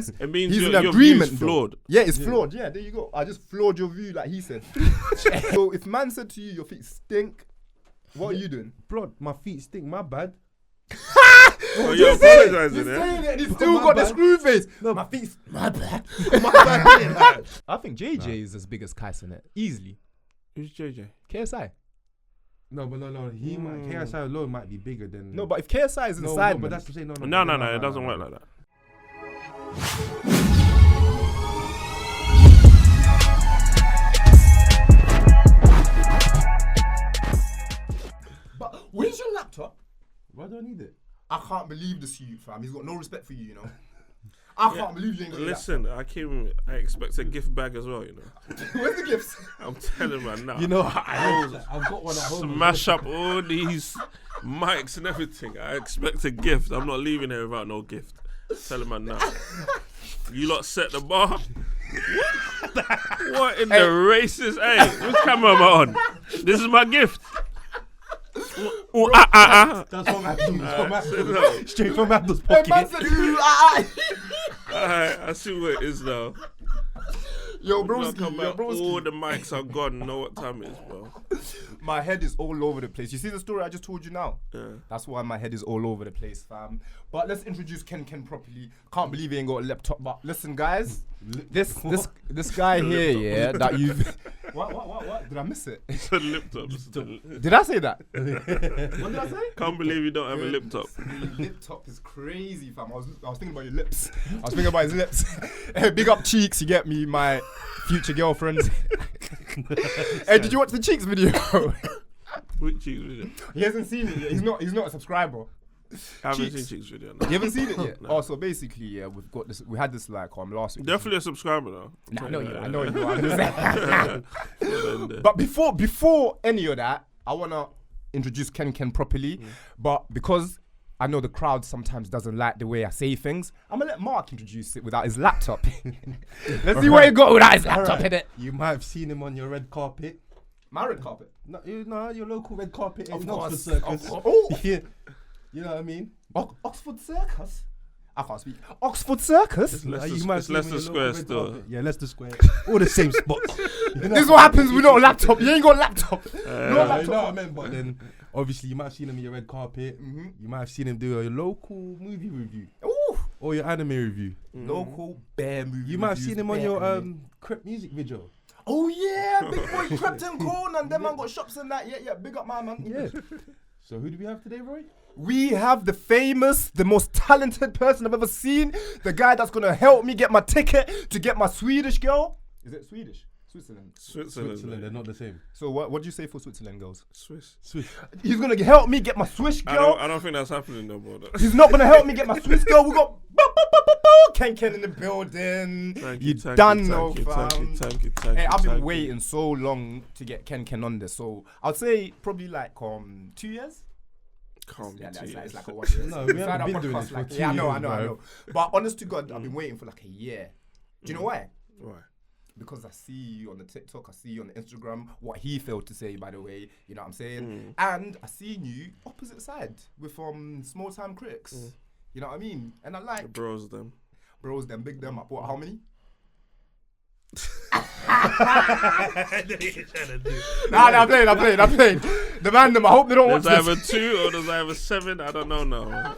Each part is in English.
means It means he's in your agreement. view's flawed. Yeah, it's flawed. Yeah, there you go. I just flawed your view, like he said. So if man said to you, your feet stink, what are you doing? Blood, my feet stink. My bad. Oh, you're apologising, He's eh? saying it and he's still got the screw face. No, My feet. My bad. I think JJ is as big as Kai Canet. Easily. Who's JJ? KSI. no. He might. KSI alone might be bigger than. No, but if KSI is no, inside, but that's to say no. No, it doesn't work like that. But where's your laptop? Why do I need it? I can't believe this you, fam. He's got no respect for you, you know. I can't believe you ain't got your Listen, I expect a gift bag as well, you know. laptop. Where's the gifts? I'm telling man now. You know, I've got one at home. Smash up all these mics and everything. I expect a gift. I'm not leaving here without no gift. Tell him man now. You lot set the bar. What in the races? Hey, which camera am I on? This is my gift. That's from ANTHOS. Straight from ANTHOS Hey, man pocket. said, ooh, ah, ah. Alright, I see what it is now. Yo, Come broski, back, all the mics are gone. Know what time it is, bro. My head is all over the place. You see the story I just told you now? Yeah. That's why my head is all over the place, fam. But let's introduce KenKen properly. Can't believe he ain't got a laptop. But listen, guys, this guy here, yeah, that you've. What? Did I miss it? It's a laptop. Did I say that? What did I say? Can't believe you don't have a laptop. Lip top is crazy, fam. I was thinking about your lips. I was thinking about his lips. Hey, big up Cheeks, you get me, my future girlfriend. Hey, did you watch the Cheeks video? Which Cheeks video? He hasn't seen it yet. He's not a subscriber. I haven't Cheeks. seen Cheeks video. No. You haven't seen it yet? No. Oh, so basically, yeah, we had this like last week. Definitely a subscriber though. Nah, I know you. I'm just saying. But before any of that, I wanna introduce KenKen properly. But because I know the crowd sometimes doesn't like the way I say things, I'm gonna let Mark introduce it without his laptop. Let's see where he got without his laptop in it. You might have seen him on your red carpet. My red carpet. No, your local red carpet in course. Oxford Circus. Oh. Yeah. You know what I mean? Oxford Circus? I can't speak. Oxford Circus? It's Leicester Square still. Yeah, Leicester Square. All the same spots. You know This is what happens with no laptop. You ain't got a laptop. No laptop. You know what I meant? But then, obviously, you might have seen him in your red carpet. You might have seen him do a local movie review. Ooh. Or your anime review. Local bear movie. You might have reviews, seen him on bear your anime. Crep music video. Oh yeah, big boy crept and corn and them man got shops and that. Yeah, big up my man. Yeah. So who do we have today, Roy? We have the famous, the most talented person I've ever seen. The guy that's gonna help me get my ticket to get my Swedish girl. Is it Swedish? Switzerland. Switzerland, they're not the same. So what do you say for Switzerland girls? Swiss. He's gonna help me get my Swiss girl. I don't think that's happening no more. He's not gonna help me get my Swiss girl. We got KenKen in the building. Thank You thank done you, know, thank you. Hey, I've been thank you. waiting so long to get KenKen on this. So I'd say probably like 2 years. Calm Yeah, down. it's like a 1 year. No, we haven't been doing this for 2 Yeah, I years, know. bro. But honest to God, I've been waiting for like a year. Do you know why? Why? Because I see you on the TikTok, I see you on the Instagram, what he failed to say, by the way, you know what I'm saying? And I seen you opposite side with small time critics. You know what I mean? And I The like bros them. bros, them big them up. What, how many? Nah, I'm playing. The man them, I hope they don't watch Does I this. have a 2 or does I have a 7? I don't know now.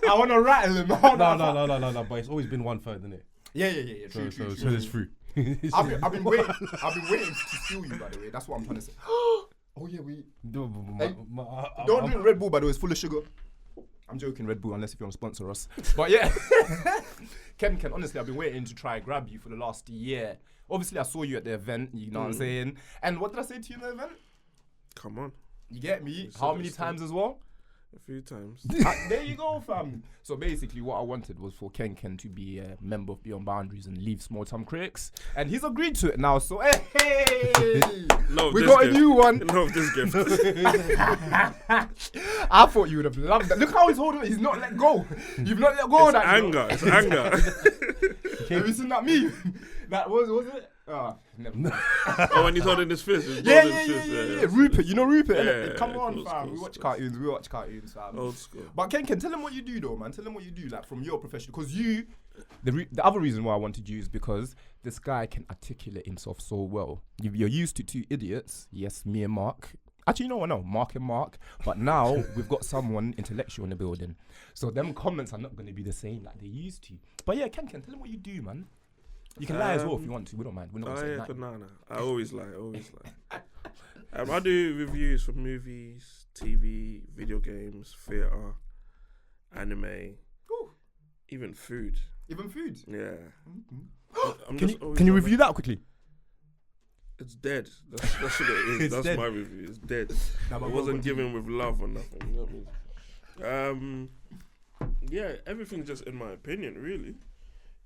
I want to rattle him. No, but it's always been 1/3, isn't it? Yeah. True. So there's 3. I've been waiting to steal you, by the way. That's what I'm trying to say. Oh yeah, don't drink Red Bull, by the way. It's full of sugar. I'm joking, Red Bull, unless if you want to sponsor us. But yeah, KenKen, honestly, I've been waiting to try grab you for the last year. Obviously, I saw you at the event. You know what I'm saying? And what did I say to you in the event? Come on. You get me? How many times as well? A few times. There you go, fam. So basically, what I wanted was for KenKen to be a member of Beyond Boundaries and leave Small Time Critics, and he's agreed to it now. So hey, we got a new one. Love this gift. I thought you would have loved that. Look how he's holding it. He's not let go. You've not let go of that. Anger. It's anger. Have you seen that meme? That was it? Never. Oh, when he's holding his fist. Yeah. Rupert, you know Rupert. Yeah, innit? Come on, cool, fam. cool, We watch cool. cartoons, fam. Old school. But KenKen, tell him what you do, though, man. Tell him what you do, like from your profession, because you the other reason why I wanted you is because this guy can articulate himself so well. You're used to two idiots, yes, me and Mark. Actually, no, Mark and Mark. But now we've got someone intellectual in the building. So them comments are not going to be the same like they used to. But yeah, KenKen, tell him what you do, man. You can lie as well if you want to. We don't mind. We're not saying that. No. I always lie. I do reviews for movies, TV, video games, theatre, anime, even food. Even food? Yeah. Mm-hmm. Can you review that quickly? It's dead. That's what it is. That's dead. My review. It's dead. It wasn't given with love or nothing. You know what I mean? Yeah, everything's just in my opinion, really.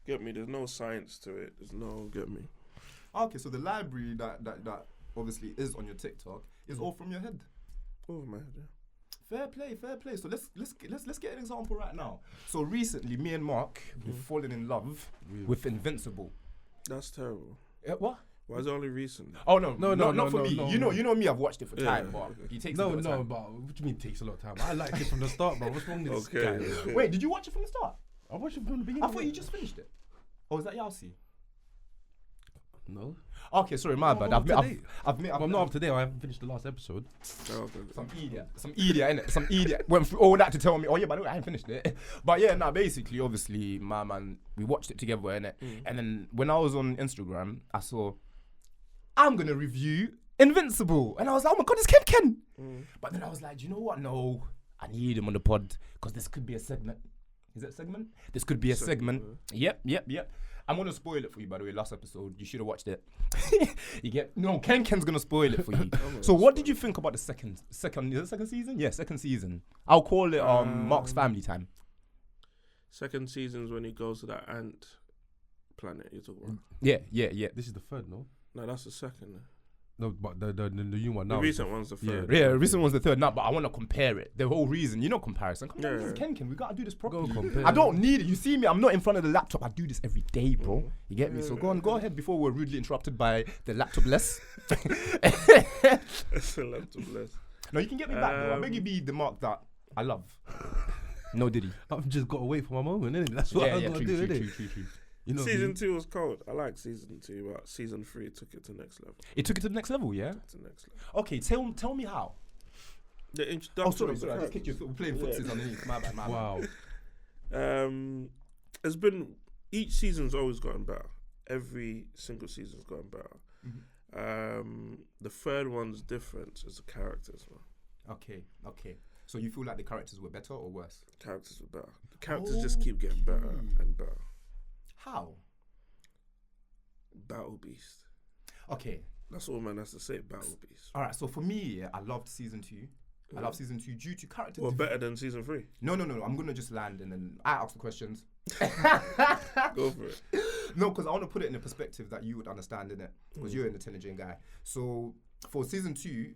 Get me? There's no science to it. There's no get me. Okay, so the library that obviously is on your TikTok is all from your head. All from my head, yeah. Fair play. So let's get an example right now. So recently, me and Mark we've fallen in love with Invincible. That's terrible. What? Why is it only recent? Oh no, not for me. You know me. I've watched it for time, but it takes a lot of time. But what do you mean it takes a lot of time? I liked it from the start, bro. What's wrong with this guy? Okay. Wait, did you watch it from the start? I watched it from the beginning. I thought you just finished it. Or is that Yalsi? No. Okay, sorry, my bad. I'm not up to date. I haven't finished the last episode. Some idiot, innit? Some idiot went through all that to tell me, oh yeah, by the way, I haven't finished it. But yeah, basically, obviously, my man, we watched it together, innit? And then when I was on Instagram, I saw, I'm gonna review Invincible, and I was like, oh my god, it's KenKen. But then I was like, do you know what? No, I need him on the pod because this could be a segment. Is it a segment? This could be a segment. Yep. I'm gonna spoil it for you, by the way. Last episode, you should have watched it. KenKen's gonna spoil it for you. So, what did you think about the second? Is it second season? Yeah, second season. I'll call it Mark's family time. Second season's when he goes to that ant planet you're talking about. Yeah. This is the third, no? No, that's the second. No, but the new one now. The recent one's the third. Yeah, the recent one's the third now, but I want to compare it. The whole reason, comparison. Come on, this is KenKen. We got to do this properly. I don't need it. You see me, I'm not in front of the laptop. I do this every day, bro. You get me? So go ahead before we're rudely interrupted by the laptop-less. It's a laptop-less. No, you can get me back, bro. I beg you be the Mark that I love. No diddy. I've just got to wait for my moment, innit? That's what I'm going to do, innit? True. You know season 2 was cold. I like season 2, but season 3 took it to the next level. It took it to the next level, yeah? To the next level. Okay, tell me how. The introduction. Sorry, I just kicked you. We're playing footsies underneath. My bad. Wow. It's been, each season's always gotten better. Every single season's gotten better. The third one's different. It's the characters, man. Okay. So you feel like the characters were better or worse? The characters were better. The characters just keep getting better and better. How? Battle Beast. Okay. That's all man has to say, Battle Beast. Alright, so for me, I loved season 2. I love season 2 due to character. Well, better than season 3. No. I'm gonna just land and then I ask the questions. Go for it. No, because I want to put it in a perspective that you would understand, innit? Because you're an intelligent guy. So for season 2,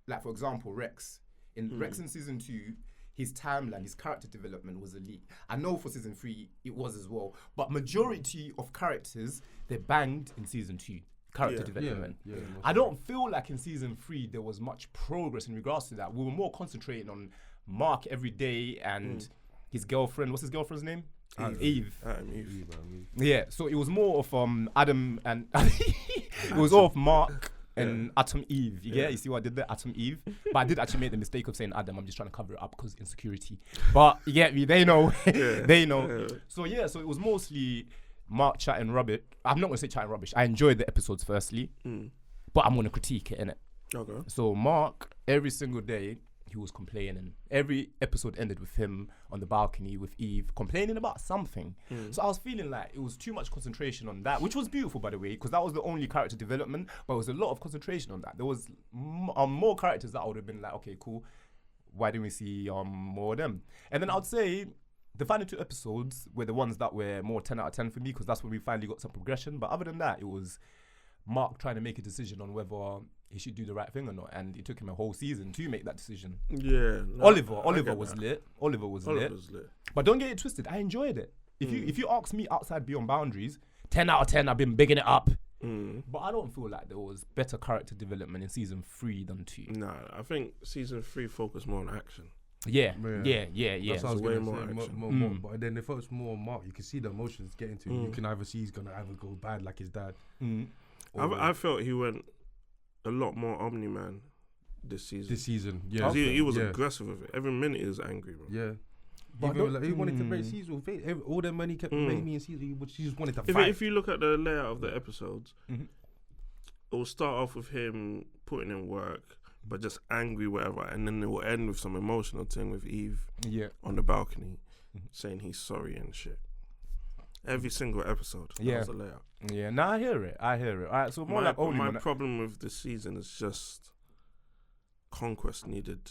like for example, Rex in season 2, his timeline, his character development was elite. I know for season 3 it was as well, but majority of characters they banged in season 2. Character development. Yeah, I don't feel like in season 3 there was much progress in regards to that. We were more concentrating on Mark every day and his girlfriend. What's his girlfriend's name? Eve. Yeah, so it was more of Adam and it was all of Mark and Atom Eve. You see what I did there? Atom Eve. But I did actually make the mistake of saying Adam. I'm just trying to cover it up because insecurity. But you get me? They know. They know. So it was mostly Mark chatting rubbish. I'm not going to say chatting rubbish. I enjoyed the episodes firstly, but I'm going to critique it, innit? Okay. So Mark, every single day, he was complaining. Every episode ended with him on the balcony with Eve complaining about something. So I was feeling like it was too much concentration on that, which was beautiful, by the way, because that was the only character development, but it was a lot of concentration on that. There was more characters that I would have been like, okay, cool. Why didn't we see more of them? And then I would say the final 2 episodes were the ones that were more 10 out of 10 for me, because that's when we finally got some progression. But other than that, it was Mark trying to make a decision on whether he should do the right thing or not, and it took him a whole season to make that decision. Yeah, no, Oliver was lit. Oliver was lit. But don't get it twisted. I enjoyed it. If you ask me outside Beyond Boundaries, 10 out of 10. I've been bigging it up. But I don't feel like there was better character development in season 3 than 2. Nah, I think season 3 focused more on action. Yeah. That's what I was way gonna more say. action. More, but then if it was more Mark, you can see the emotions getting to him. You can either see he's gonna either go bad like his dad. I felt he went a lot more Omni-Man this season. Yeah. 'Cause he was aggressive with it. Every minute he was angry, bro. Yeah. But he wanted to break Caesar. All that money kept making me and Caesar. He just wanted to fight. If you look at the layout of the episodes, it will start off with him putting in work, but just angry, whatever, and then it will end with some emotional thing with Eve on the balcony saying he's sorry and shit. Every single episode. That was the layout. Yeah, I hear it. All right, so more my problem with this season is just Conquest needed.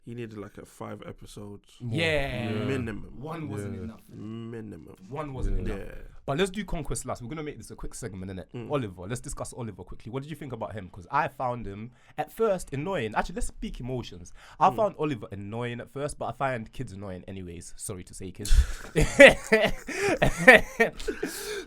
He needed like a 5 episodes. Minimum. One wasn't enough. Minimum. One wasn't enough. Yeah. But let's do Conquest last. We're going to make this a quick segment, innit? Oliver. Let's discuss Oliver quickly. What did you think about him? Because I found him at first annoying. Actually, let's speak emotions. I found Oliver annoying at first, but I find kids annoying anyways. Sorry to say, kids.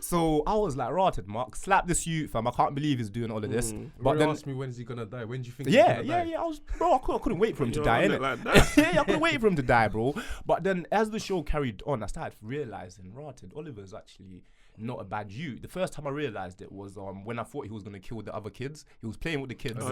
So I was like, rotted, Mark. Slap this youth, fam. I can't believe he's doing all of this. But then asked me when is he gonna die? When do you think he's gonna die? I couldn't wait for him to die, innit? Like that. I couldn't wait for him to die, bro. But then as the show carried on, I started realizing, rotted, Oliver's actually not a bad youth. The first time I realized it was when I thought he was gonna kill the other kids. He was playing with the kids. I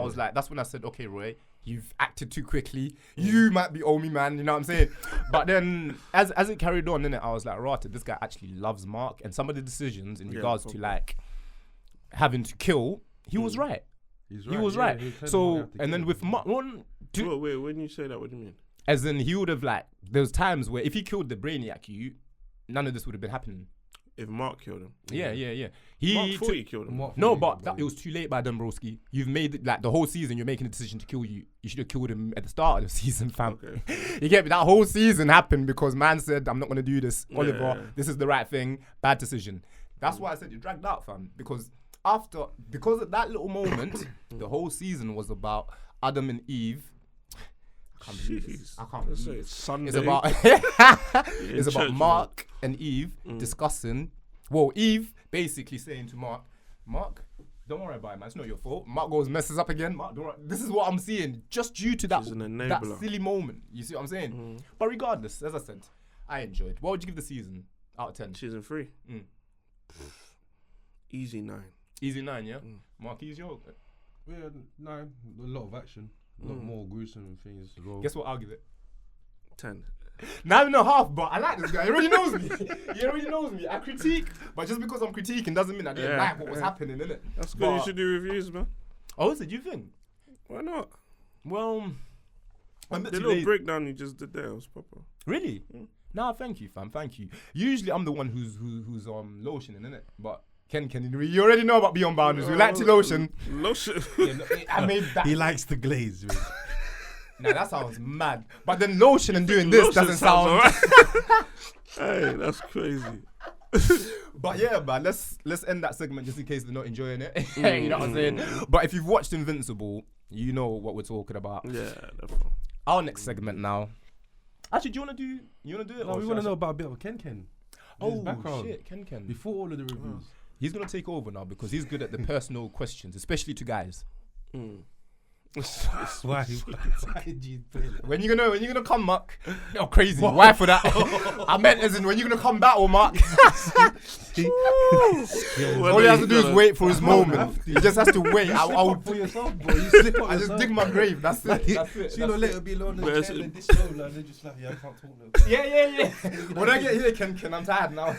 was like, that's when I said, okay, Roy, you've acted too quickly. You might be Omi, man. You know what I'm saying? But then as it carried on, innit, I was like, rotted, this guy actually loves Mark, and some of the decisions in regards to like having to kill, he was right. He was right. So, and then with Mark, wait, when you say that, what do you mean? As in, he would have like, there was times where if he killed the Brainiac, none of this would have been happening. If Mark killed him. Yeah. Mark thought he killed him. It was too late by Dombrowski. You've made it, like the whole season, you're making a decision to kill you. You should have killed him at the start of the season, fam. Okay. You get me? That whole season happened because man said, I'm not going to do this. Oliver, this is the right thing. Bad decision. That's why I said you dragged out, fam. Because of that little moment, the whole season was about Adam and Eve. I can't believe this. It's Sunday. It's about Mark and Eve discussing. Well, Eve basically saying to Mark, don't worry about it, man. It's not your fault. Mark goes messes up again. Mark, don't worry. This is what I'm seeing, just due to that silly moment. You see what I'm saying? But regardless, as I said, I enjoyed. What would you give the season out of 10? Season 3. Easy 9. Easy 9, yeah. Mark, easy. Yeah, 9. A lot of action. A lot more gruesome things as well. Guess what? I'll give it 10. 9.5, but I like this guy. He already knows me. I critique, but just because I'm critiquing doesn't mean I didn't like what was happening, innit? That's good. You should do reviews, man. Oh, is it? You think? Why not? Well, the little breakdown you just did there was proper. Really? Nah, thank you, fam. Thank you. Usually I'm the one who's lotioning, innit? But KenKen, you already know about Beyond Boundaries. We like to lotion. Lotion. I made that. He likes the glaze. Nah, that sounds mad. But then lotion and doing this doesn't sound. Right. Hey, that's crazy. But yeah, man, let's end that segment just in case they're not enjoying it. You know what I'm saying? But if you've watched Invincible, you know what we're talking about. Yeah, definitely. Our next segment now. Actually, do you want to do it? No, we want to know about a bit of KenKen. Oh, background. Shit, KenKen. Before all of the reviews. He's going to take over now because he's good at the personal questions, especially to guys. Why did you play that? When you gonna come, Mark? Oh, crazy. Why for that? I meant as in when you gonna come back, or Mark? All he has to do is wait for his moment. He just has to wait. I'll for yourself, bro. You slip up. I just dig my grave. That's it. So you know, later be alone in the chair and this show, like, they're just like, yeah, I can't talk now. Yeah. When I get here, KenKen, I'm tired now.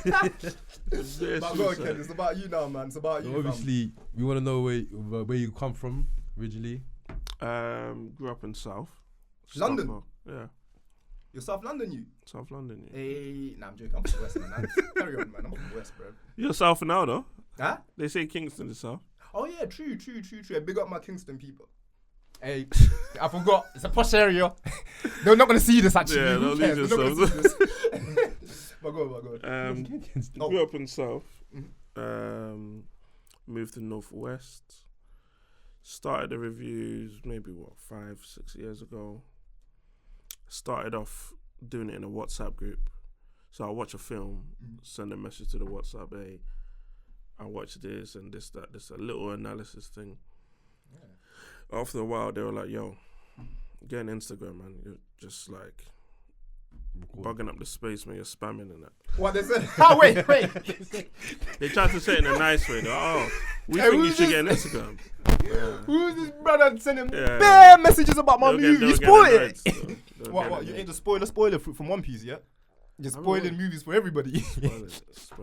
But go on, Ken. It's about you now, man. It's about you. Obviously, we want to know where you come from originally. Grew up in South London. South, yeah. You're South London, you? South London, yeah. Hey, nah, I'm joking. I'm from the West, man. Carry on, man. I'm from the West, bro. You're South now, though. Huh? They say Kingston is South. Oh yeah, true. I big up my Kingston people. Hey, I forgot. It's a posh area. They're not gonna see this actually. Yeah, Who they'll cares? leave They're not gonna see this. My God. Grew up in South. Moved to Northwest. Started the reviews maybe 5-6 years ago. Started off doing it in a WhatsApp group. So I watch a film, send a message to the WhatsApp, hey, I watched this and this, that, this, a little analysis thing. Yeah. After a while, they were like, yo, get an Instagram, man. You're just like bugging up the space, man. You're spamming and that. What they said? Oh, wait. They tried to say it in a nice way. We think you should get an Instagram. Who's this brother sending bare messages about my movie? You spoil it. What? You ain't the spoiler fruit from One Piece, yeah? You're spoiling movies for everybody. Spoil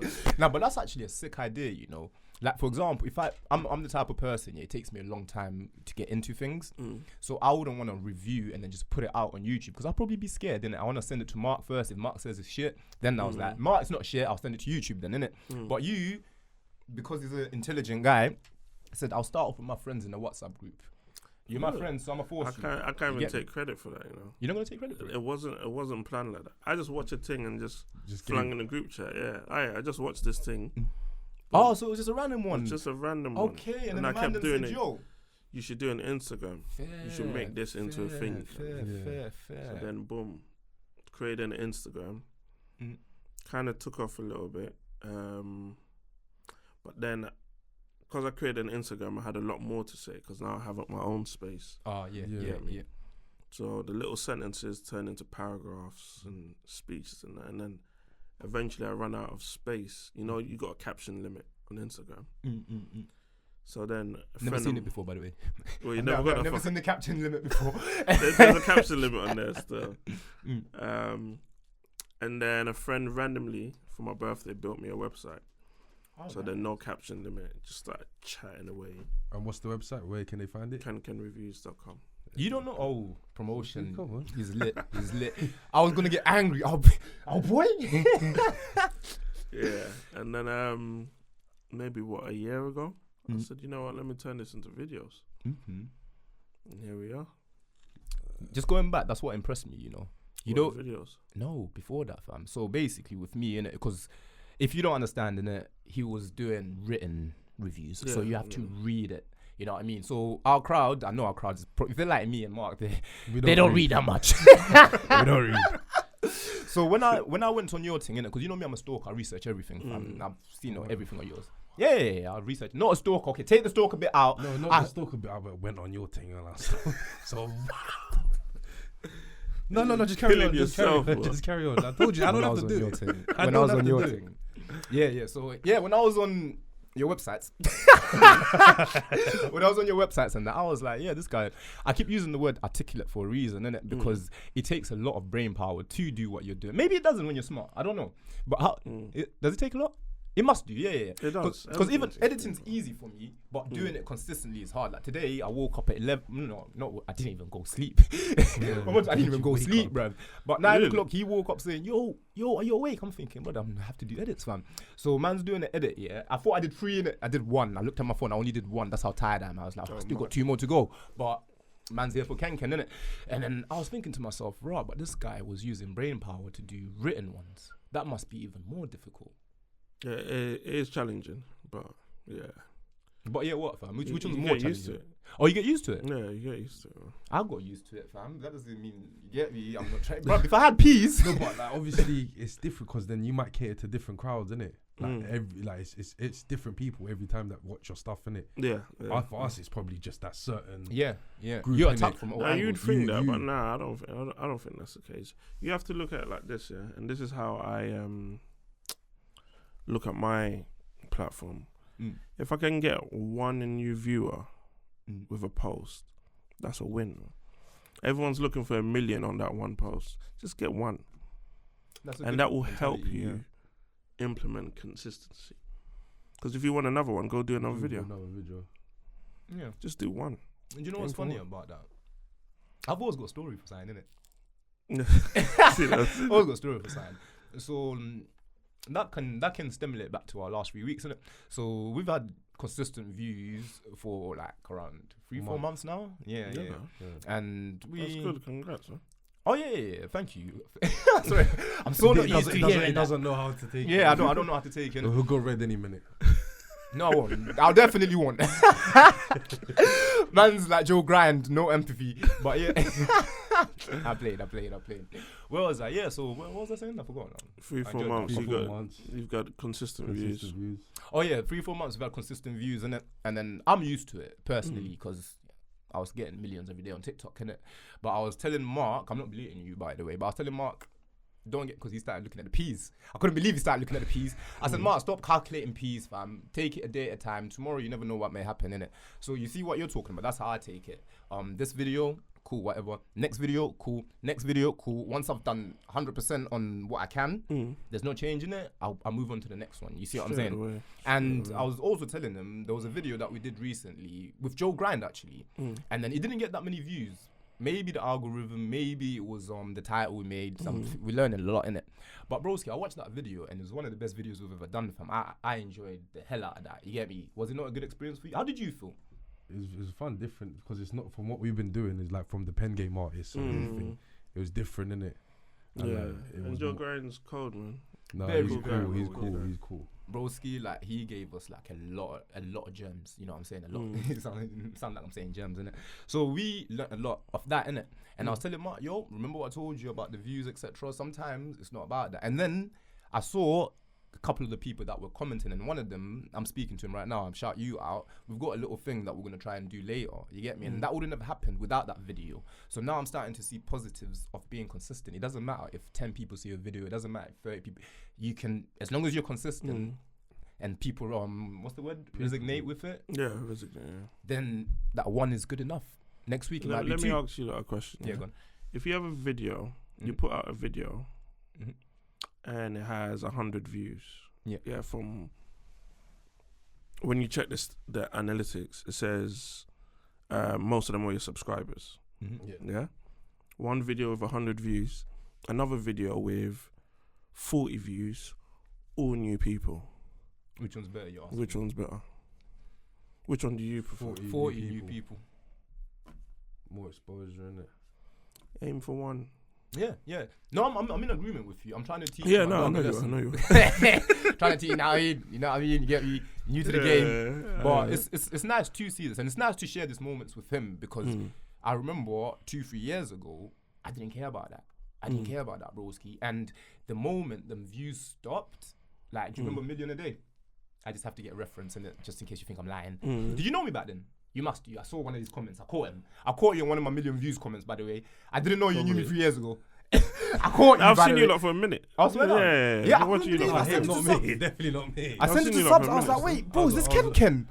it. Nah, but that's actually a sick idea, you know. Like, for example, if I'm the type of person, it takes me a long time to get into things. So I wouldn't want to review and then just put it out on YouTube because I'll probably be scared, innit? I want to send it to Mark first. If Mark says it's shit, then I was like, Mark, it's not shit. I'll send it to YouTube then, innit? But you, because he's an intelligent guy, said, I'll start off with my friends in the WhatsApp group. You're my friend, so I'm a force. I can't even take credit for that, you know. You're not gonna take credit for it? It wasn't planned like that. I just watched a thing and just flung in the group chat. Yeah, I just watched this thing. Oh, so it was just a random one. Just a random one. Okay, and then I kept doing it. Yo, you should do an Instagram. You should make this into a thing. Fair. So then, boom, created an Instagram. Kind of took off a little bit, but then. Because I created an Instagram, I had a lot more to say because now I have my own space. Oh, yeah. So the little sentences turn into paragraphs and speeches and that. And then eventually I run out of space. You know, you got a caption limit on Instagram. So then... Never seen it before, by the way. Well, you never never seen the caption limit before. There's a caption limit on there still. And then a friend randomly, for my birthday, built me a website. So there's no caption limit, just like chatting away. And what's the website? Where can they find it? KenKenReviews.com. You don't know? Oh, promotion. Come on. He's lit. I was gonna get angry. Oh boy. Yeah, and then maybe a year ago, I said, you know what? Let me turn this into videos. And here we are. Just going back, that's what impressed me. You know, videos. No, before that, fam. So basically, with me, innit, because. If you don't understand, innit, he was doing written reviews, so you have to read it. You know what I mean? So our crowd, I know our crowd is, if they're like me and Mark, they don't read that much. We don't read. So when I went on your thing, innit, because you know me, I'm a stalker. I research everything, fam. I've seen everything of yours. Yeah, I research. Not a stalker. Okay, take the stalker bit out. No, not the stalker bit out, but went on your thing. So. No, just carry on. Just carry on. I told you, I don't have to do it. When I was on your thing. Yeah. So, when I was on your websites, and that, I was like, this guy, I keep using the word articulate for a reason, innit? Because it takes a lot of brain power to do what you're doing. Maybe it doesn't when you're smart. I don't know. But does it take a lot? It must do, yeah. It does. Because even editing's easy for me, but doing it consistently is hard. Like today, I woke up at 11. No, I didn't even go sleep. I didn't even go sleep, bruv. But 9 o'clock, he woke up saying, "Yo, are you awake?" I'm thinking, brother, I'm gonna have to do edits, fam. So man's doing the edit, yeah. I thought I did 3 in it. I did 1. I looked at my phone. I only did 1. That's how tired I am. I was like, I still got 2 more to go. But man's here for KenKen, innit? And then I was thinking to myself, but this guy was using brain power to do written ones. That must be even more difficult. Yeah, it is challenging, but yeah. But what, fam? Which one's more challenging? Used to it. Oh, you get used to it? Yeah, you get used to it. I got used to it, fam. That doesn't mean you get me. I'm not trying. Bro, if I had peas. No, but like, obviously it's different because then you might cater to different crowds, innit? Like it's different people every time that watch your stuff, innit? Yeah. For us, it's probably just that certain. Yeah. Group, you're attacked from all angles. You'd think that, but nah, I don't think that's the case. You have to look at it like this, yeah. And this is how I look at my platform. If I can get 1 new viewer with a post, that's a win. Everyone's looking for 1 million on that 1 post. Just get 1. And that will help you implement consistency. Because if you want another one, go do another video. Yeah. Just do 1. And you know what's funny about that? I've always got a story for sign, innit? Always got a story for sign. So that can stimulate back to our last 3 weeks, innit? So we've had consistent views for like around 3-4 months now. Yeah. And that's good. Congrats, man. Oh yeah. Thank you. Sorry, I'm so not used to hearing He doesn't know how to take it. Yeah, I don't know how to take it. He'll go red any minute. No, I won't. I'll definitely won't. Man's like Joe Grind, no empathy. But yeah, I played. Where was I? Yeah. So what was I saying? I forgot now. 3-4 months. You've got consistent views. Oh yeah, 3-4 months we've had consistent views, and then I'm used to it personally because I was getting millions every day on TikTok, innit? But I was telling Mark, I'm not belittling you, by the way, but I was telling Mark, don't get, because he started looking at the peas. I couldn't believe he started looking at the peas. I said, Mark, stop calculating peas, fam. Take it a day at a time. Tomorrow, you never know what may happen, innit? So you see what you're talking about. That's how I take it. This video, cool, whatever. Next video, cool. Next video, cool. Once I've done 100% on what I can, there's no change in it, I'll move on to the next one. You see what I'm saying? And I was also telling them, there was a video that we did recently with Joe Grind, actually. And then it didn't get that many views. Maybe the algorithm, maybe it was the title we made. We learned a lot in it. But broski, I watched that video and it was one of the best videos we've ever done, fam. I enjoyed the hell out of that. You get me? Was it not a good experience for you? How did you feel? It was fun, different, because it's not from what we've been doing. It's like from the pen game artists and everything. It was different, innit? And Joe Grind's cold, man. No, Very he's cool, cool. very He's cool. cool. He's cool. Broski, like, he gave us like a lot of gems. You know what I'm saying? A lot. It sound like I'm saying gems, innit? So we learnt a lot of that, innit? And I was telling Mark, yo, remember what I told you about the views, etc. Sometimes it's not about that. And then I saw a couple of the people that were commenting, and one of them, I'm speaking to him right now, I'm shout you out. We've got a little thing that we're going to try and do later. You get me? And that wouldn't have happened without that video. So now I'm starting to see positives of being consistent. It doesn't matter if 10 people see a video. It doesn't matter if 30 people. You can, as long as you're consistent and people, what's the word? Resonate with it. Yeah, resonate. Yeah. Then that one is good enough. Next week, let me ask you a question. Yeah, go on. If you have a video, you put out a video, and it has 100 views. Yeah. From when you check the analytics, it says most of them are your subscribers. Yeah. One video with 100 views, another video with 40 views, all new people. Which one's better? You're asking? Which one's better? Which one do you prefer? 40 new people. More exposure, innit? Aim for one. Yeah. No, I'm in agreement with you. I'm trying to teach. Yeah, no, I know you. Trying to teach now. You know what I mean? You get me new to the game, but it's nice to see this, and it's nice to share these moments with him, because I remember 2-3 years ago, I didn't care about that. I didn't care about that, broski. And the moment the views stopped, like, do you remember Million a Day? I just have to get a reference in it, just in case you think I'm lying. Did you know me back then? You must do. I saw one of these comments. I caught him. I caught you in one of my million views comments, by the way. I didn't know you knew me 3 years ago. I caught you. I've seen you lot for a minute. I was Yeah. I watch you lot. Not me. Definitely not me. I sent it to subs. I was like, wait, bro, is this KenKen?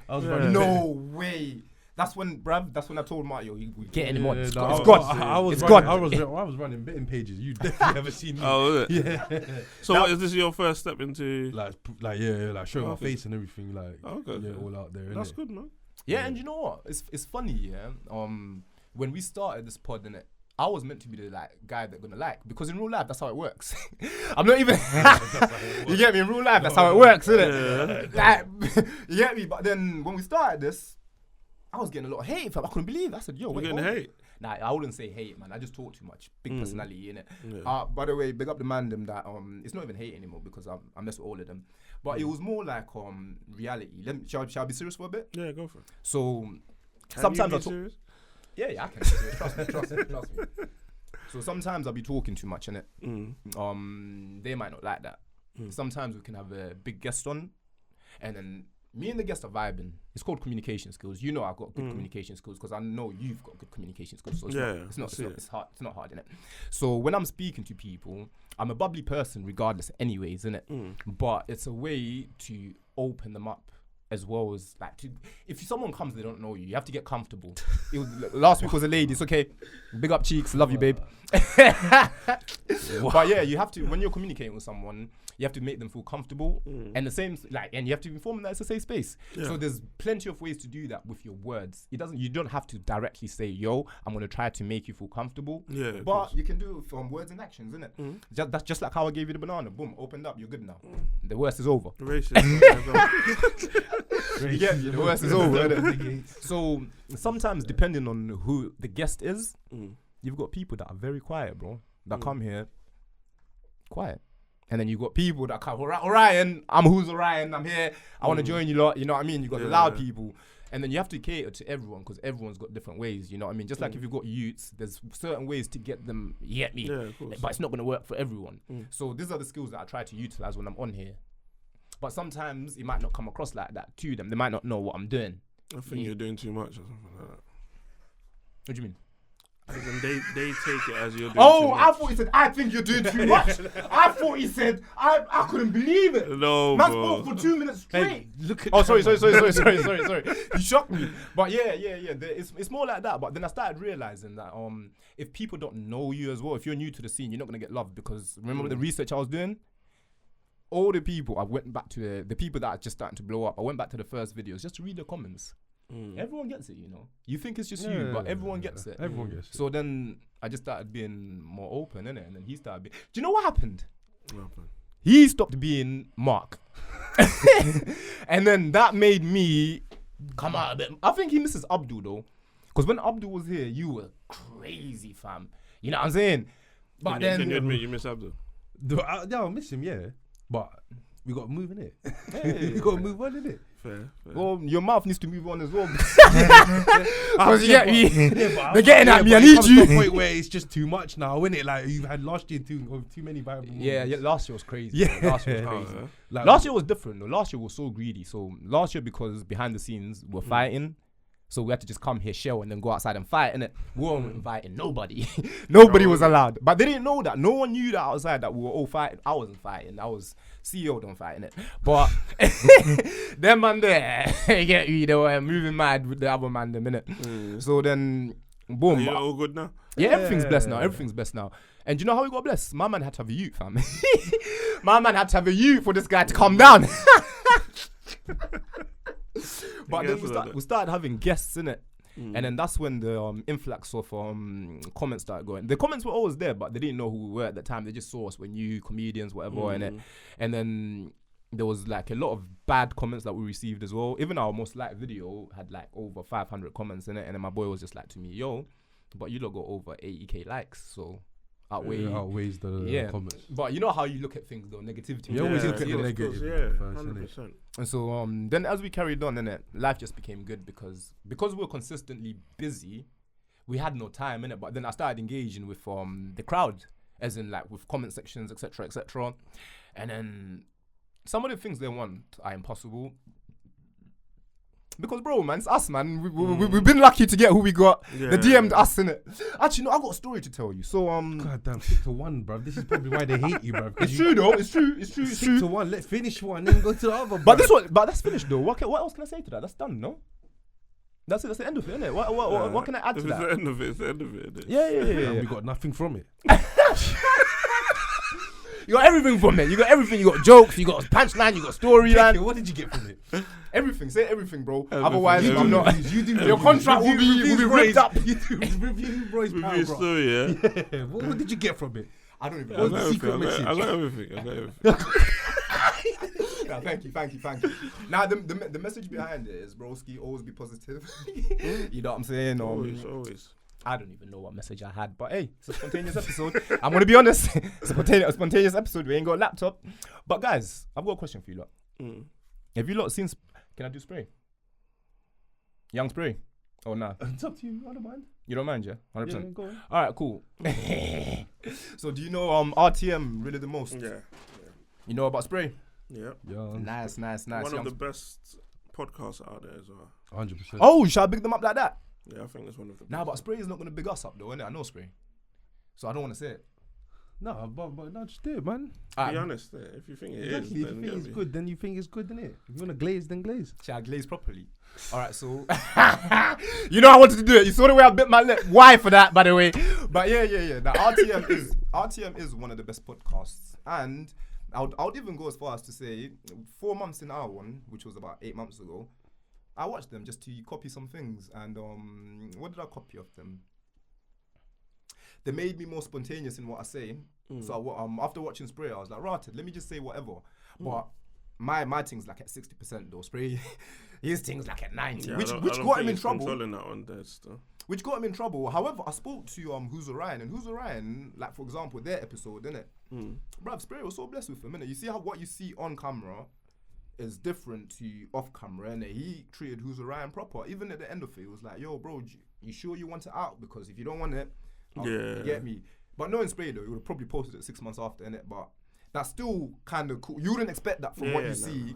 No way. That's when I told Mark, yo, we're getting him on. It's God. I was running betting pages. You definitely never seen me. Oh, is it? Yeah. So what, is this your first step into like showing my face and everything, like all out there. That's good, man. Yeah, and you know what? It's funny, yeah. When we started this pod, innit, I was meant to be the guy they're gonna like, because in real life that's how it works. I'm not even. You get me? In real life that's how it works, innit? Like, you get me? But then when we started this, I was getting a lot of hate. I couldn't believe it. I said, yo, we're getting hate. Nah, I wouldn't say hate, man. I just talk too much. Big personality, innit? By the way, big up the man them that it's not even hate anymore, because I mess with all of them. But it was more like reality. Shall I be serious for a bit? Yeah, go for it. So Can sometimes you be serious? Yeah, I can be serious. Trust me. So sometimes I'll be talking too much, innit? They might not like that. Sometimes we can have a big guest on, and then me and the guest are vibing. It's called communication skills. You know I've got good communication skills, because I know you've got good communication skills. So it's not hard, innit? So when I'm speaking to people, I'm a bubbly person regardless anyways, innit? But it's a way to open them up, as well as if someone comes, they don't know you, you have to get comfortable. Last week was a lady. It's okay. Big up cheeks. Love you, babe. But yeah, you have to, when you're communicating with someone, you have to make them feel comfortable, and the same, and you have to inform them that it's a safe space. So there's plenty of ways to do that with your words. You don't have to directly say, yo, I'm gonna try to make you feel comfortable. But you can do it from words and actions, isn't it? That's just like how I gave you the banana. Boom, opened up, you're good now. The worst is over. Racist. You get me? The worst is over. Innit? So sometimes, depending on who the guest is, you've got people that are very quiet, bro, that come here quiet. And then you got people that come, Orion, I'm who's Orion, I'm here, I want to join you lot, you know what I mean? You got the loud people. And then you have to cater to everyone, because everyone's got different ways, you know what I mean? Just like if you've got youths, there's certain ways to get them, you get me? Yeah, of course. But it's not going to work for everyone. So these are the skills that I try to utilize when I'm on here. But sometimes it might not come across like that to them. They might not know what I'm doing. I think you're doing too much or something like that. What do you mean? As in they take it as you're doing Oh, too much. I thought he said, I think you're doing too much. I thought he said, I couldn't believe it. No, Man bro. spoke for 2 minutes straight. Hey, look at. Oh, sorry. You shocked me. But yeah. It's more like that. But then I started realizing that if people don't know you as well, if you're new to the scene, you're not gonna get loved because remember the research I was doing. All the people I went back to the people that are just starting to blow up. I went back to the first videos just to read the comments. Everyone gets it, you know. You think it's just you, but everyone gets it. Everyone gets it. So then I just started being more open, innit? And then he started being... Do you know what happened? He stopped being Mark. And then that made me come out a bit. I think he misses Abdul, though. Because when Abdul was here, you were crazy, fam. You know what I'm saying? But Can you admit you miss Abdul? I miss him, yeah. But we got to move, innit? We got to move on, innit? Fair. Well, your mouth needs to move on as well. Because you get me. They're getting at me. I need you. To the point where it's just too much now, innit? Like you've had last year too many viral moments. Yeah. Last year was crazy. Yeah. Last year was crazy. Like, Last year was different though. Last year was so greedy. So last year because behind the scenes we're fighting. So we had to just come here, shell, and then go outside and fight, innit? We weren't inviting nobody. Nobody was allowed. But they didn't know that. No one knew that outside that we were all fighting. I wasn't fighting. I was CEO don't fight, innit? But them man there, get you, they were moving mad with the other man, the minute. So then, boom. Are you all good now? Yeah, everything's blessed now. Everything's blessed now. And do you know how we got blessed? My man had to have a youth, fam. My man had to have a youth for this guy to come down. But then we started having guests, innit? And then that's when the influx of comments started going. The comments were always there, but they didn't know who we were at the time. They just saw us, we're new comedians, whatever, innit? And then there was like a lot of bad comments that we received as well. Even our most liked video had like over 500 comments in it. And then my boy was just like to me, yo, but you lot got over 80k likes, so outweighs the comments. But you know how you look at things though, negativity. You always look at the negative. Yeah, 100%. And so then as we carried on, innit, life just became good because we were consistently busy, we had no time, innit? But then I started engaging with the crowd, as in like with comment sections, etc., etc. And then some of the things they want are impossible. Because bro, man, it's us, man. We've been lucky to get who we got. They DM'd us, innit? Actually, no, I got a story to tell you. So God damn, 6 to 1, bro. This is probably why they hate you, bro. It's true though. It's true. 6 to 1. Let's finish one, then go to the other. But that's finished though. What else can I say to that? That's done, no? That's it. That's the end of it, innit? What can I add to that? It's the end of it. It's the end of it. Yeah. We got nothing from it. You got everything from it. You got everything. You got jokes. You got punchline. You got storyline. What did you get from it? Everything. Say everything, bro. Everything. Otherwise, I'm not. You do. Your contract will be ripped up. You do review Roy's power, Review bro. story, yeah. What did you get from it? I don't even I know. got the secret everything. message? I got everything. Nah, thank you. Now the message behind it is, broski, always be positive. You know what I'm saying? Always. I don't even know what message I had, but hey, it's a spontaneous episode. I'm gonna be honest, it's a spontaneous episode. We ain't got a laptop, but guys, I've got a question for you lot. Have you lot seen? Can I do spray? Young spray? Oh nah. It's up to you. I don't mind. You don't mind, yeah? 100%. Yeah, go on. All right, cool. So do you know RTM really the most? Yeah. You know about spray? Yeah. Nice. One of the best podcasts out there as well. 100%. Oh, shall I big them up like that? Yeah, I think it's one of the best. Nah, but spray is not gonna big us up though, innit? I know spray, so I don't want to say it. No, but no, just do it, man. Be honest. If you think it is, Exactly. If you think it's good, then you think it's good, innit? If you want to glaze, then glaze. Shall I glaze properly? All right, so you know I wanted to do it. You saw the way I bit my lip. Why for that, by the way? But yeah. Now RTM is one of the best podcasts, and I would even go as far as to say 4 months in our one, which was about 8 months ago, I watched them just to copy some things, and what did I copy of them? They made me more spontaneous in what I say. So after watching Spray, I was like, right, let me just say whatever. But my thing's like at 60% though. Spray, his thing's like at 90, Yeah, which I don't got him think in he's trouble. controlling that one there still. Which got him in trouble. However, I spoke to Who's Orion, and Who's Orion, like for example, their episode, innit? Bruv, Spray was so blessed with him, innit? You see how what you see on camera is different to off camera, and he treated Who's Orion proper. Even at the end of it, he was like, yo, bro, you sure you want it out? Because if you don't want it, you get me. But knowing Spray though, he would have probably posted it 6 months after, innit? But that's still kind of cool. You wouldn't expect that from what you see. No.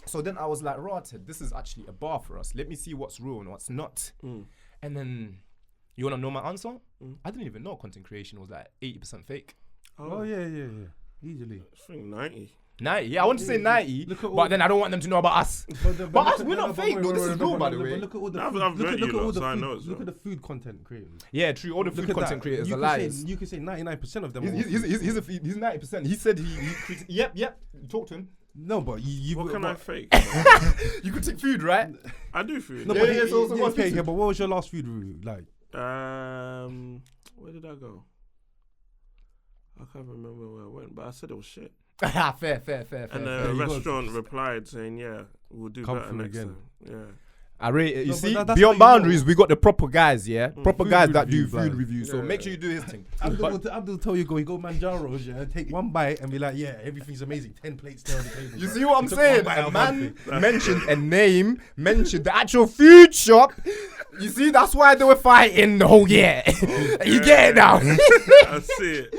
So then I was like, right, this is actually a bar for us. Let me see what's real and what's not. And then, You want to know my answer? I didn't even know content creation was like 80% fake. Oh yeah. Easily. I think 90. 90, yeah, I want to say 90, but then I don't want them to know about us. But us, we're not fake though. This is real, by the way. Look at all the I've met you lot, so I know it's look at the food content creators. Yeah, true. All the food content creators are liars. You can say 99% of them. He's 90%. He said yep. Talk to him. No, but you. What can I fake? You could take food, right? I do food. No, Yeah, but so okay, but what was your last food review like? Where did I go? I can't remember where I went, but I said it was shit. fair. And the restaurant replied saying, "Yeah, we'll do Come better next again. time." Yeah. I rate. You No, see, but that's beyond how you boundaries, we got the proper guys, yeah, proper Food guys that do reviews, food like. reviews. So Yeah. make sure you do his thing. Abdul tell you go Manjaro's, yeah, take one bite and be like, yeah, everything's amazing. 10 plates there on the table. You see what I'm Took saying? one bite A of man one mentioned a name, mentioned the actual food shop. You see, that's why they were fighting the whole year. You get it now. I see it.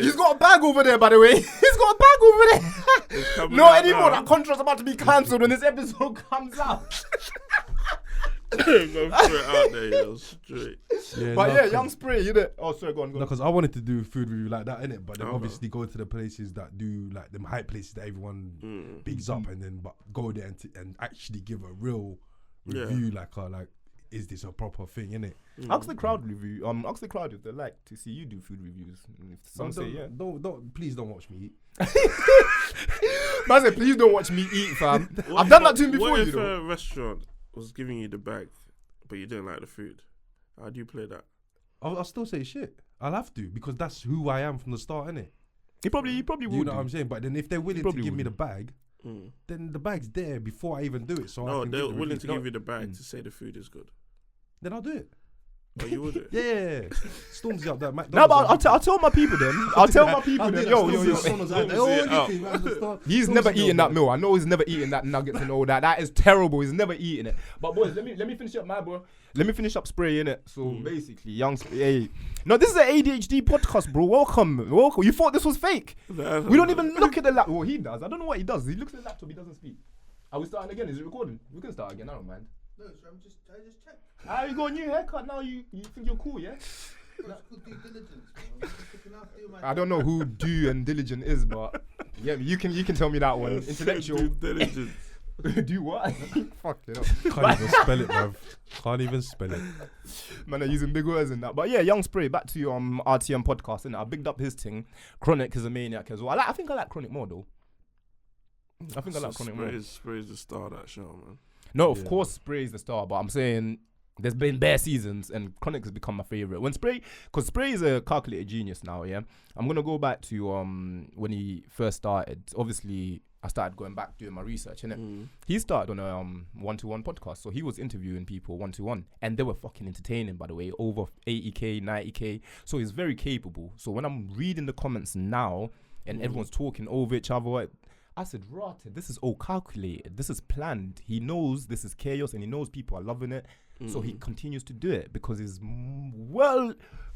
He's got a bag over there, by the way. He's got a bag over there. Not anymore. That contract's about to be cancelled when this episode comes out. Go straight out there, yo, straight. Yeah, But no, yeah, Young Spray, you know. Oh, sorry, go on. No, because I wanted to do food review like that, innit? But then Oh, obviously go to the places that do like them hype places that everyone bigs up, and then but go there and actually give a real review, like is this a proper thing, innit? Ask the crowd review. Ask the crowd if they like to see you do food reviews. If some say yeah. Don't please don't watch me eat. Man said, please don't watch me eat, fam. I've done that to him before, What you if know. a restaurant was giving you the bag, but you didn't like the food? How do you play that? I'll still say shit. I'll have to, because that's who I am from the start, innit? He probably would. You know what I'm saying? But then if they're willing to give me would. the bag, then the bag's there before I even do it. So No, I can they're give the willing review. to give you the bag to say the food is good. Then I'll do it. Oh, you would it? Yeah. Stormzy up that. No, but I'll tell my people then. I'll tell my people then. Yo. He's never eaten that meal. I know he's never eaten that nuggets and all that. That is terrible. He's never eaten it. But boys, let me finish up my bro. Let me finish up Spray, innit? So basically, Young Spray. Hey. No, this is an ADHD podcast, bro. Welcome. You thought this was fake? We don't even look at the laptop. Well, he does. I don't know what he does. He looks at the laptop. He doesn't speak. Are we starting again? Is it recording? We can start again. I don't mind. No, so I just checked. You got a new haircut now. You think you're cool, yeah? It's called due diligence, bro. I'm just looking after my I don't know who due and diligent is, but yeah, you can tell me that one. Intellectual. Due diligence. Do what? Fuck it up. Can't even spell it, bruv. Can't even spell it. Man, I'm using big words in that. But yeah, Young Spray, back to your RTM podcast, and I bigged up his thing. Chronic is a maniac as well. I think I like Chronic more though. I think I like Chronic more. Spray's the star of that show, man. No, of course Spray is the star, but I'm saying there's been bare seasons and Chronic has become my favorite. Because Spray is a calculated genius now, yeah. I'm gonna go back to when he first started. Obviously, I started going back doing my research, innit? He started on a 1-to-1 podcast, so he was interviewing people 1-to-1, and they were fucking entertaining, by the way, over 80k, 90k. So he's very capable. So when I'm reading the comments now and everyone's talking over each other, I said, rotted, this is all calculated. This is planned. He knows this is chaos and he knows people are loving it. So he continues to do it because he's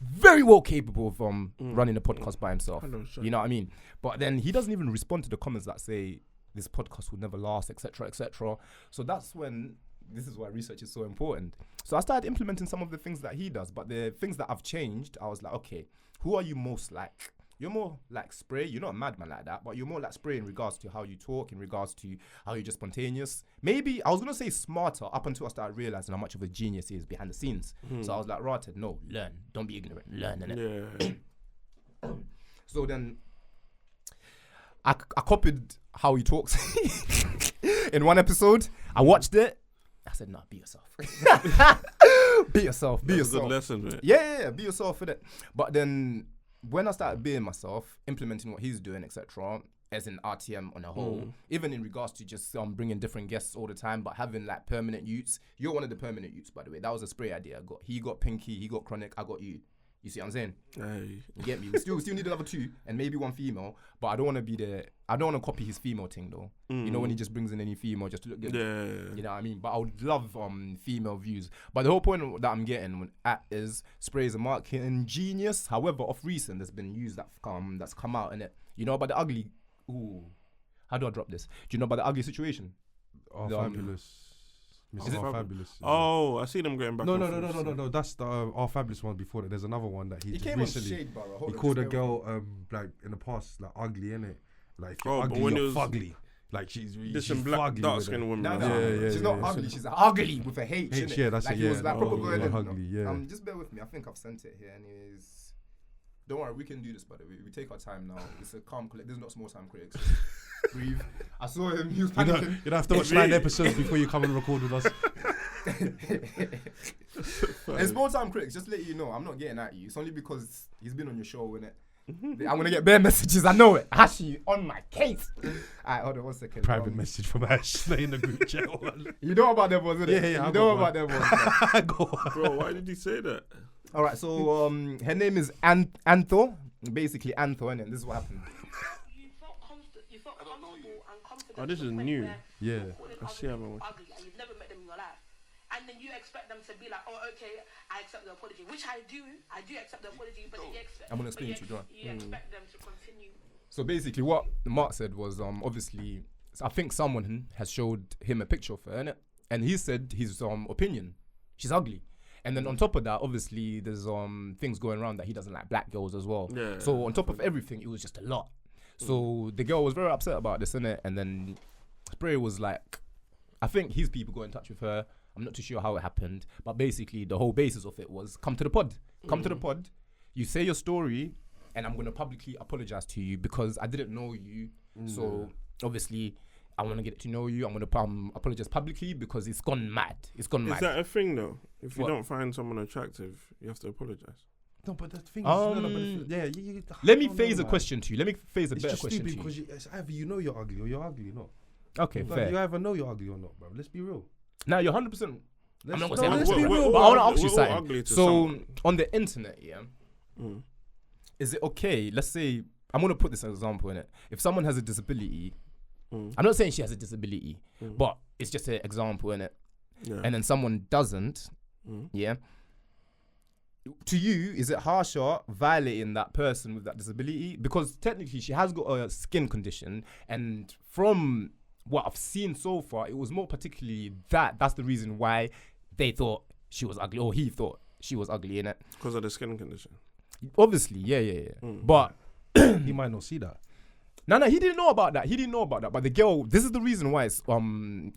very well capable of running a podcast by himself. 100%. You know what I mean? But then he doesn't even respond to the comments that say this podcast will never last, etc., etc. So that's when, this is why research is so important. So I started implementing some of the things that he does, but the things that I've changed, I was like, okay, who are you most like? You're more like Spray. You're not a madman like that, but you're more like Spray in regards to how you talk, in regards to how you're just spontaneous. Maybe, I was going to say smarter up until I started realizing how much of a genius he is behind the scenes. So I was like, Rotted, no, learn. Don't be ignorant. Learn, innit? Yeah. So then I copied how he talks in one episode. I watched it. I said, nah, be yourself. Be yourself. Be That's a yourself. good lesson, man. Yeah, be yourself with it. But then when I started being myself, implementing what he's doing, etc., as in RTM on a whole, even in regards to just bringing different guests all the time, but having like permanent youths. You're one of the permanent youths, by the way. That was a Spray idea I got. He got Pinky, he got Chronic, I got you. You see what I'm saying? Hey. You get me? We still need another 2 and maybe 1 female, but I don't want to copy his female thing though. You know, when he just brings in any female just to look good. Yeah. You know what I mean? But I would love female views. But the whole point that I'm getting at is Spray is a marketing genius. However, of recent, there's been news that's come out in it. You know about the ugly. Ooh, how do I drop this? Do you know about the ugly situation? Oh, fabulous. Mr. R Fabulous. Oh, I see them going back. No. That's the R Fabulous one before that. There's another one that he just came recently. on Shadeborough. He called a girl like in the past like ugly, innit? Like if you're but ugly, when you're it was fugly. Like she's black, fugly dark with skinned it. woman. No, she's not ugly. She's ugly with a H. H, innit? yeah, that's like it. he Yeah, was like proper going in. ugly. Yeah. Just bear with me. I think I've sent it here. Anyways, don't worry, we can do this. By the way, we take our time now. It's a calm collect. There's not small time critics. Breathe. I saw him. He was panicking. You don't have to watch 9 episodes before you come and record with us. And small time critics, just let you know, I'm not getting at you. It's only because he's been on your show, innit? I'm gonna get bare messages. I know it. Ashley on my case. Alright, hold on 1 second. Private message from Ashley in the group chat. You know about them ones, innit? Yeah, you know about them ones. Go on. Bro, why did he say that? Alright, so her name is ANTHOS. Basically ANTHOS, innit? This is what happened. You felt comfortable and confident. Oh, this is new. Yeah. I see how much. Ugly, and you've never met them in your life. And then you expect them to be like, oh, okay, I accept the apology, which I do accept the apology, but then you expect. I'm gonna explain to you, John. You expect them to continue. So basically, what Mark said was, obviously, I think someone has showed him a picture of her, innit? And he said his opinion, she's ugly. And then on top of that, obviously, there's things going around that he doesn't like black girls as well. Yeah. So on top of everything, it was just a lot. So the girl was very upset about this, innit? And then Spray was like, I think his people got in touch with her. I'm not too sure how it happened, but basically the whole basis of it was come to the pod. Come to the pod. You say your story, and I'm gonna publicly apologize to you because I didn't know you. So obviously, I want to get to know you. I'm gonna apologize publicly because it's gone mad. It's gone mad. Is that a thing though? If you What? don't find someone attractive, you have to apologize. No, but the thing is, Let me phase a question to you. Let me phase a It's better just question stupid to you. because it's either you know you're ugly or you're ugly, not. Okay, Like, fair. you either know you're ugly or not, bro. Let's be real. Now you're 100%. I'm not gonna say let's 100%, be right? real. But I want to ask you We're all ugly something. to So someone. on the internet, yeah, is it okay? Let's say I'm gonna put this as an example in it. If someone has a disability, I'm not saying she has a disability, but it's just an example in it. Yeah. And then someone doesn't, yeah. To you, is it harsher violating that person with that disability? Because technically she has got a skin condition, and from what I've seen so far, it was more particularly that's the reason why they thought she was ugly, or he thought she was ugly, innit? Because of the skin condition. Obviously, yeah. But He might not see that. no, he didn't know about that. He didn't know about that. But the girl, this is the reason why it's gone.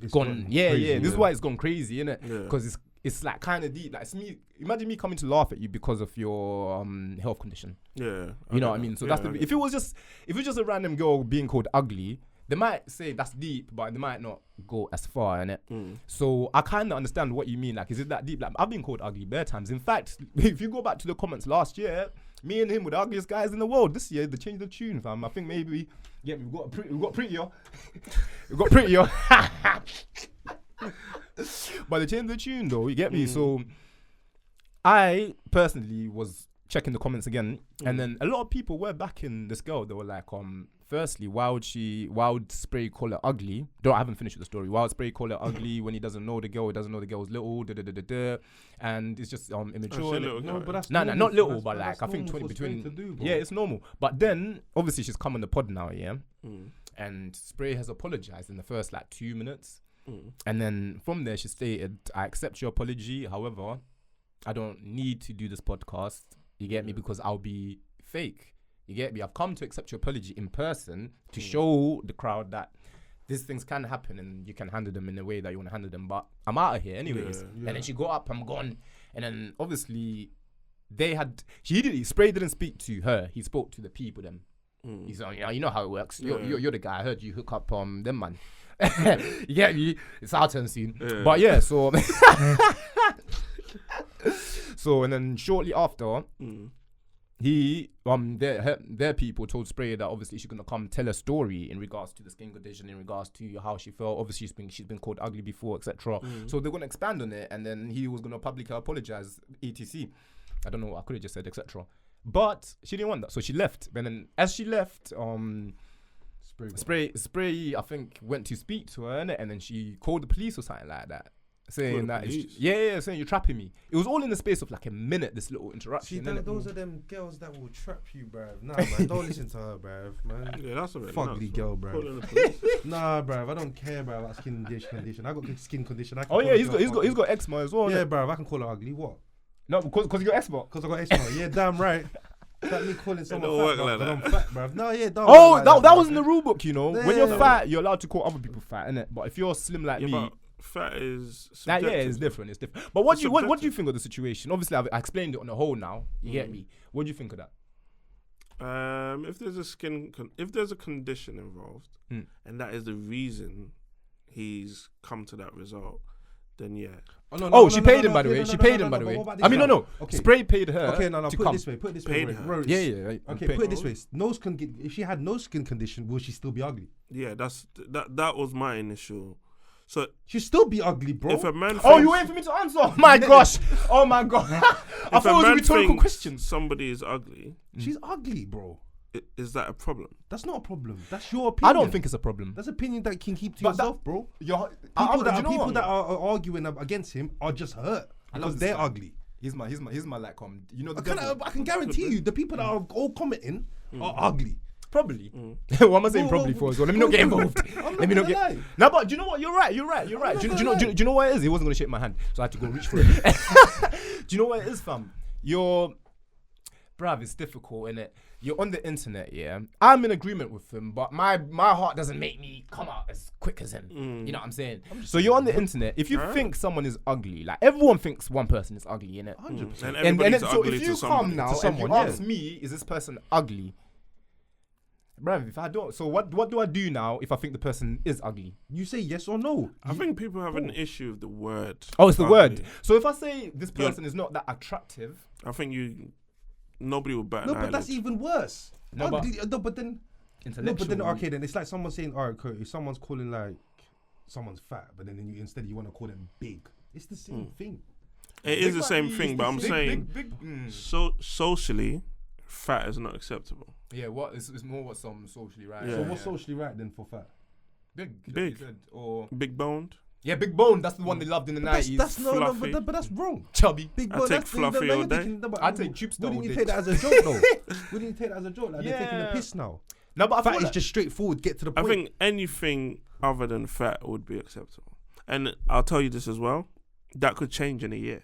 Yeah. crazy, This is why it's gone crazy, innit? Yeah. Because it's like kind of deep. Like it's me. Imagine me coming to laugh at you because of your health condition. Yeah. You know what I mean? So that's the. If it was just a random girl being called ugly, they might say that's deep, but they might not go as far, innit? So I kind of understand what you mean. Like, is it that deep? Like, I've been called ugly bare times. In fact, if you go back to the comments last year, me and him were the ugliest guys in the world. This year, they changed the tune, fam. I think maybe, yeah, we got prettier. We got prettier. But they changed the tune, though. You get me? So I personally was checking the comments again, and then a lot of people were backing this girl. They were like, firstly, why would Spray call her ugly? I haven't finished with the story. Why would Spray call her ugly when he doesn't know the girl? He doesn't know the girl's little, and it's just immature. No, but that's not little, but like I think 20 between. To do, Yeah, it's normal. But then obviously she's come on the pod now, yeah, and Spray has apologized in the first like 2 minutes, and then from there she stated, "I accept your apology. However, I don't need to do this podcast. You get me? Because I'll be fake." You get me? I've come to accept your apology in person to show the crowd that these things can happen and you can handle them in the way that you want to handle them. But I'm out of here anyways. And then she got up, I'm gone. And then obviously Spray didn't speak to her. He spoke to the people then. He's like, you know how it works. You're the guy. I heard you hook up them, man. You get me? It's our turn soon. Yeah. But yeah, so and then shortly after, their people told Spray that obviously she's gonna come tell a story in regards to the skin condition, in regards to how she felt. Obviously she's been called ugly before, etc. So they're gonna expand on it, and then he was gonna publicly apologize, etc. I don't know, I could have just said etc. But she didn't want that, so she left. And then as she left, Spray I think went to speak to her, and then she called the police or something like that. saying that saying you're trapping me. It was all in the space of like a minute, this little interaction. See, those are them girls that will trap you, bruv. Nah, man, don't listen to her, bruv, man. Yeah, that's a bit fugly girl, bruv. Nah, bruv, I don't care, bruv, about skin condition. I got good skin condition. He's got eczema as well. Yeah, bruv, I can call her ugly. What? No, because you got eczema. Because I got eczema. Yeah, damn right. That me calling someone fat, bruv, like I'm fat, bruv. No, yeah, don't. Oh, that was in the rule book, you know. When you're fat, you're allowed to call other people fat, innit? But if you're slim like me. Fat is it's different. It's different. But what do you think of the situation? Obviously, I've explained it on the whole now. You get me? What do you think of that? If there's a condition involved, and that is the reason he's come to that result, then yeah. She paid him by the way. She paid him by the way. I mean, no. Okay. Spray paid her. Okay, no. To put come. it this way. Put it this way. Yeah. Okay, put it this way. If she had no skin condition, will she still be ugly? Yeah, that was my initial. So she'd still be ugly, bro. If a man you waiting for me to answer? Oh my gosh. Oh my god. I thought it was a rhetorical question. Somebody is ugly. She's ugly, bro. Is that a problem? That's not a problem. That's your opinion. I don't think it's a problem. That's an opinion that you can keep to yourself, bro. People that are arguing against him are just hurt because they're ugly. He's my like you know. I can guarantee you, the people that are all commenting are ugly. Probably. What am I saying probably for as well? Let me not get involved. Let me not get. No, but do you know what? You're right. Do you know what it is? He wasn't gonna shake my hand, so I had to go reach for it. Do you know what it is, fam? Bruv, it's difficult, innit? You're on the internet, yeah. I'm in agreement with him, but my heart doesn't make me come out as quick as him. You know what I'm saying? So you're on the internet. If you think someone is ugly, like everyone thinks one person is ugly, innit? 100%. And everybody's so ugly if you to come now somebody. and you ask me, is this person ugly? Bruv, if I don't, so what do I do now if I think the person is ugly? You say yes or no. I think people have an issue with the word. Oh, it's the word. So if I say this person is not that attractive, I think nobody will bat an eyelid. But that's even worse. But then okay, then it's like someone saying, all right, if someone's calling like someone's fat, but then instead you want to call them big. It's the same thing. It is the same thing, but I'm saying so socially, fat is not acceptable. Yeah, it's more what's socially right. Yeah. So what's socially right then for fat? Big or big boned. Yeah, big bone. That's the one they loved in the 90s. But that's wrong. Chubby. Big bone. I take fluffy all day. I take tubes all day. Wouldn't you take that as a joke though? Wouldn't you take that as a joke? Like they're taking the piss now. No, but fat is just straightforward. Get to the point. I think anything other than fat would be acceptable. And I'll tell you this as well. That could change in a year.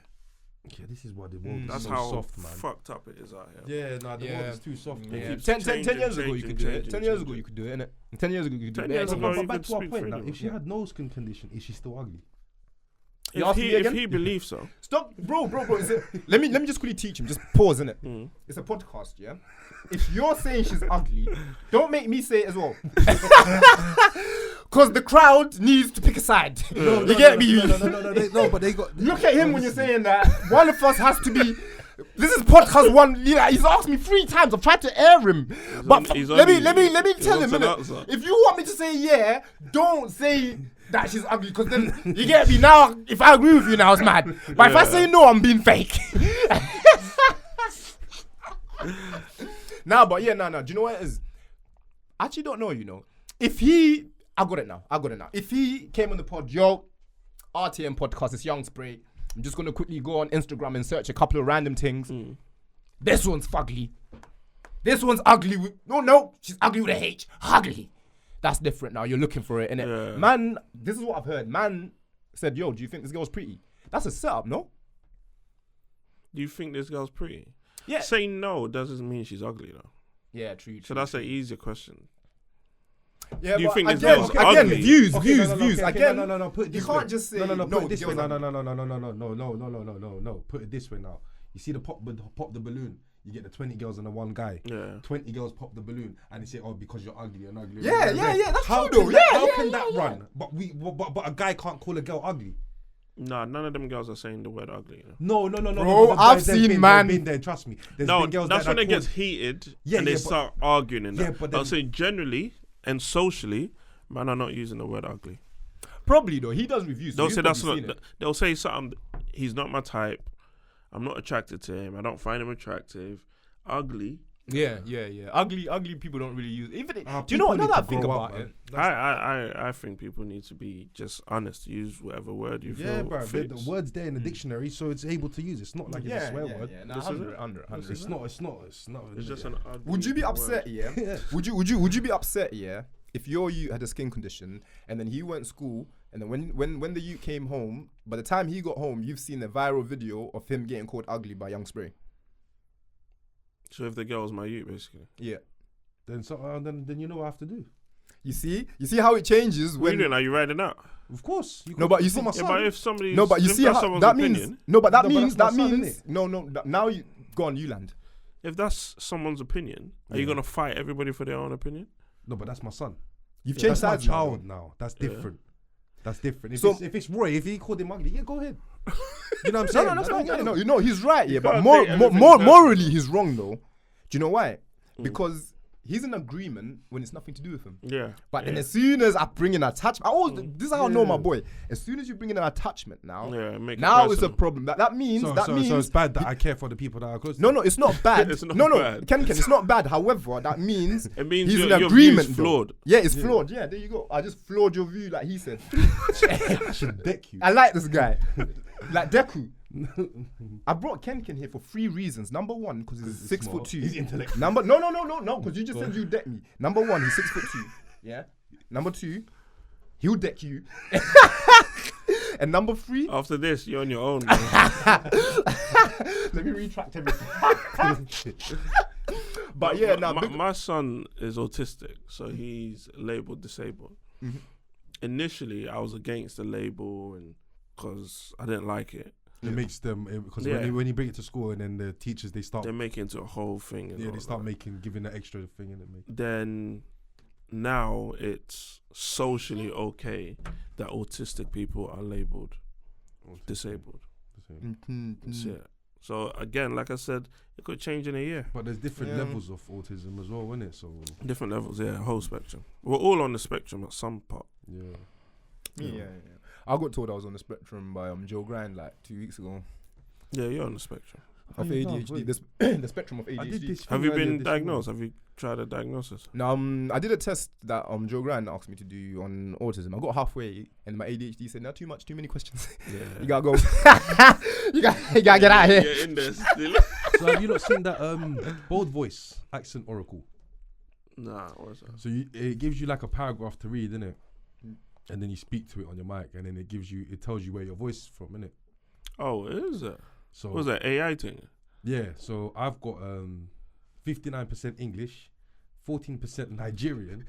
Yeah, this is why the world is so how soft, man. Fucked up it is out here. Yeah, the world is too soft. Yeah. 10 years ago you could do it. 10 years ago you could do it, innit? 10 years ago you could do it. But back to our point now. If she had no skin condition, is she still ugly? If he believes so. Stop, bro. Let me just quickly teach him. Just pause, innit? It's a podcast, yeah? If you're saying she's ugly, don't make me say it as well. Because the crowd needs to pick a side. You get me? No, but they got... Look at him when you're saying that. One of us has to be... This is podcast one. Yeah, he's asked me 3 times. I've tried to air him. But let me tell him, innit? If you want me to say yeah, don't say... that she's ugly, because then you get me now. If I agree with you now, it's mad. But if I say no, I'm being fake. No. Do you know what it is? I actually don't know. You know, I got it now. If he came on the pod, RTM podcast, it's Young Spray. I'm just gonna quickly go on Instagram and search a couple of random things. This one's fugly. This one's ugly. No, she's ugly with a H. Ugly. That's different now. You're looking for it, innit? Yeah. Man, this is what I've heard. Man said, do you think this girl's pretty? That's a setup, no? Do you think this girl's pretty? Yeah. Saying no doesn't mean she's ugly, though. Yeah, true. So that's an easier question. Yeah, do you think this girl's ugly? Again, views. Again, no. Put it this way. You can't just say no. Put it this way. No. Put it this way now. You see the pop the balloon. You get the 20 girls and the one guy. Yeah. 20 girls pop the balloon and they say, "Oh, because you're ugly and ugly." Yeah. That's true though. How can that run? But a guy can't call a girl ugly. Nah, none of them girls are saying the word ugly. No. Bro, I've seen man. Been there, trust me. There's no, been girls that's when it gets heated and they start arguing and that. But I'll say generally and socially, man are not using the word ugly. Probably though. He does reviews. They'll say that's not. They'll say something. He's not my type. I'm not attracted to him. I don't find him attractive. Ugly. Yeah. Ugly people don't really use. Even do you know what? Now that I think about it, I think people need to be just honest. Use whatever word you feel. Yeah, bro. Fits. The word's there in the dictionary, so it's able to use. It's not like it's a swear word. Yeah, 100. It's not. It's just an ugly Would you be upset? word. Yeah. Would you be upset? Yeah. If your youth had a skin condition and then he went to school and then when the youth came home, by the time he got home, you've seen a viral video of him getting called ugly by Young Spray. So if the girl was my youth, basically. Yeah. Then then you know what I have to do. You see how it changes What are when. you doing? Are you riding out? Of course. No, but you see. my Yeah, son. but if somebody. No, but you see how that means. No, but that means that's my son, innit? No. Now you go on. You land. If that's someone's opinion, are you gonna fight everybody for their own opinion? No, but that's my son. You've changed That's my sides child now. That's different. That's different. If it's Roy, if he called him ugly, yeah, go ahead. You know what I'm saying? No, that's fine. Yeah, no, he's right. Yeah, but can't take everything morally, he's wrong though. Do you know why? Because he's in agreement when it's nothing to do with him. Yeah. But then as soon as I bring in attachment, this is how I know my boy. As soon as you bring in an attachment now, make it now it's a personal. problem. That means So it's bad that I care for the people that are close. No, it's not bad. It's not no, bad. KenKen, it's not bad. However, that means It means he's in your agreement. view's though. flawed. Yeah, it's flawed. Yeah, there you go. I just flawed your view, like he said. I should deck you. I like this guy, like Deku. I brought KenKen here for 3 reasons. Number 1, because he's 6'2". He's intellectual. No, because you just said you deck me. Number 1, he's 6'2". Yeah. Number 2, he'll deck you. And number 3, After this, you're on your own. let me retract everything. But yeah, now my son is autistic, so he's labeled disabled. Mm-hmm. Initially, I was against the label and because I didn't like it. It makes them because Yeah. when you bring it to school and then the teachers they start They make it into a whole thing. And all they start that. giving that extra thing in it. Then now it's socially okay that autistic people are labeled disabled. That's it. So again, like I said, it could change in a year. But there's different levels of autism as well, isn't it? So Different levels, yeah, whole spectrum. We're all on the spectrum at some part. yeah. I got told I was on the spectrum by Joe Grind like 2 weeks ago. Yeah, you're on the spectrum. Of you ADHD, the spectrum of I did ADHD. this. Have you been this diagnosed? Have you tried a diagnosis? No, I did a test that Joe Grind asked me to do on autism. I got halfway, and my ADHD said, "No, too many questions. Yeah. You gotta go. you gotta get out of here." You're in there still. So have you not seen that bold voice accent oracle? Nah, what's that? So it gives you like a paragraph to read, innit? And then you speak to it on your mic, and then it tells you where your voice is from, innit? Oh, is it? So What's that AI thing? yeah, so I've got 59% English, 14% Nigerian,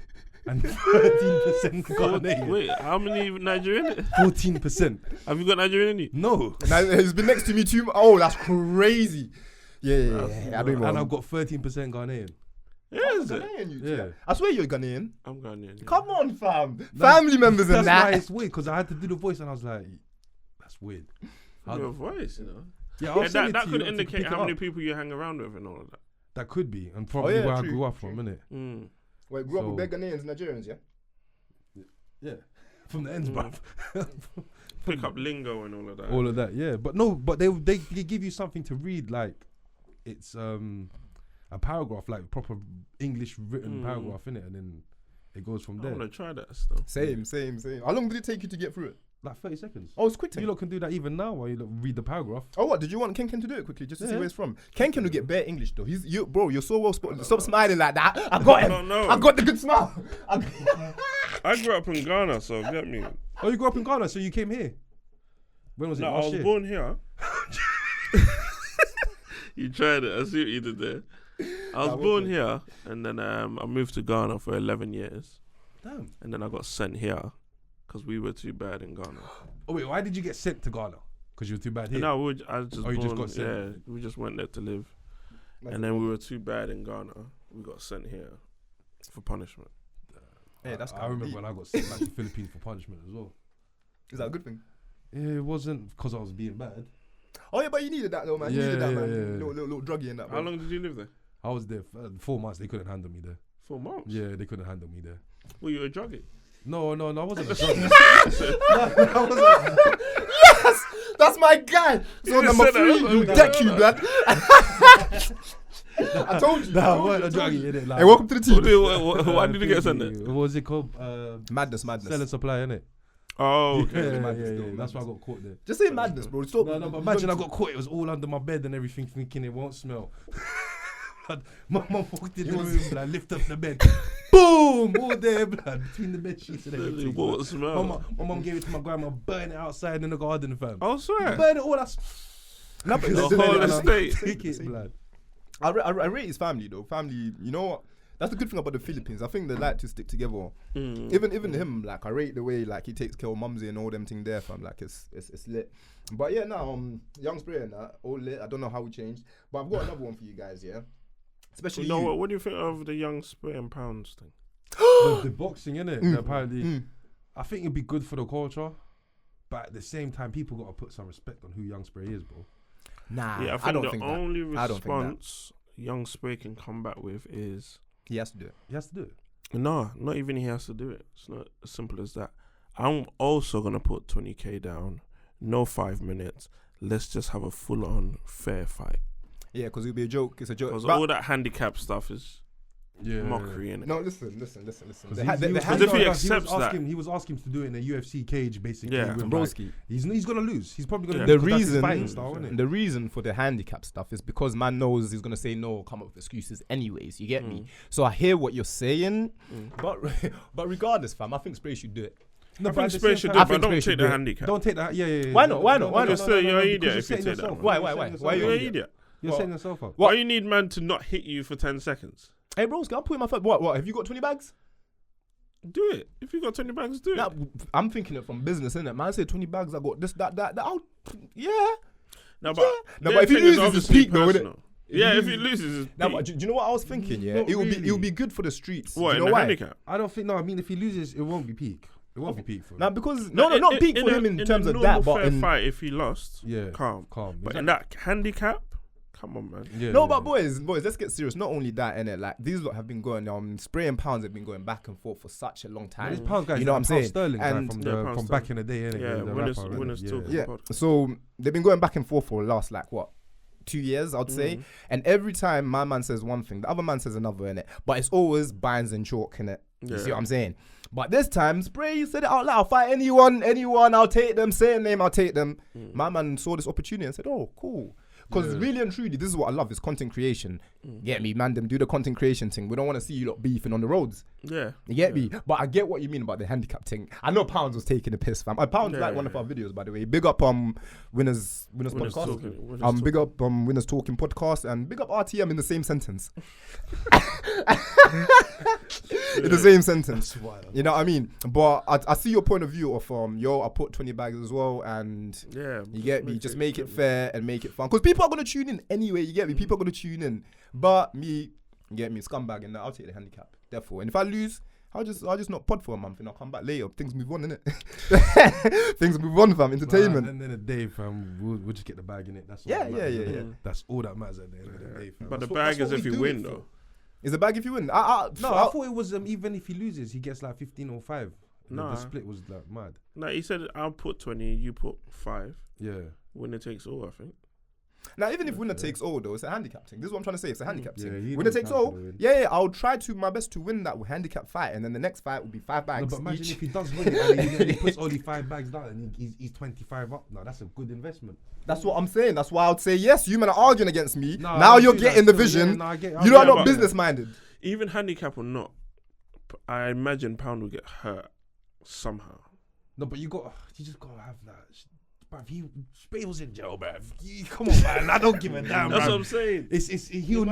and 13% Ghanaian. Wait, how many Nigerian? 14%. Have you got Nigerian in you? No. Now, he's been next to me too. Oh, that's crazy. Yeah. I don't And know. I've got 13% Ghanaian. Is it? Ghanaian, you Yeah. two. I swear you're Ghanaian. I'm Ghanaian. Yeah. Come on, fam. Family members and That's why that. it's weird, because I had to do the voice, and I was like, that's weird. Your voice, you know. Yeah, I'll Yeah, send it that to could you, indicate pick it how many up. people you hang around with and all of that. That could be, and probably yeah, where true, I grew up from, innit? Mm. Wait, grew up So- with bare Ghanaians and Nigerians, yeah? Yeah. From the ends, bruv. Pick up lingo and all of that. All of that, yeah. But no, but they give you something to read, like it's a paragraph, like proper English written paragraph, innit? And then it goes from I there. want to try that stuff. Same. How long did it take you to get through it? Like 30 seconds. Oh, it's quick. You lot can do that even now while you read the paragraph. Oh, what? Did you want KenKen to do it quickly just to see Yeah. where it's from? KenKen will get bare English though. Bro, you're so well spotted. Stop smiling like that. I got him. No. I got the good smile. I grew up in Ghana, so get me. Oh, you grew up in Ghana, so you came here. When was it? No, I Last was year? born here. You tried it. I see what you did there. I was born here, and then I moved to Ghana for 11 years. Damn. And then I got sent here because we were too bad in Ghana. Oh wait, why did you get sent to Ghana? Because you were too bad here. No, I just Oh, you just born- got sent. Yeah, we just went there to live. And then we were too bad in Ghana. We got sent here for punishment. Hey, that's I remember when I got sent back to Philippines for punishment as well. Is that a good thing? Yeah, it wasn't because I was being bad. Oh yeah, but you needed that though, man. You Yeah, needed that, yeah, man. yeah. Little druggy in that. How bro. long did you live there? I was there for 4 months. They couldn't handle me there. 4 months? Yeah, they couldn't handle me there. Were you a druggie? No, I wasn't a drug. Yes, that's my guy. So You number said that, 3, you that's deck okay. you, blood. I told you. Nah, what a druggy, innit? Like, Hey, welcome to the team. Why did you get sent it? What was it called? Madness. Sell and supply, innit? Oh, okay. Yeah. That's why I got caught there. Just say madness, bro. Stop. No, but imagine I got caught. It was all under my bed and everything, thinking it won't smell. My mum walked in the room, blood, lift up the bed. Boom! All there, blood, between the bed sheets and everything. What smell? My mum gave it to my grandma, burn it outside in the garden, fam. I swear. Burn it all. That's The whole estate. take it, blood. I rate his family though. Family, you know what? That's the good thing about the Philippines. I think they like to stick together. Even him, like I rate the way like he takes care of mumsy and all them thing there, fam. Like it's lit. But yeah, now Young Spray and that all lit. I don't know how we changed, but I've got another one for you guys. Yeah, especially You know what do you think of the Young Spray and Pounds thing? the boxing, innit? Apparently, I think it'd be good for the culture, but at the same time, people gotta put some respect on who Young Spray is, bro. Nah, Yeah, I don't the think only that. I don't think that. response Young Spray can come back with is He has to do it. He has to do it. no, not even he has to do it. It's not as simple as that. I'm also gonna put 20k down. No 5 minutes. Let's just have a full-on fair fight. Yeah, because it'll be a joke. It's a joke. Because But- all that handicap stuff is mockery in it. No, listen. He was asking to do it in a UFC cage, basically. Yeah. with, Broski. like, he's gonna lose. He's probably gonna The lose. 'cause that's his reason, fighting style, innit? the reason for the handicap stuff is because man knows he's gonna say no, come up with excuses anyways. You get me? So I hear what you're saying, but regardless, fam, I think Spray should do it. No, I but think at the Spray same should time- do it, I but think don't Spray take should the do it. handicap. Don't take that. Yeah. Why not? Why not? Why not? You're an idiot because if you setting take that. yourself- Why? you're Why setting are you You're an an idiot? idiot. You're setting yourself up. Why you need man to not hit you for 10 seconds? Hey, bros, I'm putting my foot. What? Have you got 20 bags? Do it. If you got 20 bags, do it. Nah, I'm thinking it from business, innit? Man, I say 20 bags. I got this, that. Yeah. No, but No, their but if he thing is loses, it's obviously peak, though, innit? personal. Yeah, if he loses, it's Now, peak. but do you know what I was thinking? Yeah, Not it will really. be good for the streets. What, Do you in know the why? handicap? I don't think. No, I mean, if he loses, it won't be peak. It won't be peak for him. Now, because not peak for him in terms of that, but fair in fight, if he lost, Yeah, calm. calm. But in that handicap, come on, man. Yeah, no, yeah, but yeah. boys, let's get serious. Not only that, innit? Like these lot have been going Spray and Pounds have been going back and forth for such a long time. This Pound guy, You know what I'm saying? Sterling guy And- from Yeah, Pound from back in the day, innit? Yeah, the winners rapper, innit? talk. Yeah. podcast. So they've been going back and forth for the last 2 years, I'd say. And every time my man says one thing, the other man says another, innit? But it's always binds and chalk, innit? You see what I'm saying? But this time, Spray said it out loud. I'll fight anyone, I'll take them. Say a name, I'll take them. My man saw this opportunity and said, oh, cool. Because really and truly, this is what I love, is content creation. Get me, man, them do the content creation thing. We don't want to see you lot beefing on the roads. Yeah. You get me? But I get what you mean about the handicap thing. I know Pounds was taking a piss, fam. Pounds like one of our videos, by the way. Big up Winners Podcast. Big up Winners Talking Podcast, and big up RTM in the same sentence. In the same sentence. You know what I mean? But I see your point of view of I put 20 bags as well, and you get me? Just make it fair and make it fun. Because people are gonna tune in anyway, you get me? People are gonna tune in. But me, you get me, scumbag, and I'll take the handicap. Therefore, and if I lose, I'll just not pod for a month and I'll come back later. Things move on, innit? Things move on, fam. Entertainment. At the end of the day, fam, we'll just get the bag in it. That's all Yeah, that matters, yeah. innit? That's all that matters at the end of the day, fam. But the That's bag what is if we you do win, it for. though. Is the bag if you win? No, I thought it was even if he loses, he gets like 15 or 5. Nah. The split was like mad. No, he said I'll put 20, you put 5. Yeah. Winner takes all, I think. Now, even if winner takes all, though, it's a handicap thing. This is what I'm trying to say. It's a handicap Yeah, thing. he Winner don't takes count all. for the win. Yeah. I'll try to my best to win that handicap fight, and then the next fight will be 5 No, bags but imagine each. if he does win it and he puts only 5 bags down and he's 25 up. No, that's a good investment. That's what I'm saying. That's why I would say yes. You men are arguing against me. No, now I you're do getting that the still. vision. Yeah, no, I get- you I lot are get not it. business minded. Even handicap or not, I imagine Pound will get hurt somehow. No, but you just gotta have that. Bruv, Spray was in jail, bruv. Come on, man. I don't give a damn, That's bruv. what I'm saying.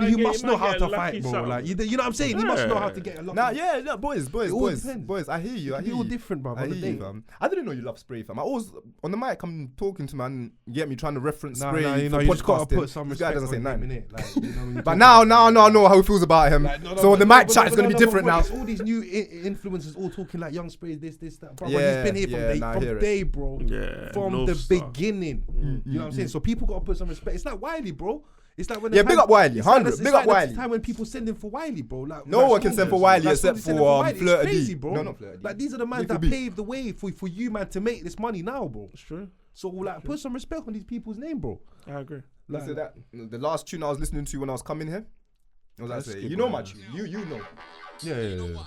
He must know how to fight, bro. something. Like you know what I'm saying? He must know how to get a lot. Nah, yeah, boys. all depends. I hear you. I It'll be hear all you. different, bruv, I on the hear you, day. fam. I didn't know you love Spray, fam. I always on the mic. I'm talking to man. Get me trying to reference Nah, Spray you for know, you just gotta podcasting. put some This guy respect doesn't say on him, nothing. innit? Like, you know, when you But talk now about I know how he feels about him. Like, no, So on the but- mic but- chat, it's but- gonna be but- different but now. it's all these new influencers all talking like Young Spray, this, that. Bro, Yeah, he's been here yeah, I hear from it. day, bro. Yeah, From North the Star. beginning. You know what I'm saying? So people gotta put some respect. It's like Wiley, bro. It's like when Yeah, big up Wiley, it's like 100, it's big like up the Wiley. time when people send him for Wiley, bro. Like No one can send for Wiley except for Wiley. Fleur It's D. crazy, bro. No, not Fleur D. Like these are the man Little that B. paved the way for you, man, to make this money now, bro. It's true. So like, put some respect on these people's name, bro. I agree. Like, So that the last tune I was listening to when I was coming here, What was I say? You know much. You know. Yeah.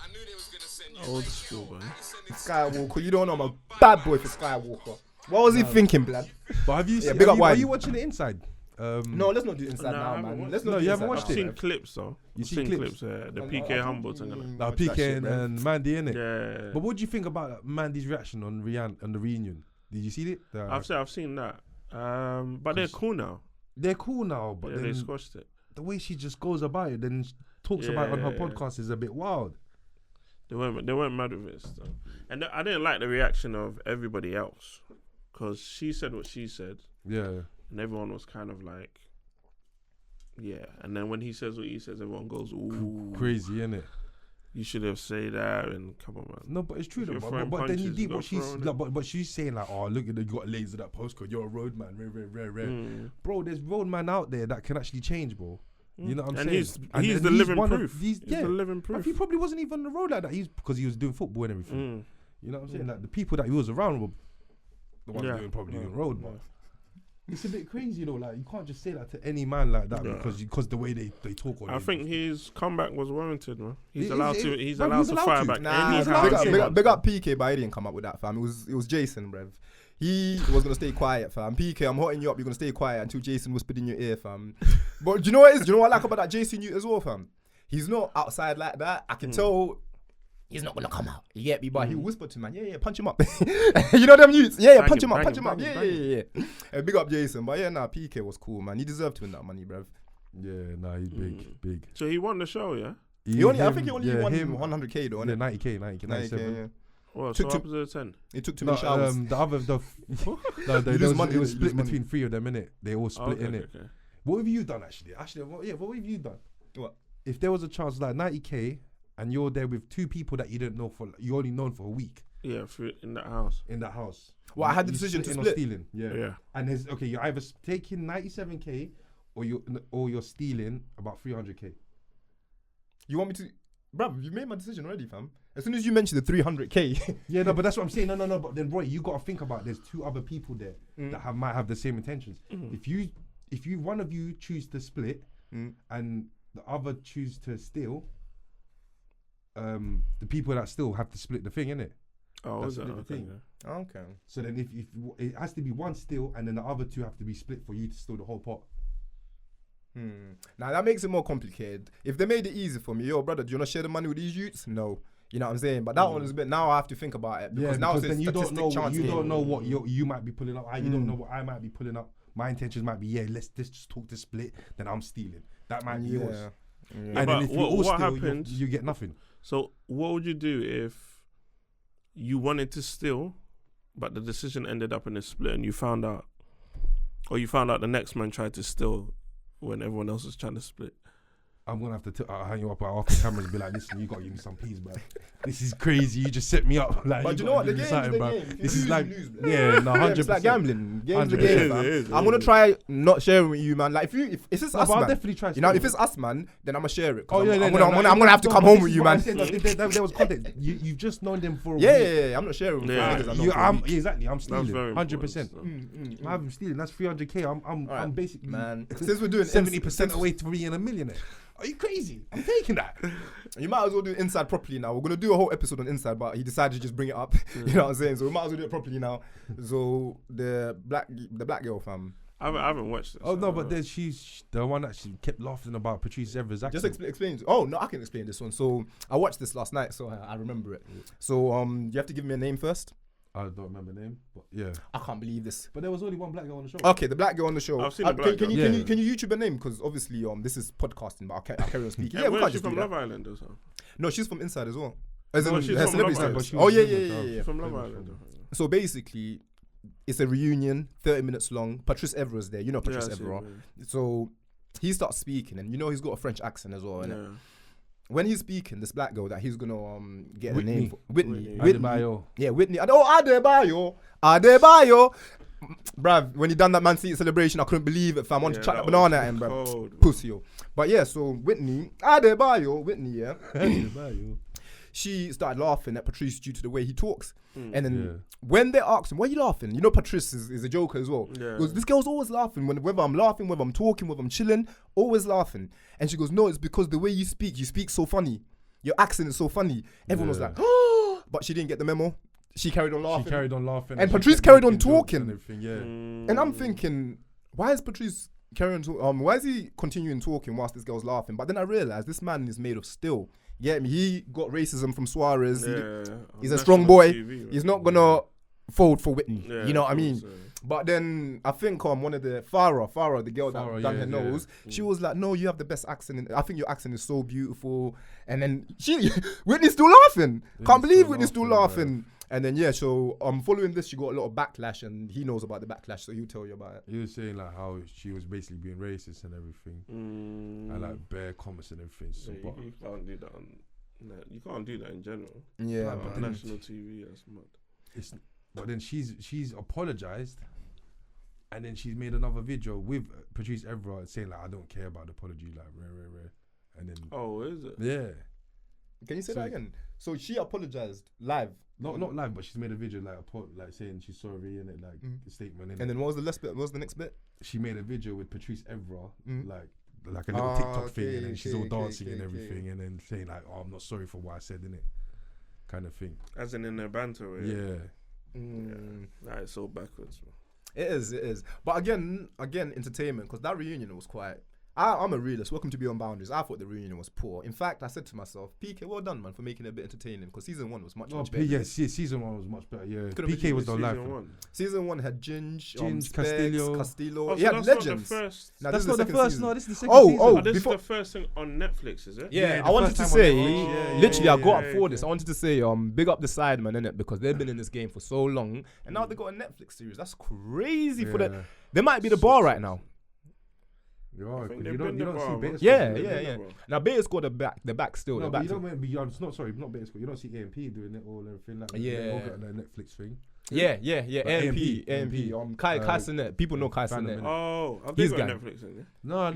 Old school, man. Skywalker. You don't know I'm a bad boy for Skywalker. What was he thinking, blood? But have you seen? big up Are Whitey. you watching it inside? No, let's not do inside now, man. Let's not. No, do you inside haven't watched now, I've it? seen clips though. You've I've seen seen clips? clips. The PK Humble thing. Nah, PK and Mandy, innit? Yeah. But what do you think about Mandy's reaction on the reunion? Did you see it? I've seen that. But they're cool now. They're cool now, but Yeah, then they squashed it. the way she just goes about it, then talks about it on her podcast is a bit wild. They weren't mad with it, stuff. And I didn't like the reaction of everybody else, because she said what she said, Yeah. and everyone was kind of like, yeah. And then when he says what he says, everyone goes, ooh, Crazy, innit? you should have said that, and come on, man. No, but it's true If though. you're But throwing then you punches, deep you're what she's throwing like, but she's saying like, oh look, you got laser that postcode. You're a roadman, rare. Bro, there's roadman out there that can actually change, bro. You know what I'm And saying? he's the living one of proof. these- He's the living proof. He probably wasn't even on the road like that. Because he was doing football and everything. You know what I'm saying? Like the people that he was around were the ones doing road, man. It's a bit crazy, you know. Like you can't just say that to any man like that because the way they talk. I think his comeback was warranted, man. He's It- allowed it- to. He's bruv, allowed to fight back anyhow. Big up PK, but he didn't come up with that, fam. It was Jason, bruv. He was gonna stay quiet, fam. PK, I'm hotting you up. You're gonna stay quiet until Jason whispered in your ear, fam. But do you know what it is? Do you know what I like about that Jason you as well, fam? He's not outside like that. I can tell he's not gonna come out. You get me? But he whispered to man, yeah, punch him up. You know them youths? Yeah, punch him up. Yeah. Big up Jason. But yeah, PK was cool, man. He deserved to win that money, bruv. Yeah, he's big. So he won the show, yeah. I think he only won 100k though, Yeah, innit? 90k, 97. Yeah. Well, Took so up to 10. It took too many showers. It was split between three of them, innit? They all split in it. Okay. What have you done actually? What have you done? What? If there was a chance like 90k and you're there with two people that you didn't know you only known for a week. Yeah, in that house. Well, I had the decision to split. Stealing. Yeah. And there's you're either taking 97k or you're stealing about 300k. You want me to, bruv? You made my decision already, fam. As soon as you mentioned the 300k. Yeah, no, but that's what I'm saying. No. But then, Roy, you got to think about. There's two other people there that might have the same intentions. If you one of you choose to split and the other choose to steal, the people that steal have to split the thing, innit? Oh, that's is that the thing. Yeah. Okay. So then, if it has to be one steal and then the other two have to be split for you to steal the whole pot. Now that makes it more complicated. If they made it easy for me, yo, brother, do you want to share the money with these youths? No. You know what I'm saying? But that one is a bit. Now I have to think about it because now it's then you don't know. You don't know what you you might be pulling up. You don't know what I might be pulling up. My intentions might be let's just talk to split. Then I'm stealing. That might be yours. Yeah, and but then if you all what steal, happened? you get nothing. So what would you do if you wanted to steal, but the decision ended up in a split, and you found out the next man tried to steal when everyone else was trying to split? I'm gonna have to hang you up off the cameras and be like, listen, you gotta give me some peas, man. This is crazy. You just set me up. Like, but you know what? The game is the game. This is like, lose, 100%. It's like gambling. Game's the 100%. game, fam. I'm gonna try not sharing with you, man. Like if it's us, I'll man. definitely try. You know, if it's us, man, then I'm gonna share it. Oh yeah, I'm gonna have to come home with you, man. There was context. You've just known them for a week. Yeah. I'm not sharing with Exactly. I'm stealing. 100%. I'm stealing. That's 300k. I'm basically, man. Since we're doing 70% away to being a millionaire. Are you crazy? I'm taking that. You might as well do Inside properly now. We're going to do a whole episode on Inside, but he decided to just bring it up. You know what I'm saying? So we might as well do it properly now. So the black girl, fam. I haven't watched this. Oh, no, but then she's the one that she kept laughing about Patrice Evra's accent. Just explain. Oh, no, I can explain this one. So I watched this last night, so I remember it. So you have to give me a name first. I don't remember the name, but yeah. I can't believe this. But there was only one black girl on the show. Okay, the black girl on the show. I've seen the black girl. Can you YouTube her name? Because obviously this is podcasting, but I'll carry on speaking. Yeah, we can't she's just from do Love that. Island or something. No, she's from Inside as well. She's from Love Island. Oh yeah. From Love Island. So basically, it's a reunion, 30 minutes long. Patrice Evra's there. You know Patrice Evra. So he starts speaking, and he's got a French accent as well. Yeah. When he's speaking, this black girl that he's gonna get Whitney. a name for. Whitney. Adebayo. Yeah, Whitney. Adebayo. Bruv, when he done that Man City celebration, I couldn't believe it, fam. I wanted to chuck that banana at him, bruv. Pussy, yo. But yeah, so Whitney, Adebayo, Whitney, yeah. Adebayo. she started laughing at Patrice due to the way he talks. And then when they asked him, why are you laughing? You know, Patrice is a joker as well. Yeah. He goes, this girl's always laughing. Whether I'm laughing, whether I'm talking, whether I'm chilling, always laughing. And she goes, no, it's because the way you speak so funny. Your accent is so funny. Everyone was like, oh, but she didn't get the memo. She carried on laughing. And Patrice carried on talking. And I'm thinking, why is Patrice carrying on? Why is he continuing talking whilst this girl's laughing? But then I realized this man is made of steel. Get me? He got racism from Suarez. He's a strong boy. TV, he's not gonna fold for Whitney. You know what I mean? But then I think one of the Farah, the girl that done her nose, she was like, "No, you have the best accent. I think your accent is so beautiful." And then Whitney's still laughing. Can't believe Whitney's still laughing. And then so following this, she got a lot of backlash, and he knows about the backlash, so he'll tell you about it. He was saying like how she was basically being racist and everything, and like bare comments and everything. So, you can't do that. You can't do that in general. Yeah, but national TV, that's mad. But then she's apologized, and then she's made another video with Patrice Evra saying like, I don't care about the apology, like rare. And then is it? Yeah. Can you say that again? So she apologized live. Not live, but she's made a video like saying she's sorry in it, like a statement. And then what was the last bit? What was the next bit? She made a video with Patrice Evra, like a little TikTok thing, and then she's all dancing and everything, and then saying like, "Oh, I'm not sorry for what I said," in it, kind of thing. As in their banter way. Yeah. Nah, it's so backwards, man. It is. But again, entertainment, because that reunion was quite. I'm a realist. Welcome to Beyond Boundaries. I thought the reunion was poor. In fact, I said to myself, PK, well done, man, for making it a bit entertaining. Because season 1 was much better. Yes, season 1 was much better. Yeah, PK was the life. Season 1 had Ginge, Castillo. Oh, he had legends. That's not the first. No, this is the second season. This is the first thing on Netflix, is it? Yeah, I wanted to say, literally, I got up for this. I wanted to say, big up the Sidemen, innit? Because they've been in this game for so long, and now they got a Netflix series. That's crazy for them. They might be the bar right now. You don't see Beta Squad. Yeah. Now Beta Squad the back still. No, but you don't mean beyond. Not Beta Squad. You don't see AMP doing it all everything like that. Yeah. The Netflix thing. Yeah. AMP. Kai Canet. People know Kai Canet. Oh, he's got Netflix in there. No.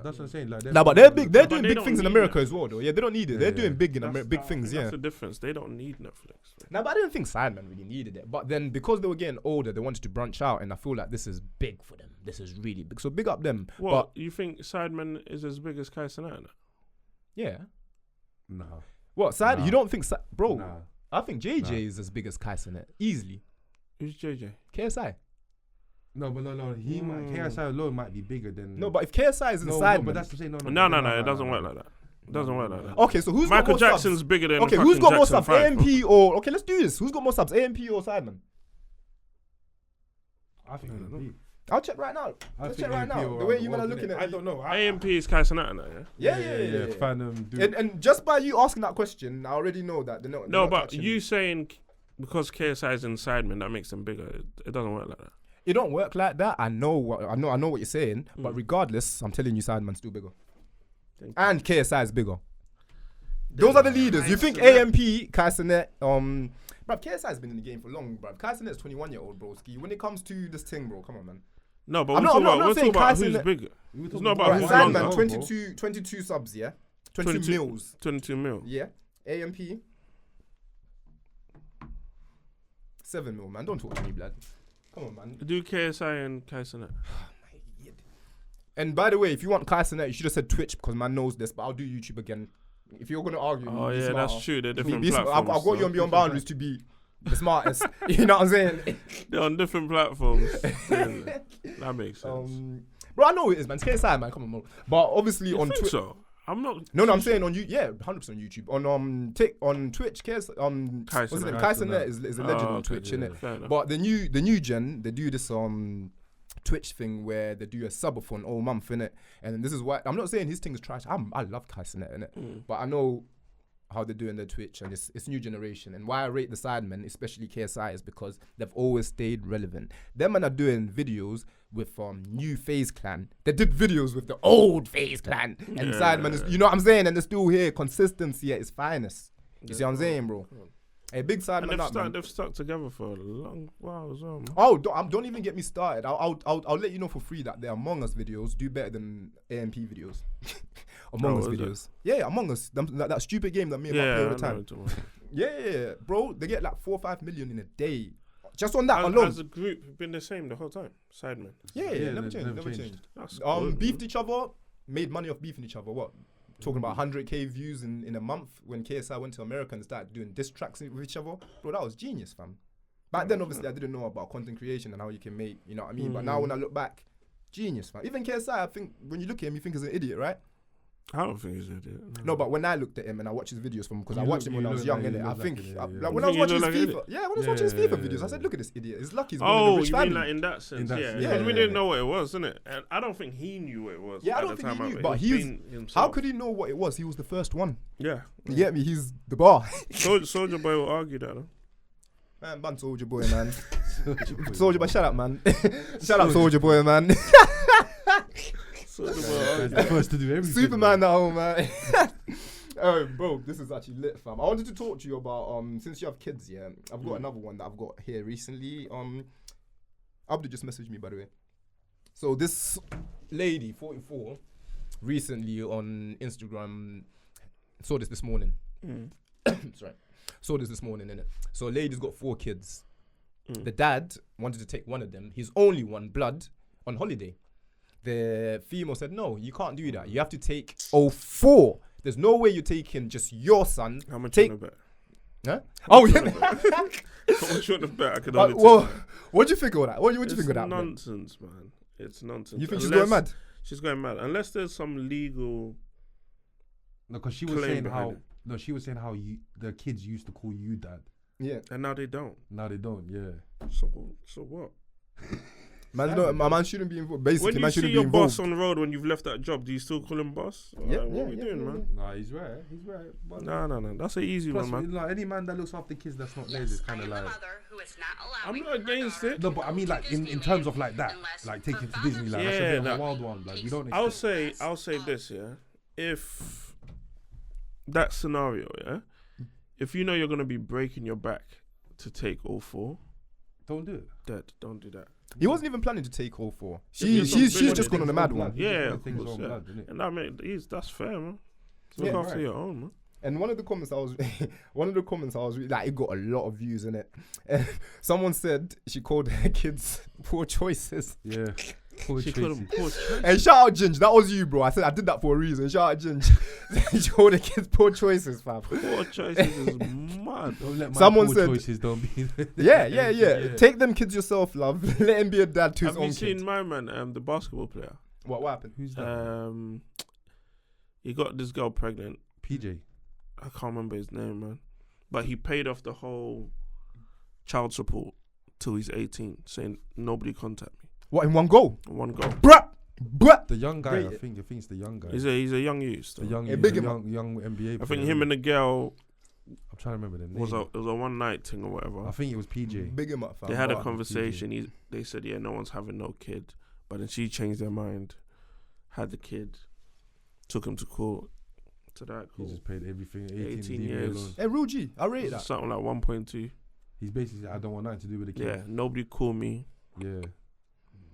That's what I'm saying. Like, but they're big. They're doing big things in America as well, though. Yeah, they don't need it. They're doing big things. Yeah, that's the difference. They don't need Netflix. Now, but I didn't think Sidemen really needed it. But then because they were getting older, they wanted to branch out, and I feel like this is big for them. This is really big. So big up them. What, you think Sidemen is as big as Kai Canet? Yeah. No. What Side? You don't think, bro? Nah. I think JJ is as big as Kai Canet easily. Who's JJ? KSI. No. He might. KSI alone might be bigger than. No, but if KSI is inside, but that's to say no. It doesn't work like that. It doesn't work like that. Okay, so who's Michael got more Jackson's subs? bigger than. Okay, who's got more subs? 5, AMP or let's do this. Who's got more subs? AMP or Sidemen? I think AMP. I'll check right now. Let's check right now. The way you men are looking at it. I don't know. AMP is Kai Canet now, yeah. And just by you asking that question, I already know that they're not. No, but you saying because KSI is in Sidemen, that makes them bigger. It doesn't work like that. It don't work like that. I know what you're saying, but regardless, I'm telling you, Sidemen's still bigger, and KSI is bigger. Those are the leaders. You think AMP, Kai Canet, bruv, KSI has been in the game for long, bruv. Kai Canet's 21-year-old, broski. When it comes to this thing, bro, come on, man. No, but we're talking about who's bigger. It's not about who's longer. 22 subs, yeah? 22 mils. 22 mil. Yeah. AMP. 7 mil, man. Don't talk to me, blood. Come on, man. Do KSI and Kai Canet. And by the way, if you want Kai Canet, you should have said Twitch because man knows this, but I'll do YouTube again. If you're going to argue, oh yeah, that's true. They're different platforms. I've got you on Beyond Boundaries to be the smartest. You know what I'm saying? They're on different platforms. That makes sense. Bro, I know it is, man. It's KSI, man. Come on, bro. But obviously on Twitch. So I'm not. No, I'm saying on you. Yeah, 100% on YouTube. On Twitch, Kai Canet is a legend on Twitch, innit? But the new gen, they do this Twitch thing where they do a subathon all month, innit? And this is why I'm not saying his thing is trash. I love Kai Canet, innit? But I know how they're doing their Twitch, and it's new generation. And why I rate the Sidemen, especially KSI, is because they've always stayed relevant. Them men are doing videos with new FaZe Clan. They did videos with the old FaZe Clan, and Sidemen is, you know what I'm saying? And they're still here. Consistency at its finest. You see what I'm saying, bro? Hey, big Sidemen And up, man. they've stuck together for a long while as well, man. Oh, don't even get me started. I'll let you know for free that the Among Us videos do better than AMP videos. Among Us videos. Yeah, Among Us. That stupid game that me and my play all the time. Yeah, bro. They get like 4 or 5 million in a day. Just on that alone. Has a group been the same the whole time? Sidemen. Yeah, never changed. That's beefed each other, made money off beefing each other. What? Talking about 100k views in a month when KSI went to America and started doing diss tracks with each other. Bro, that was genius, fam. Back then, obviously, I didn't know about content creation and how you can make, you know what I mean? But now when I look back, genius, fam. Even KSI, I think, when you look at him, you think he's an idiot, right? I don't think he's an idiot. No, but when I looked at him and I watched his videos from, because I watched him when I was young, innit? I think, when I was You watching his look like FIFA, when I was watching his FIFA videos, I said, look at this idiot. It's lucky he's born in a Oh, rich you family. mean like in that sense? Yeah, we didn't know what it was, innit? And I don't think he knew what it was. Yeah, I at don't the think time he knew, of it. but himself. how could he know what it was? He was the first one. Yeah. You get me? He's the bar. Soulja Boy will argue that, though. Man, Soulja Boy, man. Soulja Boy, shout out, man. Shout out Soulja Boy, man. The first to do everything. Superman at home, man. Oh, bro, this is actually lit, fam. I wanted to talk to you about since you have kids, yeah. I've got another one that I've got here recently. Abdu just messaged me, by the way. So this lady, 44, recently on Instagram, saw this morning. Sorry. Saw this morning, innit? So a lady's got 4 kids. The dad wanted to take one of them, his only one, blood, on holiday. The female said, no, you can't do that. You have to take 4. There's no way you're taking just your son. How much you want to bet? Huh? Oh, yeah. How much you want to bet? I could only what do you think of that? What do you think of that? It's nonsense, man. It's nonsense. You think she's going mad? She's going mad. Unless there's some legal... No, because she was saying how... No, she was saying how the kids used to call you dad. Yeah. And now they don't. Now they don't, yeah. So what? My man shouldn't be involved. Basically, when you man see shouldn't your be involved. boss on the road when you've left that job, do you still call him boss? Yeah, what are we doing, man? Nah, he's right. But No. That's an easy plus, one, man. like, any man that looks after kids that's not lazy is kind of like... I'm not against it. No, but I mean, like, in terms of like that, like taking to Disney, like, that's a bit of a wild one. Like, we don't I'll say this, yeah. If that scenario, yeah, if you know you're gonna be breaking your back to take all 4, don't do it. Don't do that. He wasn't even planning to take all 4. She's just gone on a mad one. Yeah, of course, yeah. And I mean, that's fair, man. Look after your own, man. And one of the comments I was like, it got a lot of views in it. And someone said she called her kids poor choices. Yeah. She called them poor choices. And shout out Ginge, that was you, bro. I said I did that for a reason. Shout out Ginge. She called the kids poor choices, fam. Poor choices is mad. Don't let my Someone poor said, choices don't be. yeah. Take them kids yourself, love. Let him be a dad to his own Have you kid. seen my man, the basketball player? What happened? Who's that? He got this girl pregnant. PJ. I can't remember his name, man. But he paid off the whole child support till he's 18, saying nobody contact me. What, in one go? One go. Bruh. The young guy, Great. I think it's the young guy. He's a young youth. The young NBA. I think him and the girl. I'm trying to remember the name. It was a one night thing or whatever. I think it was PJ. Big him up, fam. They had a conversation. They said, yeah, no one's having no kid. But then she changed their mind, had the kid, took him to court. To that, cool. He just paid everything. 18 years. Hey, real G, I rate that. Something like 1.2. He's basically, I don't want nothing to do with the kid. Yeah, nobody call me. Yeah.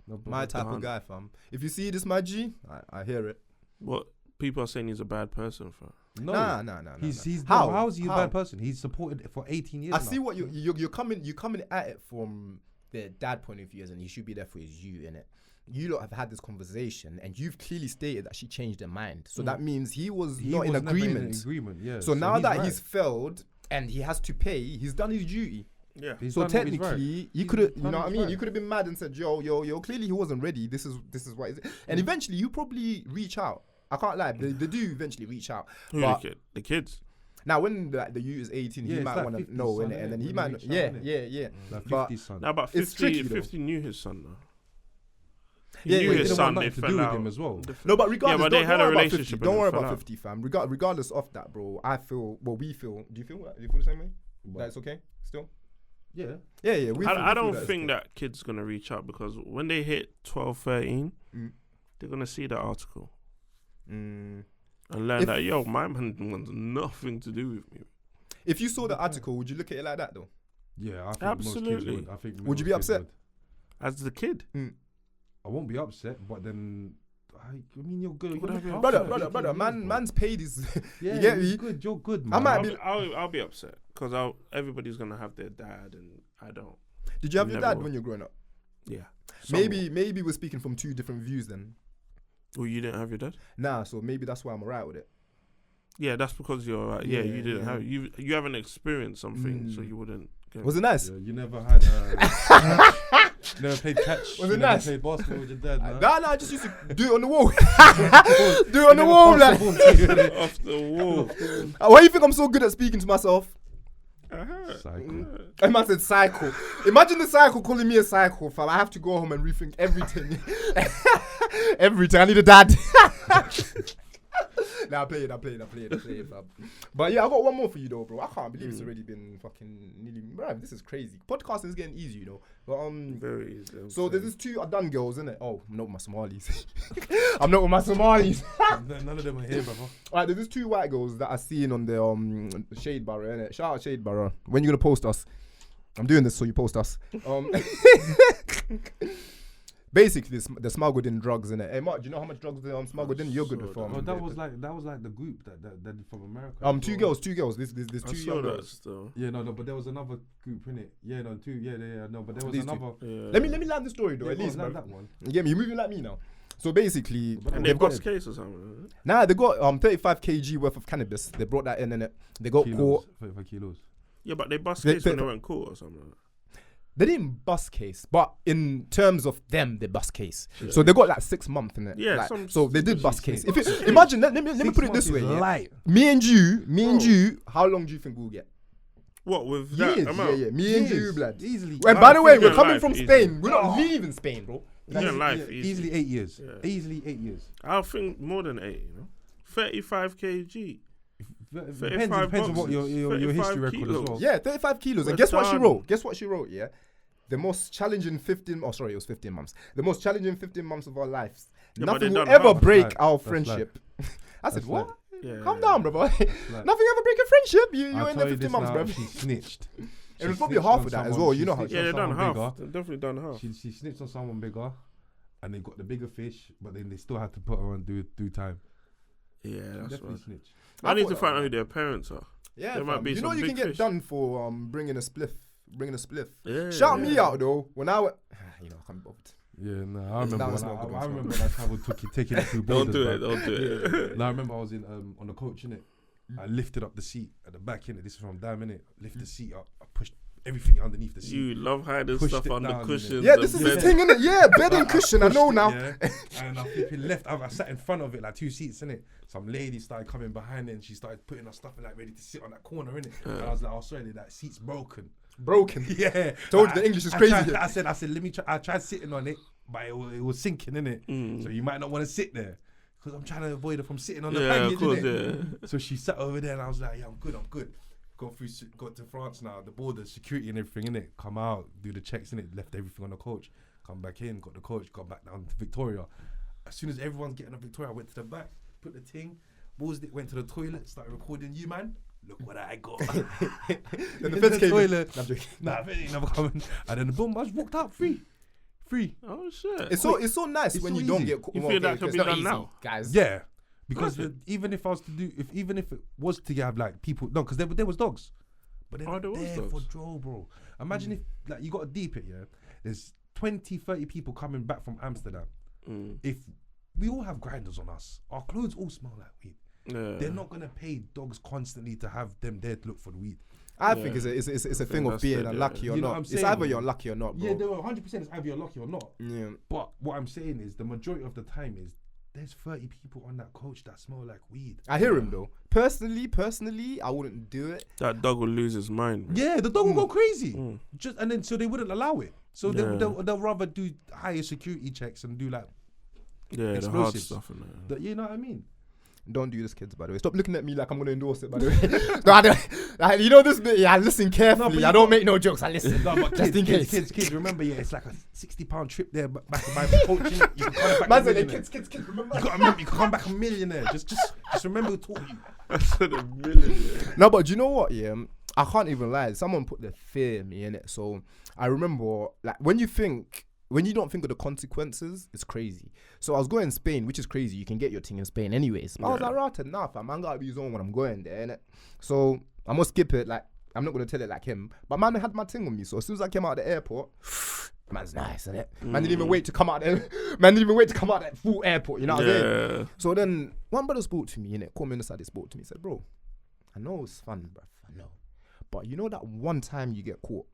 No, My type of guy, fam. If you see this, my G, I hear it. What people are saying he's a bad person for? No. Nah. He's how is he a bad person? He's supported it for 18 years. I see what you're coming at it from the dad point of view, and he should be there for his you, innit? You lot have had this conversation, and you've clearly stated that she changed her mind. So that means he was not in agreement. Yeah. So now that he's failed and he has to pay, he's done his duty. Yeah. So technically, he could have, you know what I mean? You could have been mad and said, yo, clearly he wasn't ready. This is what is it. And eventually, you probably reach out. I can't lie. They do eventually reach out. Who, the kids? Now, when the youth is 18, he might want to know, innit? And then he might, Like 50 son. Now, about 50 knew his son, though. He Yeah, knew his son. They to fell do with out. him as well. No, but regardless, but they had a don't worry about relationship 50. Don't and worry they fell about out. 50, fam. Regardless of that, bro, I feel, we feel. Do you feel the same way? That's okay still? Yeah. Yeah. I don't think that kid's going to reach out because when they hit 12, 13, they're going to see that article and learn that, yo, my man wants nothing to do with me. If you saw the article, would you look at it like that though? Yeah, I think Absolutely. most kids would. I think Would you be most kids upset? would. As the kid. I won't be upset, but then I mean, you're good. Brother, man's paid his. Yeah, you get me? you're good. You're good, man. I'll be upset because everybody's gonna have their dad and I don't. Did you have your Never dad will. when you were growing up? Yeah. Maybe we're speaking from two different views then. Well, you didn't have your dad? Nah, so maybe that's why I'm alright with it. Yeah, that's because you're right. Yeah, you didn't yeah. have you haven't experienced something, so you wouldn't. Was it nice? Yeah, you never had. Never played catch. Was it you nice? Never played basketball with your dad. Man. Nah, I just used to do it on the wall. Do it on the wall, like. Off the wall. Why do you think I'm so good at speaking to myself? Cycle. And man said cycle. Imagine the cycle calling me a cycle, fam. I have to go home and rethink everything. Everything. I need a dad. Nah, I play it, fam. But yeah, I got one more for you though, bro. I can't believe it's already been fucking nearly. Bro, this is crazy. Podcasting is getting easy, you know. But Very easy. so there's these two Adan girls, innit? Oh, I'm not with my Somalis. I'm not with my Somalis. None of them are here, brother. Alright, there's these two white girls that I seen on the Shadeborough, innit? Shout out Shadeborough. When you gonna post us? I'm doing this so you post us. Basically, they're smuggled in drugs, innit? Hey, Mark, do you know how much drugs they smuggled in? You're good with Oh, that was like the group that did from America. two girls. There's two young girls. Still. Yeah, no, but there was another group in it. Yeah, no, two. Yeah, no, but there was These two. another. Yeah. Let me land the story though. Yeah, At least, that man. one. You get me? You're moving like me now. So basically, And they've got case or something. Nah, they got 35 kg worth of cannabis. They brought that in, innit? They got caught. 35 kilos. Yeah, but they bust case when they went court or something. They didn't bust case, but in terms of them, they bust case. Yeah. So they got like 6 months in it. Yeah, like, so they did bust case. Imagine, let me put it this way. Yeah? Me and you, how long do you think we'll get? What, with that amount? Yeah. Me and you, blood. Easily. And by the way, we're coming life from easily. Spain. We're not leaving Spain, bro. Easily 8 years. Yeah. Easily 8 years. I think more than 8, you know. 35 kg. Depends on what your history record kilos. as well. Yeah, 35 kilos. And guess what she wrote? Guess what she wrote, yeah? The most challenging 15... Oh, sorry, it was 15 months. The most challenging 15 months of our lives. Yeah, Nothing will ever break our friendship. I said, That's what? Yeah, Calm down, bro. Nothing ever break a friendship. You're in the 15 months, bro. She snitched. It was probably half of that as well. You know how Yeah, they've done half. They've definitely done half. She snitched on someone bigger, and they got the bigger fish, but then they still had to put her on do time. Yeah, that's Definitely right. snitch. I need to find out who their parents are. Yeah, There might be you know some you can big get fish. done for bringing a spliff. Yeah, Shout me out though. When I went, you know, I can't be bothered. Yeah, no, I That remember. was not a good one, I remember when I travelled, taking it through Don't borders. do it. Don't do it. No, I remember I was in on the coach innit. I lifted up the seat at the back innit. This is from Dam innit. Lift the seat up. I pushed everything underneath the seat. You love hiding Pushed stuff it on the down, cushions. Yeah, this is the thing, innit? Yeah, bed and cushion. I know now. Yeah, and I flipping left. I sat in front of it, like 2 seats in it. Some lady started coming behind it, and she started putting her stuff like ready to sit on that corner in it. And I was like, "Oh, sorry, that seat's broken." Broken. Yeah, Told you the English is crazy. I said, let me try. I tried sitting on it, but it was sinking in it. So you might not want to sit there because I'm trying to avoid her from sitting on the baggage. Of course, innit? So she sat over there, and I was like, "Yeah, I'm good." Got to France now, the border, security and everything in it. Come out, do the checks in it. Left everything on the coach. Come back in, got the coach. Got back down to Victoria. As soon as everyone's getting up Victoria, I went to the back, put the thing, paused it, went to the toilet, started recording you, man. Look what I got. Then the feds came in. toilet. Nah, feds ain't never coming. And then boom, I just walked out free. Oh shit. It's so nice it's when so you don't easy. get. You feel that can be done now, guys? Yeah, because even if I was to do, even if it was to have like people, no, because there was dogs, but they're there was there dogs. for Joe, bro. Imagine if like you got to deep it, yeah. There's 20-30 people coming back from Amsterdam. If we all have grinders on us, our clothes all smell like weed. They're not gonna pay dogs constantly to have them there to look for the weed. I think it's a thing of being unlucky or You know not. what I'm It's saying, either bro? you're lucky or not, bro. Yeah, there were 100% it's either you're lucky or not. Yeah. But what I'm saying is the majority of the time is there's 30 people on that coach that smell like weed. I hear him though. Personally, I wouldn't do it. That dog will lose his mind. Man. Yeah, the dog will go crazy. Just and then so they wouldn't allow it. So they'll rather do higher security checks and do like Yeah, the hard explosives. stuff and that. You know what I mean? Don't do this, kids, by the way. Stop looking at me like I'm going to endorse it, by the way. No, I don't, you know this bit? Yeah, I listen carefully. I don't make no jokes. I listen. No, but Just in case. Kids, remember, yeah, it's like a £60 trip there back to my coach. innit? You can come back Man a said, millionaire. kids, remember? You gotta remember, you can come back a millionaire. Just remember who taught you. I said a million. No, but do you know what? Yeah, I can't even lie. Someone put the fear in me in it. So I remember, like, when you don't think of the consequences, it's crazy. So I was going to Spain, which is crazy. You can get your thing in Spain anyways. But I was like, right enough, fam. Man gotta be his own when I'm going there, innit? So I'm gonna skip it. Like, I'm not gonna tell it like him. But man had my thing on me. So as soon as I came out of the airport, man's nice, innit? Man didn't even wait to come out there. Man didn't even wait to come out that full airport. You know what I'm saying? So then one brother spoke to me, innit? Called me on the side. He spoke to me. He said, bro, I know it's fun, bruv. I know. But you know that one time you get caught,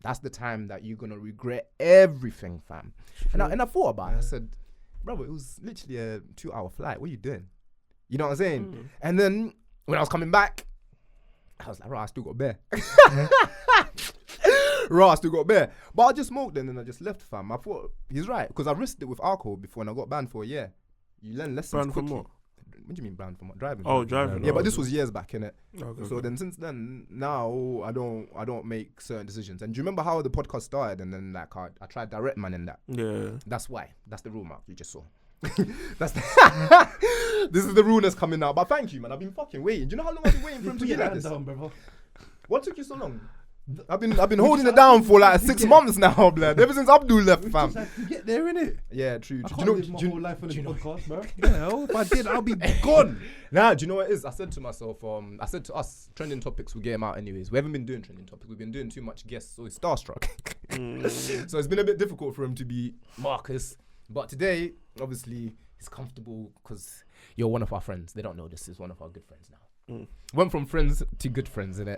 that's the time that you're gonna regret everything, fam. And I thought about it. I said, brother, it was literally a 2-hour flight. What are you doing? You know what I'm saying? And then when I was coming back, I was like, right, I still got bear. Right, I still got bear. But I just smoked then and I just left, fam. I thought he's right because I risked it with alcohol before and I got banned for a year. You learn lessons Banned quickly. from what? What do you mean banned from what? Driving. Oh, driving. Yeah, but this was years back, innit? Okay, So then since then, now I don't make certain decisions. And do you remember how the podcast started and then like I tried direct man in that? Yeah. That's why. That's the rule, Mark. You just saw. This is the rule that's coming out. But thank you, man. I've been fucking waiting. Do you know how long I've been waiting for him to get like this? What took you so long? I've been holding it down for like 6 months now, blood. Ever since Abdul left, fam. To get there, innit? Yeah, true. I Do can't you live my whole life on this know- podcast, bro. Yeah, if I did, I'll be gone. Nah, do you know what it is? I said to myself, I said to us, trending topics, we'll get them out anyways. We haven't been doing trending topics. We've been doing too much guests, so he's starstruck. So it's been a bit difficult for him to be Marcus. But today, obviously, he's comfortable because you're one of our friends. They don't know this is one of our good friends now. Went from friends to good friends, innit?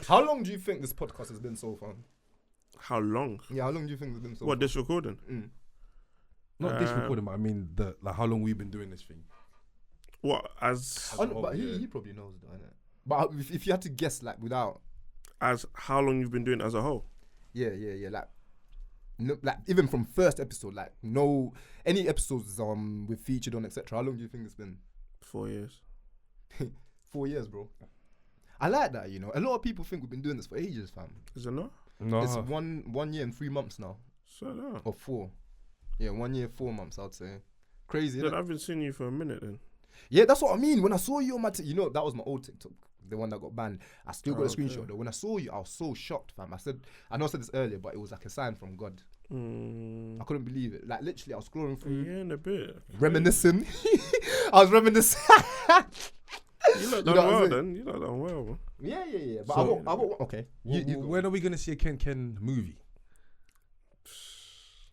How long do you think this podcast has been so far? How long? Yeah, how long do you think it's been so far? What, this recording? Not this recording, but I mean, like how long we've been doing this thing. What, as... Oh, no, but he probably knows, though, innit? But if you had to guess, like, without... As how long you've been doing it as a whole? Yeah. Like, no, like even from first episode, like, no... Any episodes we've featured on, etc. How long do you think it's been? 4 years. 4 years, bro. I like that, you know. A lot of people think we've been doing this for ages, fam. Is it not? No. It's 1 year and 3 months now. So no. Or 4. Yeah, 1 year, 4 months, I'd say. Crazy, Then innit? I've been seeing you for a minute then. Yeah, that's what I mean. When I saw you on my you know, that was my old TikTok, the one that got banned. I still got a screenshot though. When I saw you, I was so shocked, fam. I know I said this earlier, but it was like a sign from God. I couldn't believe it. Like, literally, I was scrolling through. Yeah, in a bit. Reminiscing. I was reminiscing. You lot know done what I'm well saying? then. You lot done well, bro. Yeah. But So- I got okay. You go. When are we gonna see a KenKen movie?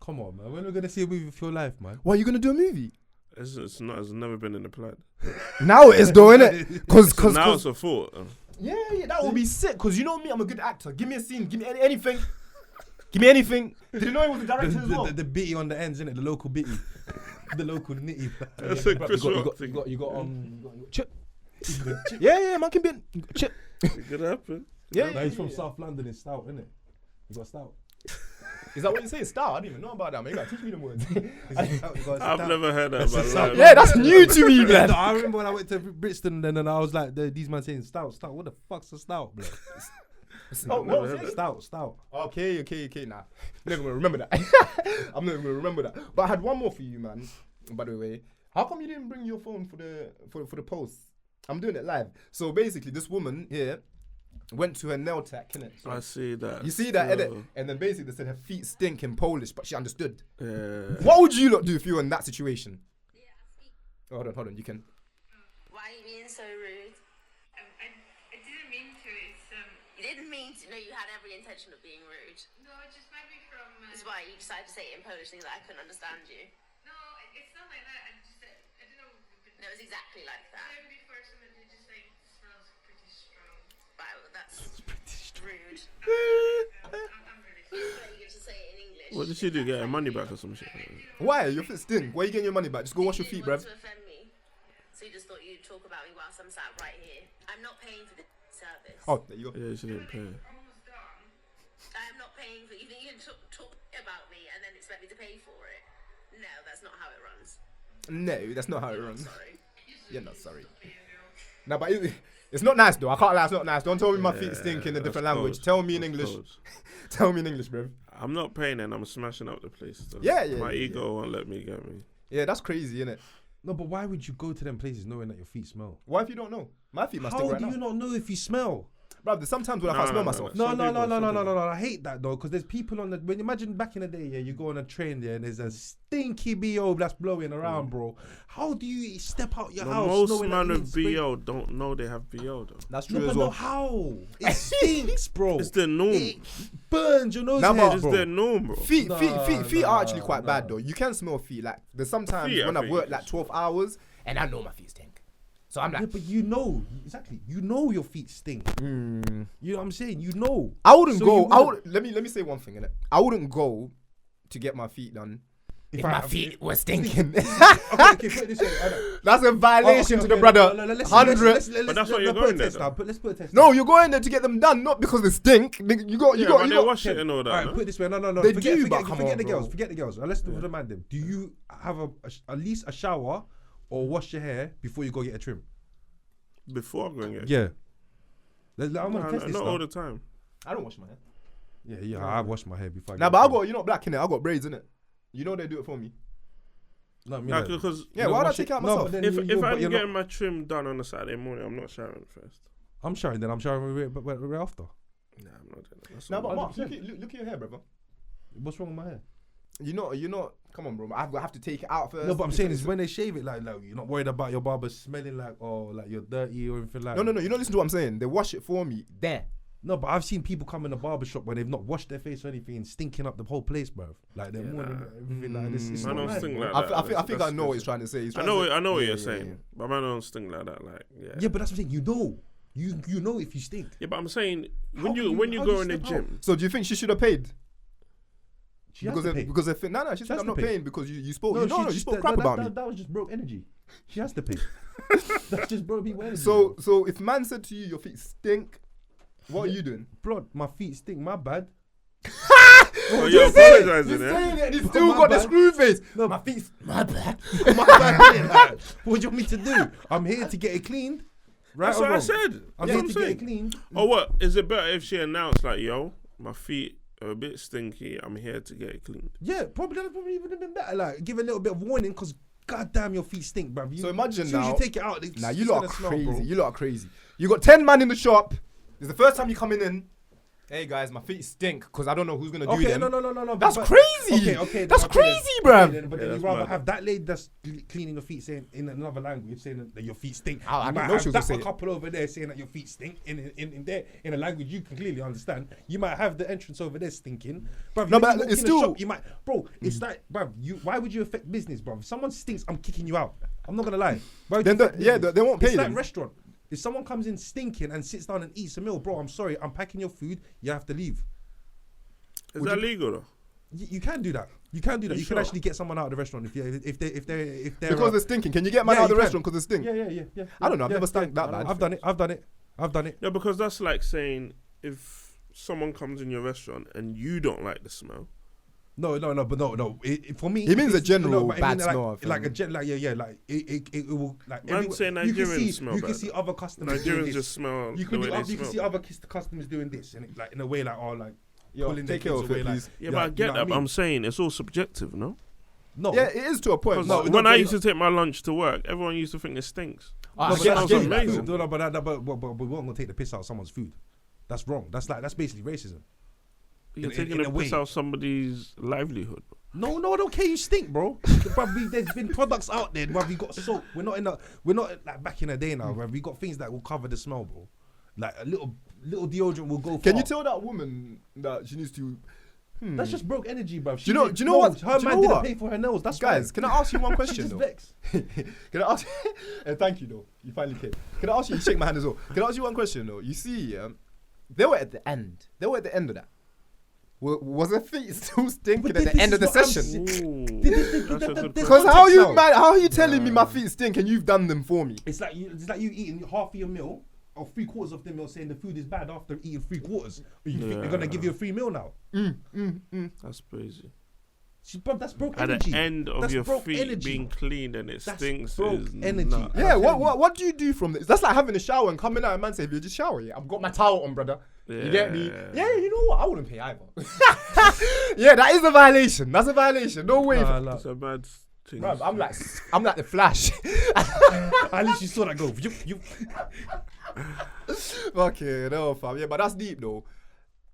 Come on, man. When are we gonna see a movie for your life, man? Why are you gonna do a movie? It's never been in the plan. Now it is though, innit? Cause Now it's a thought. yeah, that would be sick. Cause you know me, I'm a good actor. Give me a scene. Give me anything. Give me anything. Did you know he was the director as well? The bitty on the ends, innit? The local bitty. The local nitty. That's a Chris Rock thing. You got chip. Yeah, man can be chip. It could happen. Yeah, He's from South London in Stout, innit? You got Stout. Is that what you say? Star? I didn't even know about that, man. You gotta teach me the words. I've never heard that in my life. Yeah, that's new to me, man. I remember when I went to Brixton and then I was like, these man saying Stout. What the fuck's a Stout, bro? Oh, what? Say it. Stout. Okay. Nah, I'm never gonna remember that. I'm never gonna remember that. But I had one more for you, man. By the way, how come you didn't bring your phone for the post? I'm doing it live. So basically, this woman here went to her nail tech, innit? So I see that. you see that, still. innit? And then basically they said her feet stink in Polish, but she understood. Yeah. What would you lot do if you were in that situation? Oh, hold on, you can. Why are you being so rude? I didn't mean to. It's You didn't mean to. No, you had every intention of being rude. no, it just might be from. That's why you decided to say it in Polish, things that I couldn't understand you. No, it's not like that. I don't know. No, it was exactly like that. Maybe for someone who just like smells pretty strong. Right, well, that's rude. I'm really sorry. But you get to say it in English. What did she do? Get her money back or some shit? Why? Your feet stink. Why are you getting your money back? Just go wash your feet, You didn't bruv. want to offend me, so you just thought you'd talk about me whilst I'm sat right here. I'm not paying for this service. Oh, there you go. Yeah, she didn't pay. Almost done. I am not paying for. You think you can talk about me and then expect me to pay for it? No, that's not how it runs. No, that's not how it runs. Sorry. You're not sorry. No, but it's not nice though. I can't lie, it's not nice. Don't tell me my feet stink in a different that's language. cold. Tell me in That's English. cold. Tell me in English, bro. I'm not paying and I'm smashing up the place. So Yeah. My ego won't let me get me. Yeah, that's crazy, innit? No, but why would you go to them places knowing that your feet smell? What if you don't know? My feet must How stink right do now. you not know if you smell? Bro, there's sometimes when I can't smell myself. No, Some no, no, people- no, some no, no, people. no, no. I hate that though, because there's people on the. When imagine back in the day, yeah, you go on a train there and there's a stinky BO that's blowing around, bro. How do you step out your The house? most knowing that man you with ain't BO don't know they have BO though. That's No, true but as no, well. how? It stinks, bro. It's their norm. It burns your nose Nah, hairs, but- It's bro. their norm, bro. Feet Nah, are actually quite nah. bad though. You can smell feet. Like there's sometimes Feet, I when I've think worked is- like 12 hours and I know my feet stink. So I'm Yeah, like, but you know exactly. You know your feet stink. You know what I'm saying? You know. I wouldn't So go. you wouldn't- Let me say one thing, innit? I wouldn't go to get my feet done if my feet were stinking. Okay, put it this way. I know. That's a violation Oh, to the brother. Let's- 100. But that's why you're put a going there, test now. Let's put a test. No, you're going there to get them done, not because they stink. You got. Yeah, You but they got. wash it and all that. All right, no? put it this way. No. They Forget do, but come on, the girls. bro. Forget the girls. Let's remind them. Do you have at least a shower or wash your hair before you go get a trim? Before going it. Yeah. I'm gonna Nah, test this not now. all the time. I don't wash my hair. Yeah. I wash my hair before. Nah, but I got. You're not black in it. I got braids in it. You know they do it for me. No, Nah, because Yeah, why would I take it out myself? if I'm getting my trim done on a Saturday morning, I'm not showering first. I'm showering, then I'm showering right after. Nah, I'm not doing that. That's Nah, all. but Mark, 100%. look at your hair, brother. What's wrong with my hair? You're not. Come on, bro. I have to take it out first. No, but I'm saying is when they shave it, like you're not worried about your barber smelling like like you're dirty or anything like. No. You don't listen to what I'm saying. They wash it for me there. No, but I've seen people come in the barber shop when they've not washed their face or anything and stinking up the whole place, bro. Like they're morning, everything like this. It's I not don't right, stink bro. like I that. think I That's know what he's trying to say. He's I trying know. to say- I know what Yeah, you're yeah, saying, yeah. but man don't stink like that. Like, Yeah, but that's what I'm saying. You know, you know if you stink. Yeah, but I'm saying How when can you you- when you how go do in the you step gym, So do you think she should have paid? She has Because to they pay. because they think she said has I'm to not pay. paying because you spoke. No, You she spoke just- crap that- about that- me. That was just broke energy. She has to pay. That's just broke people energy. So if man said to you your feet stink, what are you doing? blood, my feet stink. My bad. oh, you're apologizing, You're eh? saying it and you Because still my got the bad. screw face. No, My feet. My bad. my bad. Like, what do you want me to do? I'm here to get it cleaned. Right That's or what I wrong? said. I'm That's here what to get it saying. cleaned. Or what? Is it better if she announced like, yo, my feet are a bit stinky. I'm here to get it cleaned. Yeah, probably even been better. Like, give a little bit of warning because goddamn your feet stink, bruv. So imagine as soon as now- you take it out, Nah, you it's lot are gonna smell, crazy. bro. You lot are crazy. You got 10 man in the shop. It's the first time you coming in. Hey guys, my feet stink because I don't know who's gonna do Okay, them. no. That's but- crazy. Okay, That's okay, then. crazy, bruv. Okay, then, but Yeah, then you that's rather mad. have that lady that's cleaning your feet saying in another language saying that your feet stink. I You didn't might know have she was that gonna say a it. couple over there saying that your feet stink in a language you can clearly understand. You might have the entrance over there stinking. Bruv, No, when but you walk it's in the still- shop, you might, bro. It's like, bruv, why would you affect business, bruv? If someone stinks, I'm kicking you out. I'm not gonna lie. Why would Then you affect yeah, business? they won't pay It's them. like restaurant. If someone comes in stinking and sits down and eats a meal, bro, I'm sorry, I'm packing your food. You have to leave. Is that legal though? You can do that. You can do that. You You can sure? actually get someone out of the restaurant if they're Because they're stinking. Can you get man Yeah, out of the you can. restaurant because they stink? Yeah. I don't know, I've never stank that bad. I've done it. Yeah, because that's like saying if someone comes in your restaurant and you don't like the smell. No. For me, He means a it's- general but I bad mean, like, smell, I think. like a gen, like it will like. Man everywhere- say you can Nigerians see, smell You can bad. see other customers doing Nigerians this. just smell You the can way they you can see smell. other customers doing this and like in a way like Yo, pulling their take care kids of away it, like. please. Yeah, but I get that. But I'm saying it's all subjective, no? No. Yeah, it is to a point. Because but- when I used to take my lunch to work, everyone used to think it stinks. I No, get- but I that's get that. amazing. No, but we won't gonna take the piss out of someone's food. That's wrong. That's basically racism. You're In- taking in a a piss way. out of somebody's livelihood. No, I don't care. You stink, bro. Bruv, there's been products out there. Bruv, we got soap. We're not like back in the day now. Bruv, we got things that will cover the smell, bro. Like a little deodorant will go. Can far. you tell that woman that she needs to? That's just broke energy, bruv. Do you know what? Her Do you man know didn't what? pay for her nails. That's Guys, fine. can I ask you one She question just though? vex. Can I ask? Thank you though. You finally came. Can I ask you? You shake my hand as well. Can I ask you one question though? You see, they were at the end. They were at the end of that. Was her feet still stinking But at this the end is of the what I'm session? Ooh, This- that's a good this- question. Because how context you now. man? How are you telling me my feet stink and you've done them for me? It's like you eating half of your meal or 3/4 of the meal, saying the food is bad after eating 3/4. But you think they're gonna give you a free meal now? That's crazy. Bruv, that's broke At energy. the end of That's your broke feet energy. being cleaned and it That's stinks broke is energy. nuts. Yeah, I'm telling what do you do from this? That's like having a shower and coming out and man say, "You just shower, yeah. I've got my towel on, brother. You get me? Yeah, you know what? I wouldn't pay either. Yeah, that is a violation. That's a violation. No way. It's a bad thing. Bruv, I'm like the Flash. At least you saw that go. Okay, no, fam. Yeah, but that's deep though.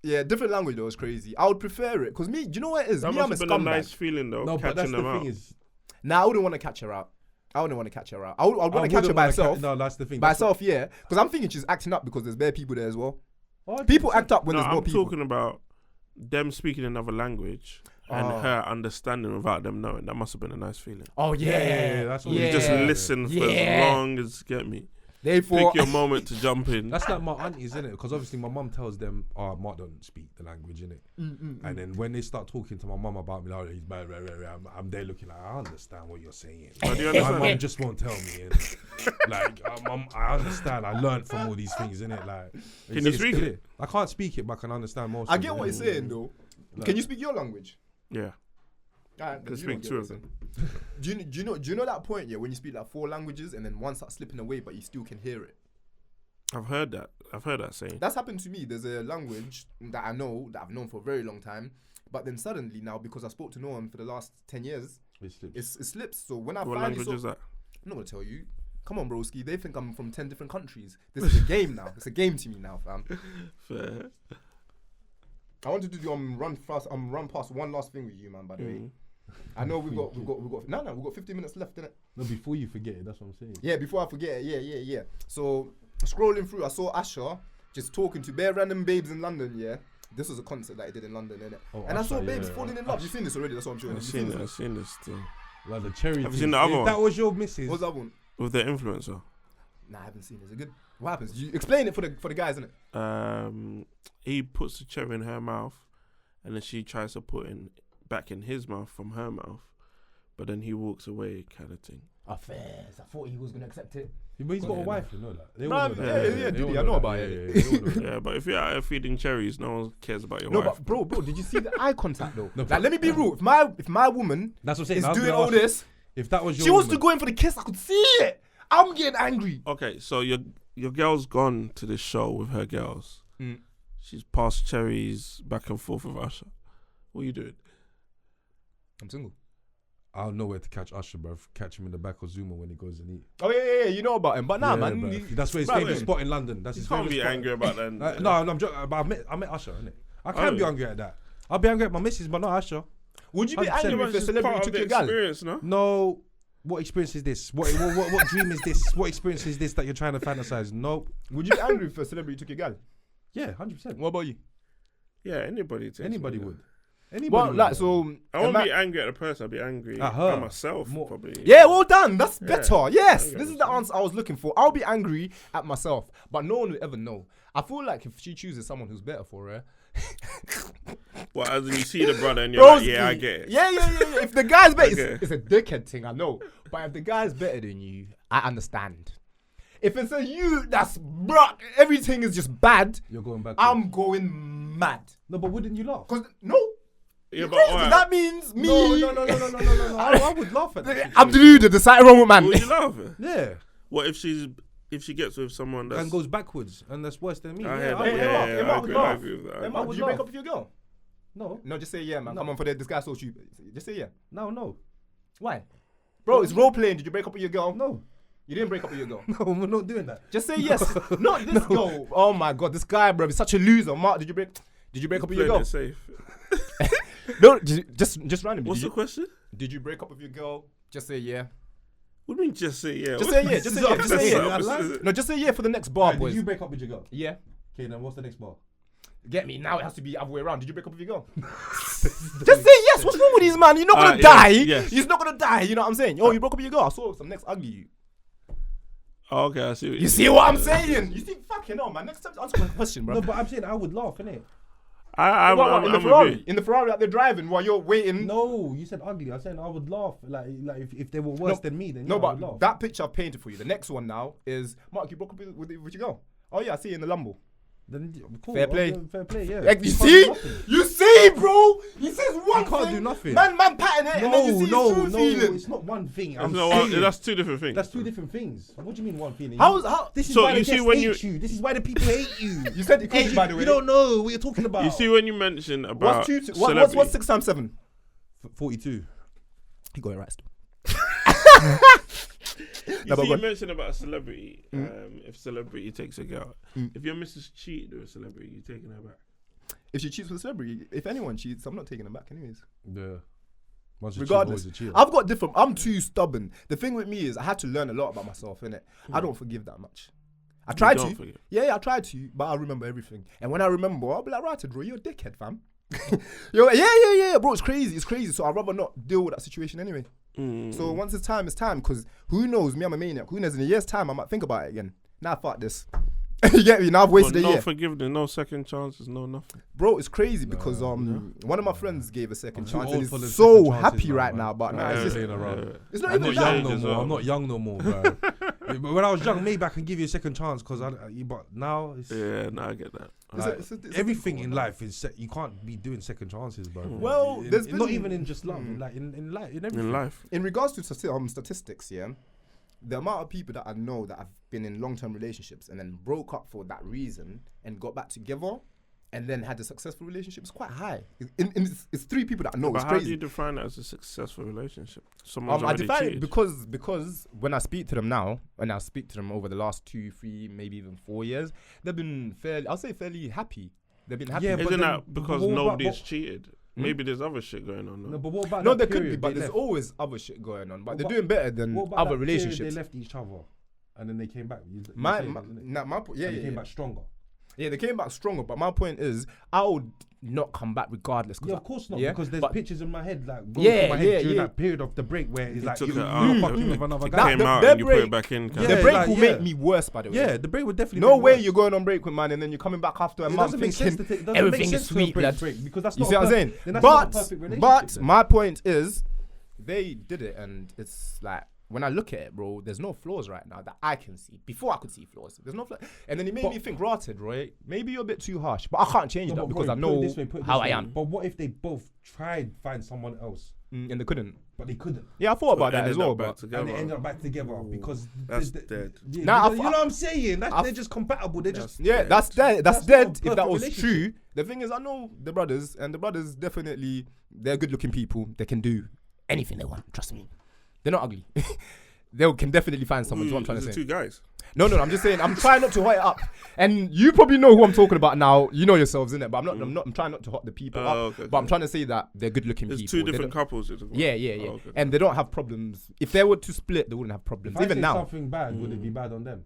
Yeah, different language though is crazy. I would prefer it because me, do you know what it is? That Me, I'm a must have been a scumbag. nice feeling though. No, but that's catching the them out. thing is. Nah, I wouldn't want to catch her out. I wouldn't want to catch her out. I would want to catch her by herself. No, that's the thing. By herself, yeah. Because I'm thinking she's acting up because there's bare people there as well. Oh, People act up when No, there's more I'm people. talking about them speaking another language and her understanding without them knowing. That must have been a nice feeling. Oh yeah, that's what You just listen for as long as get me. Therefore, Pick your moment to jump in. That's like my aunties, isn't it? Because obviously my mum tells them, "Oh, Mark don't speak the language, innit?" And then when they start talking to my mum about me, like, he's bad, I'm there looking like, I understand what you're saying. Oh, do you My understand? mum just won't tell me. And like, mum, I understand. I learned from all these things, innit? Like, Can you speak it? I can't speak it, but I can understand most. I of get it, what you're innit? saying though. Can you speak your language? Yeah. Alright, Can then you speak don't two get of them. Do you know that point, yeah, when you speak like 4 languages and then one starts slipping away but you still can hear it? I've heard that. I've heard that saying. That's happened to me. There's a language that I know, that I've known for a very long time, but then suddenly now, because I spoke to no one for the last 10 years, it slips. So when I What finally language is that? I'm not gonna tell you. Come on, broski. They think I'm from 10 different countries. This is a game now. It's a game to me now, fam. Fair. I wanted to do run past one last thing with you, man. By the way, I know we've got 15 minutes left, innit? No, before you forget it, that's what I'm saying. Yeah, before I forget it. Yeah. So scrolling through, I saw Asher just talking to bare random babes in London. Yeah, this was a concert that he did in London, innit? Oh, and I saw Asher, babes yeah. falling in love. You've seen this already. That's what I'm showing. I've seen this thing. Like the cherry. Have you thing. seen the other If one? that was your missus. What's that one? With the influencer. Nah, I haven't seen it. Is it good? What happens? You explain it for the guys, innit? He puts the cherry in her mouth, and then she tries to put it back in his mouth from her mouth, but then he walks away, kind of thing. Affairs. I thought he was gonna accept it. But he's got a wife, you know that. They all Bruh, know that. yeah, They all Diddy, I know that. about it. Yeah, but if you're out there feeding cherries, no one cares about your No, wife. but bro, did you see the eye contact though? No, like, let me be real. If my woman That's what I'm saying. is I was doing gonna all ask you, this, if that was your she wants to woman- go in for the kiss. I could see it. I'm getting angry. Okay, so your girl's gone to this show with her girls. She's passed cherries back and forth with Usher. What are you doing? I'm single. I'll know where to catch Usher, bruv. Catch him in the back of Zuma when he goes and eat. Oh yeah, you know about him, but nah, Yeah, man. bruv. That's where his Bruv, favourite yeah. spot in London. That's You his can't favourite be spot. angry about that. No, I'm joking. But I met Usher, innit? I can Oh, be yeah. angry at that. I'll be angry at my missus, but not Usher. Would you be 100%. angry if a It's celebrity part of took the your gal? experience, no? No. What experience is this? What dream is this? What experience is this that you're trying to fantasize? Nope. Would you be angry if a celebrity took your gal? Yeah, 100%. What about you? Yeah, anybody takes Anybody me, would. yeah. Anybody Well, would. like so. I won't be angry at the person. I'll be angry At her. at myself, More- probably. Yeah, well done. That's Yeah. better. Yes, Yeah, this is the answer I was looking for. I'll be angry at myself, but no one will ever know. I feel like if she chooses someone who's better for her, Well, as in you see the brother and you're like, Broski. yeah, I get it. Yeah. If the guy's better, Okay. it's a dickhead thing, I know. But if the guy's better than you, I understand. If it's a you that's bruh, everything is just bad, You're going back. I'm going mad. No, but wouldn't you laugh? Cause no, Yeah, but crazy. alright. That means me. No. I would laugh at that. I'm deluded. There's something wrong with man. Would you laugh at? Yeah. What if she gets with someone that's And goes backwards, and that's worse than me. I Yeah, hear I that. would Yeah, laugh. yeah, Emma I would agree. I laugh. agree with that. Emma, would would you break laugh. up with your girl? No, No, just say yeah, man. No. Come on, for this guy so cheap. Just say yeah. no. Why? Bro, it's role playing. Did you break up with your girl? No, You didn't break up with your girl. no, we're not doing that. Just say yes. Not this girl. Oh my god, this guy, bro, is such a loser. Mark, did you break up with your Playing girl? it safe. No, just randomly. What's the question? Did you break up with your girl? Just say yeah. What do you mean just say yeah? Just say yeah. Just say yeah. Just say yeah. That's No, just say yeah for the next bar, Did boys. you break up with your girl? Yeah. Okay, then what's the next bar? Get me now. It has to be other way around. Did you break up with your girl? Just say yes. What's wrong with these man? You're not gonna die. yes. He's not gonna die. You know what I'm saying? Oh, you broke up with your girl. I saw some next ugly you. Oh, okay, I see what You see what I'm saying? You see, fucking hell, man. Next time, answer my question, bro. No, but I'm saying I would laugh, innit? I'm in the with Ferrari, you. in the Ferrari that they're driving while you're waiting. No, you said ugly. I'm saying I would laugh. Like if they were worse than me, then No, yeah, I would but laugh. that picture I've painted for you. The next one now is Mark. You broke up with your girl. Oh yeah, I see you in the Lambo. Then, cool, Fair play. Fair play, yeah. Like, you can't see? do nothing. You see, bro? He says one You can't thing. do nothing. Man patting it, and then you see his true feeling. it's not one thing. That's I'm not saying one- that's two different things. That's two different things. What do you mean one feeling? How? This is So why you the see guests when hate you. This is why the people hate you. You said it Hey, quick, by the way. You don't know what you're talking about. You see when you mention about What's 6 times 7? 42. You got it right. You see, you mentioned about a celebrity. If celebrity takes a girl, if your missus cheated with a celebrity, you taking her back? If she cheats with a celebrity, if anyone cheats, I'm not taking them back anyways. Yeah. Regardless, I've got different. I'm too stubborn. The thing with me is I had to learn a lot about myself, innit? I don't forgive that much. I tried to. Forgive. Yeah, I tried to, but I remember everything. And when I remember, I'll be like, right, bro, you're a dickhead, fam. You're like, yeah, bro, it's crazy. So I'd rather not deal with that situation anyway. So once it's time, because who knows? Me, I'm a maniac. Who knows? In a year's time, I might think about it again. Nah, fuck this. You get me? Now I've wasted a year. No forgiveness, no second chances, no nothing. Bro, it's crazy because one of my friends gave a second chance and he's so happy right now. But nah, it's just it's not even young no more. I'm not young no more, bro. But when I was young, maybe I can give you a second chance but now it's I get that. It's everything in life is you can't be doing second chances, bro. Well, there's not even in just love, like in life, in everything. In life. In regards to statistics, yeah, the amount of people that I know that have been in long-term relationships and then broke up for that reason and got back together and then had a successful relationship is quite high. It's 3 people that I know. But it's how crazy. do you define that as a successful relationship? I define it because when I speak to them now, and I speak to them over the last 2, 3, maybe even 4 years, they've been fairly happy. They've been happy. Yeah, Isn't that because nobody's cheated? Maybe there's other shit going on. No, but what about there could be, but there's always other shit going on. But they're doing better than other relationships. They left each other, and then they came back. They came back stronger. Yeah, they came back stronger. But my point is, I would not come back regardless. Yeah, of course not. Because there's pictures in my head, like going through my head during that period of the break where it's like you're fucking with another guy. Came out and you put it back in. The break will make me worse, by the way. Yeah, the break would definitely. No way you're going on break with man and then you're coming back after a month thinking everything is sweet, lad. Because that's you not. See what I'm saying? But my point is, they did it, and it's like. When I look at it, bro, there's no flaws right now that I can see. Before I could see flaws, there's no flaws. And then it made me think, rotted, right? Maybe you're a bit too harsh, but I can't change that because I know how I am. But what if they both tried to find someone else? And they couldn't. But they couldn't. Yeah, I thought about that as well. And they ended up back together because that's dead. You know what I'm saying? They're just compatible. They're just that's dead. That's dead. If that was true, the thing is, I know the brothers, and the brothers definitely they're good-looking people. They can do anything they want. Trust me. They're not ugly. They can definitely find someone. What I'm trying to say. 2 guys. No, I'm just saying. I'm trying not to hot it up, and you probably know who I'm talking about now. You know yourselves, innit? But I'm trying not to hot the people up. Okay, but I'm trying to say that they're good-looking people. There's 2 different couples. Yeah. Okay. And they don't have problems. If they were to split, they wouldn't have problems. If even now. Something bad, would it be bad on them?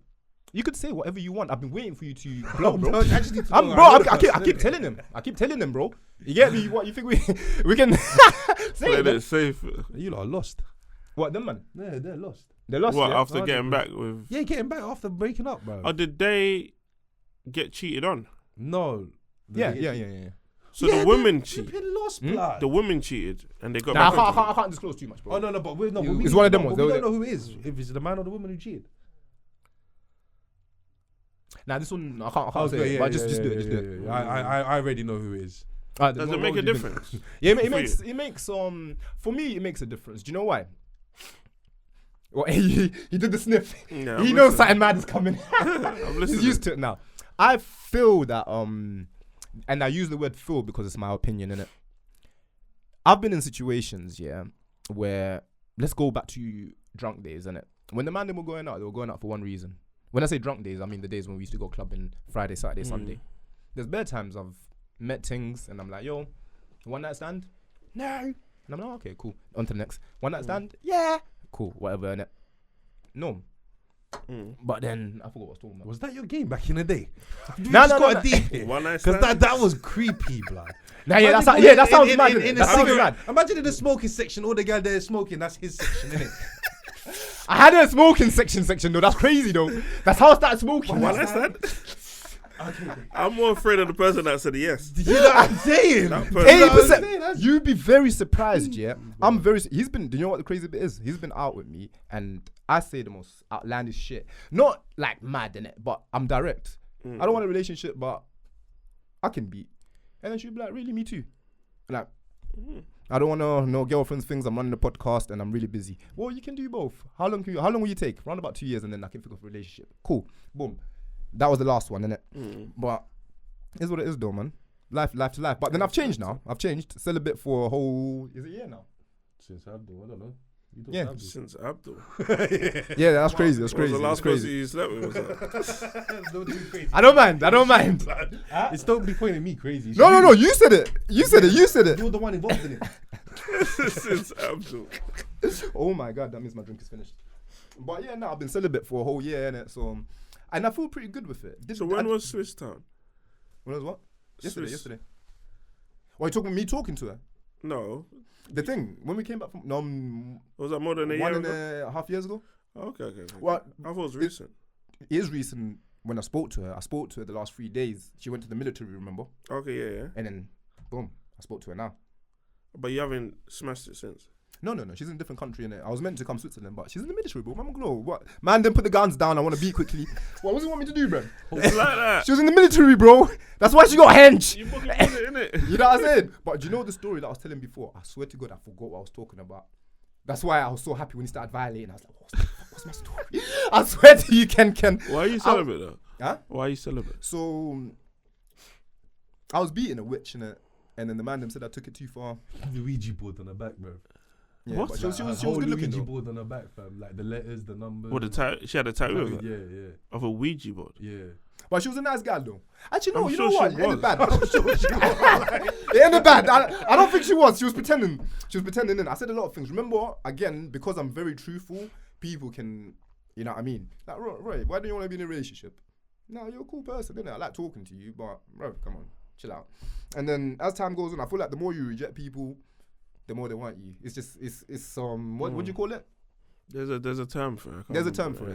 You could say whatever you want. I've been waiting for you to blow, bro. I keep telling them. I keep telling them, bro. You get me? What you think we can say? It safe. You lot are lost. What, them man? Yeah, they're lost. They're lost. What, after getting back with? Yeah, getting back after breaking up, bro. Oh, did they get cheated on? No. Yeah. So the women cheated. Lost, blood. The women cheated and they got back. I can't disclose too much, bro. Oh no, but it's one of them ones. We don't know who it is. If it's the man or the woman who cheated. Nah, this one I can't say. It, but just do it. I already know who it is. Does it make a difference? Yeah, it makes for me it makes a difference. Do you know why? Well, he did the sniff. Yeah, he knows something mad is coming. I'm He's used to it now. I feel that and I use the word feel because it's my opinion, innit? I've been in situations, where let's go back to drunk days, innit? When the man them were going out, they were going out for one reason. When I say drunk days, I mean the days when we used to go clubbing Friday, Saturday, Sunday. There's bare times I've met things and I'm like, yo, one night stand? No. And I'm like, okay, cool. On to the next. One night stand? Yeah. Cool, whatever, innit? No. But then I forgot what I was talking about. Was that your game back in the day? No. One night stand? Because that was creepy, blood. That sounds mad. That sounds mad. Imagine in the smoking section, all the guys there smoking, that's his section, innit? I had a smoking section though. That's crazy though. That's how I started smoking. One night stand? I'm more afraid of the person that said yes. You know what I'm saying? 80%. You'd be very surprised, yeah. He's been. Do you know what the crazy bit is? He's been out with me, and I say the most outlandish shit. Not like mad in it, but I'm direct. I don't want a relationship, but I can beat. And then she'd be like, "Really, me too." Like, I don't want no girlfriends things. I'm running the podcast, and I'm really busy. Well, you can do both. How long will you take? Around about 2 years, and then I can think of a relationship. Cool. Boom. That was the last one, innit? But it's what it is, though, man. Life to life. But then I've changed now. I've changed. Celibate for a whole... Is it a year now? Since I don't know. Yeah. Since Abdul. Yeah, that's crazy. That's What was crazy. the That's last person crazy. you slept with? Was that? Don't do crazy. I don't mind. It's don't be pointing at me crazy. No. You said it. You said it. You're the one involved in it. Since Abdul. Oh my god, that means my drink is finished. But yeah, no, I've been celibate for a whole year, innit? So, and I feel pretty good with it. So when was Swiss Town? When was what? Swiss. Yesterday. What, you talking me talking to her? No. The thing, when we came back from Was that more than a year 1.5 years ago? Okay. Well, I thought it was recent. It is recent when I spoke to her. I spoke to her the last 3 days. She went to the military, remember? Okay, yeah. And then, boom, I spoke to her now. But you haven't smashed it since. No. She's in a different country, innit? I was meant to come Switzerland, but she's in the military, bro. Man, glow. What? Man, then put the guns down. I want to beat quickly. What does he want me to do, bro? It's like that. She was in the military, bro. That's why she got hench. You fucking put it, innit? You know what I'm saying? But do you know the story that I was telling before? I swear to God, I forgot what I was talking about. That's why I was so happy when he started violating. I was like, what's my story? I swear to you, Ken. Why are you celibate, though? Huh? Why are you celibate? So, I was beating a witch, innit? And then the man them said I took it too far. The Ouija board on the back, bro. Yeah, What? but she was good Whole looking Ouija though. board on the back, fam. Like the letters, the numbers. What, she had a tattoo of it? Yeah. Of a Ouija board? Yeah. But she was a nice girl though. Actually, no, I'm you sure know what? she It ain't was. bad. It ain't bad. I don't think she was. She was pretending. And I said a lot of things. Remember, again, because I'm very truthful, people can, you know what I mean? Like, Roy, why don't you want to be in a relationship? No, you're a cool person, innit? I like talking to you, but, bro, come on, chill out. And then as time goes on, I feel like the more you reject people, the more they want you. It's just, it's what do you call it? There's a term for it. I can't There's a remember, term for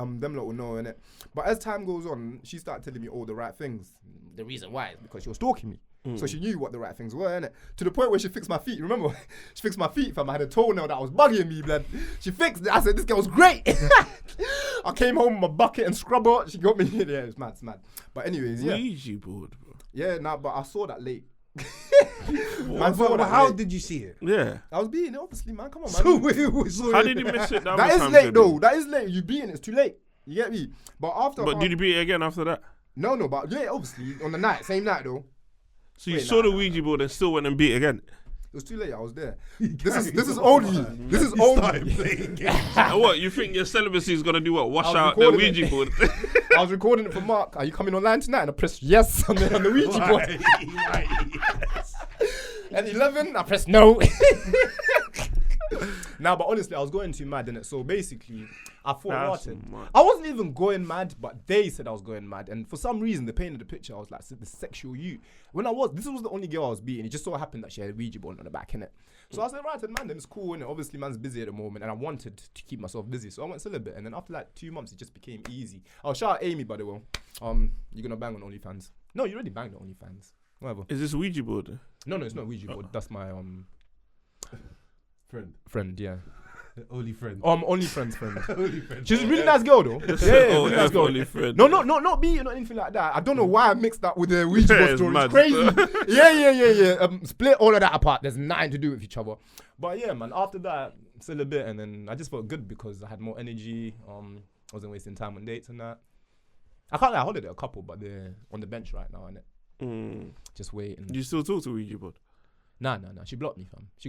it. Them lot will know, innit? But as time goes on, she started telling me all the right things. The reason why is because she was stalking me. So she knew what the right things were, innit? To the point where she fixed my feet. Remember? She fixed my feet, fam. I had a toenail that was bugging me, blood. She fixed it. I said, this girl's great. I came home with my bucket and scrubber. She got me. Yeah, it's mad. But anyways, yeah. Ouija board, bro. Yeah, but I saw that late. How did you see it? Yeah. I was beating it, obviously, man. Come on, man. How did you miss it? That is late, though. That is late. You beating it's too late. You get me? But did you beat it again after that? No, but yeah, obviously on the night, same night though. So you saw the Ouija board and still went and beat again? It was too late. I was there. This is only. And what, you think your celibacy is gonna do what? Wash I was out the recording Ouija it. board? I was recording it for Mark. Are you coming online tonight? And I pressed yes on the Ouija board. At 11, I pressed no. Nah, but honestly, I was going too mad in it. So basically, I thought Martin. I wasn't even going mad, but they said I was going mad. And for some reason, they painted the picture. I was like, the sexual you. This was the only girl I was beating. It just so happened that she had a Ouija board on the back, innit? So I said, right, man, then it's cool, innit? Obviously, man's busy at the moment, and I wanted to keep myself busy. So I went celibate. And then after like 2 months, it just became easy. Oh, shout out Amy, by the way. You're gonna bang on OnlyFans. No, you already banged on OnlyFans. Whatever. Is this Ouija board? No, it's not Ouija board. That's my friend, yeah. Only friend. Only friend. Only friend. She's a really nice girl though. Yeah, really nice girl. Only friend. No, not beating or anything like that. I don't know why I mixed that with the Ouija board story. mad. It's crazy. Yeah. Split all of that apart. There's nothing to do with each other. But yeah, man. After that, still a bit, and then I just felt good because I had more energy. I wasn't wasting time on dates and that. I can't lie, I hollered at a couple, but they're on the bench right now, innit? Just waiting. Do you still talk to Ouija board? Nah. She blocked me, fam. She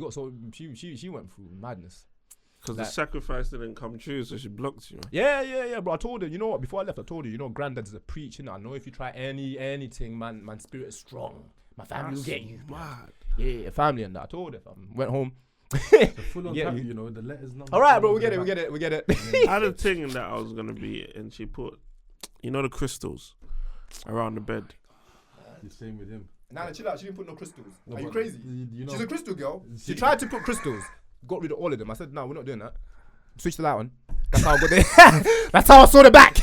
went through madness. Because the sacrifice didn't come true, so she blocked you. Yeah, bro. I told her, you know what? Before I left, I told her, granddad's a preacher. I know if you try anything, man, spirit is strong. My family will get you. Mad. Yeah, family and that. I told her, fam. Went home. Full on tap, the letters. All right, bro. We get it. I had a thing that I was gonna be, and she put, the crystals around the bed. The same with him. Nah, chill out. She didn't put no crystals. No, Are you but crazy? She's a crystal girl. She tried to put crystals. Got rid of all of them. I said, no, we're not doing that. Switch the light on. That's how I got there. That's how I saw the back.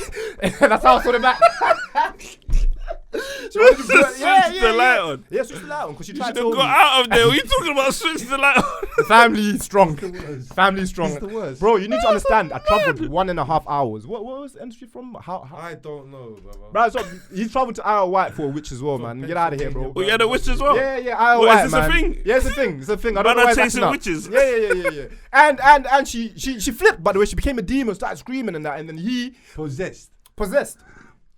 She wanted to Switch the light on. Yeah, switch the light on because she You tried should to have tell got me. out of there. What are you talking about? Switch the light on. Family strong. Family strong. It's the worst. Bro, you need to understand. I traveled 1.5 hours. What was the entry from? How? I don't know, brother. Bro, so he traveled to Isle of Wight for a witch as well, man. Get out of here, bro. Oh, you had a witch as well? Yeah, Isle of What, Wight, is this a man. thing? Yeah, it's a thing. I don't Man know are why it's chasing acting up. witches. Yeah. And she flipped, by the way. She became a demon, started screaming and that, and then he Possessed.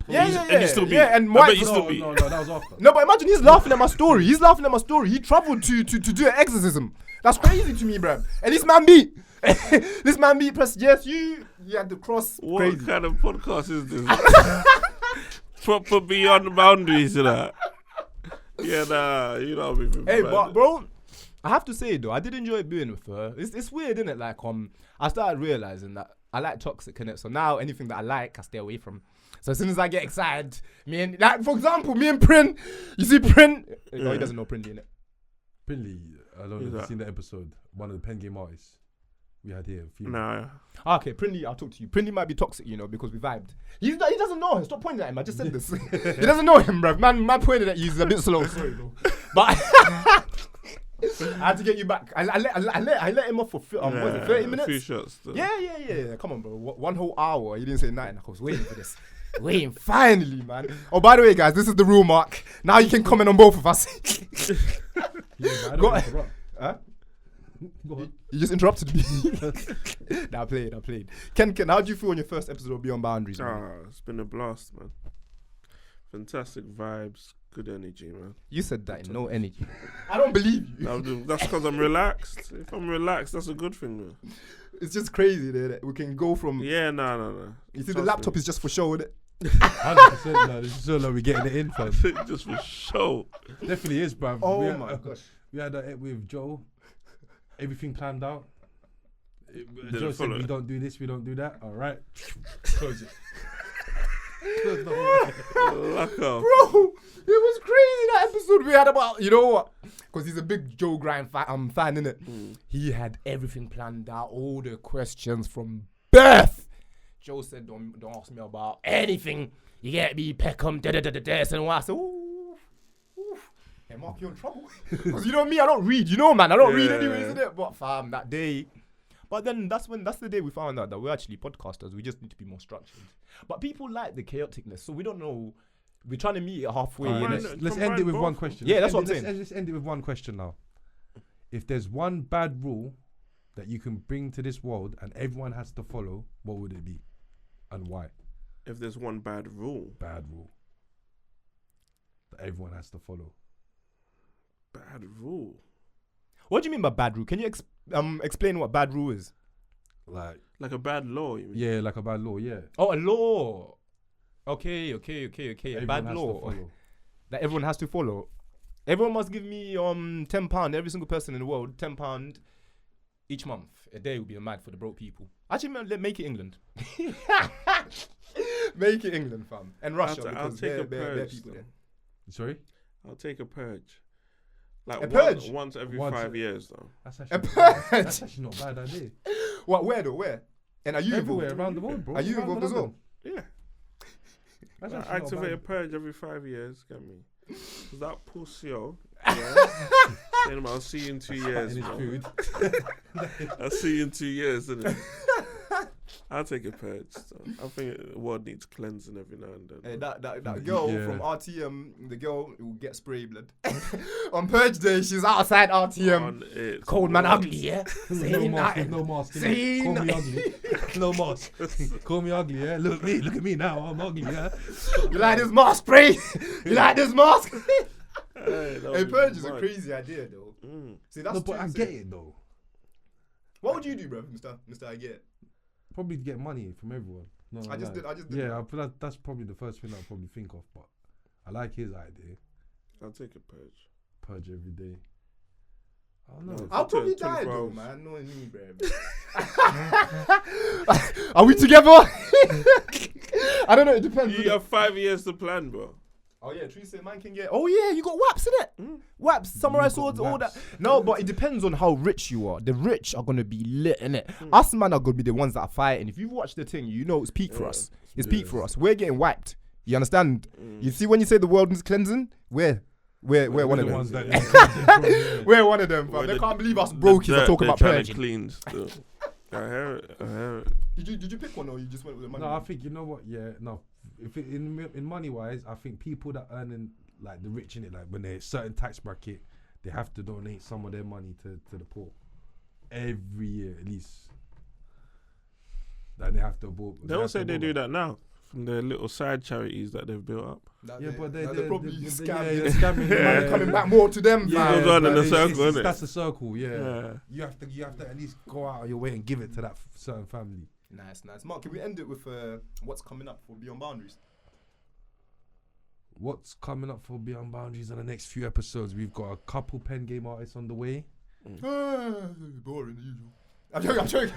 Yeah. And you still beat. Yeah, and I White. bet you still beat. No, that was after. No, but imagine he's laughing at my story. He travelled to do an exorcism. That's crazy to me, bruv. And this man beat. This man beat plus yes, you had the cross. What Crazy. kind of podcast is this? Proper beyond the boundaries, you know. Yeah, nah, you know what I mean. Hey, but bro, I have to say though, I did enjoy being with her. It's weird, isn't it? Like I started realizing that I like toxic connect. So now anything that I like, I stay away from. So as soon as I get excited, like for example, me and Prin, you see Prin? No, he doesn't know Prin, innit? Prinley, I don't know if you've seen the episode. One of the pen game artists we had here. Nah. Okay, Prinley, I'll talk to you. Prinley might be toxic, you know, because we vibed. He doesn't know him. Stop pointing at him. I just said this. He doesn't know him, bruv. Man pointed at you. He's a bit slow. Sorry, bro. But I had to get you back. I let him off for was it 30 minutes? A few shots. Though. Yeah. Come on, bro. 1 whole hour. He didn't say nothing. I was waiting for this. Waiting, finally, man. Oh, by the way, guys, this is the real Mark. Now you can comment on both of us. Go on. Huh? Go on. You just interrupted me. Nah, I played. KenKen, how do you feel on your first episode of Beyond Boundaries, man? It's been a blast, man. Fantastic vibes, good energy, man. You said that in no energy. I don't believe you. That's because I'm relaxed. If I'm relaxed, that's a good thing, man. It's just crazy that we can go from... Yeah, no. You see, the laptop is just for show, isn't it? 100%, no. This is so like we're getting it in, fam. Just for show. Definitely is, bruv. Oh my gosh. We had that with Joe. Everything planned out. Joe Didn't said, follow we it. don't do this, we don't do that. All right. Close it. Luck off. Bro, it was crazy that episode we had about, you know what? Because he's a big Joe Grind fan, innit? He had everything planned out, all the questions from birth. Joe said, don't ask me about anything. You get me, Peckham, da-da-da-da-da. And I said, ooh. Hey, Mark, you're in trouble. Because you know me, I don't read. You know, man, I don't read anyway, isn't it? But fam, that day. But then that's the day we found out that we're actually podcasters. We just need to be more structured. But people like the chaoticness, so we don't know. We're trying to meet it halfway. Let's end it with one question. Yeah, that's what I'm saying. Let's end it with one question now. If there's one bad rule that you can bring to this world and everyone has to follow, what would it be? And why? If there's one bad rule. Bad rule. That everyone has to follow. Bad rule? What do you mean by bad rule? Can you explain what bad rule is? Like a bad law, you mean? Yeah, like a bad law, yeah. Oh, a law. Okay. A Everyone bad has law to follow. that everyone has to follow. Everyone must give me £10. Every single person in the world, £10 each month. A day will be mad for the broke people. Actually, make it England. Make it England, fam. And Russia. I'll take a purge. People there. Sorry? I'll take a purge. Like A purge? Once every Once 5 years, though. That's A actually, purge? that's actually not a bad idea. What? Where though? Where? And are you Everywhere involved? around the world, bro. Are you Around involved as London. well? Yeah. That's Like, actually not activate a bad. purge every 5 years, get me? 'Cause that pussy, saying I'll see you in 2 years, In his bro. food. I'll see you in 2 years, innit? I'll take a purge. So I think the world needs cleansing every now and then. Hey, that girl Yeah. from RTM, the girl who get spray blood. On purge day, she's outside RTM. On it. Cold man ugly, yeah? No mask, no mask. innit? Saying Call me nothing. ugly. No mask. Call me ugly, yeah? Look at me now. I'm ugly, yeah? You like this mask spray? You like this mask? Hey, Hey, purge is a crazy idea, though. See, that's No, but too I sick. get it, though. What would you do, bro, Mr. I get it? Probably get money from everyone. No, I just did. Yeah, I feel like that's probably the first thing I'll probably think of, but I like his idea. I'll take a purge. Purge every day. I don't know. No. I'll probably 24 die though, hours. man. Knowing me, bro. Are we together? I don't know. It depends. You got 5 years to plan, bro. Oh yeah, Patrice said man can get. Oh yeah, you got waps in it. Waps, samurai You got swords, all that. waps. No, but it depends on how rich you are. The rich are gonna be lit in it. Us man are gonna be the ones that are fighting. If you've watched the thing, you know it's peak for us. It's peak for us. We're getting wiped. You understand? You see when you say the world is cleansing, we're one of the them. ones that We're one of them, fam. We're They the- can't believe us brokies are talking about trying purging. to clean still. I hear it. Did you pick one or you just went with the money? No, I think you know what. Yeah, no. If it, in money wise, I think people that earning like the rich in it, like when they're certain tax bracket, they have to donate some of their money to the poor every year at least. Like they have to. They don't say they do that now. from their little side charities that they've built up. Yeah, but they're probably they're scamming. scamming. Man, coming back more to them. Yeah, Goes on in but a circle, innit? that's the circle. Yeah. Yeah. You have to at least go out of your way and give it to that certain family. Nice. Mark, can we end it with what's coming up for Beyond Boundaries? What's coming up for Beyond Boundaries in the next few episodes? We've got a couple pen game artists on the way. Boring as usual. I'm joking.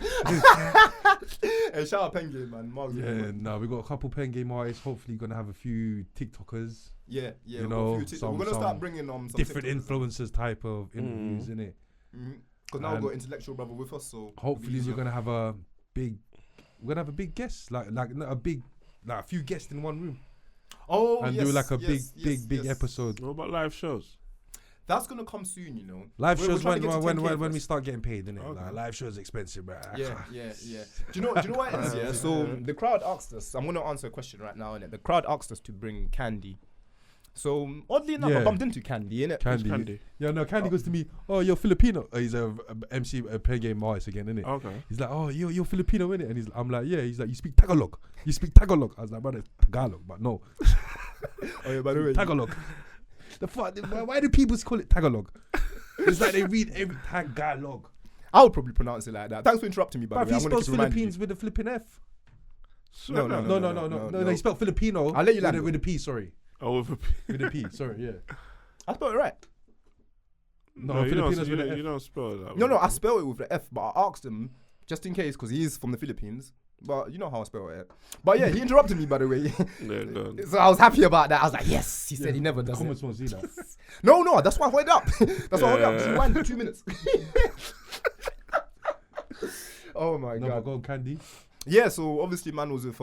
Hey, shout out Pen Game, man. Mark's We've got a couple pen game artists. Hopefully, gonna have a few TikTokers. Yeah. You know, we're gonna start bringing some different TikTokers. influencers type of interviews, innit? Because now we've got Intellectual Brother with us, so hopefully we're gonna have a big guest, like a few guests in one room. Oh, and yes, do like a yes, big episode. What about live shows? That's gonna come soon, you know. Live We're shows trying to get to 10K when first. we start getting paid, innit? Okay. Like, live shows expensive, bro. Yeah. Do you know what it is? Yeah. So the crowd asked us. I'm gonna answer a question right now, innit? The crowd asked us to bring Candy. So oddly enough, I bumped into Candy, innit? Candy. Yeah, no, Candy goes to me, oh, you're Filipino. He's a MC, a pen game artist again, innit? Okay. He's like, oh, you're Filipino, innit? And I'm like, yeah. He's like, you speak Tagalog. I was like, brother, it's Tagalog, but no. Oh yeah, by the way, Tagalog. The fuck? Why do people call it Tagalog? It's like they read every Tagalog. I would probably pronounce it like that. Thanks for interrupting me, by But the way. he I'm gonna spells just remind you. Philippines with a flipping F. No. He spelled Filipino. I'll let you land with a P. Sorry, Oh, with a P. with a P. Sorry, yeah. I spelled it right. No, you Filipinos don't, with you, an don't, F. you don't spell it that No, way. I spelled it with the F, but I asked him just in case because he is from the Philippines. But you know how I spell it. But yeah, he interrupted me, by the way. Yeah, go on. So I was happy about that. I was like, yes. He said he never does Comments it. won't see that. No, that's why I held up. That's why I held up. Just rewind it 2 minutes. Oh my No, god. but go on, Candy. Yeah, so obviously man was with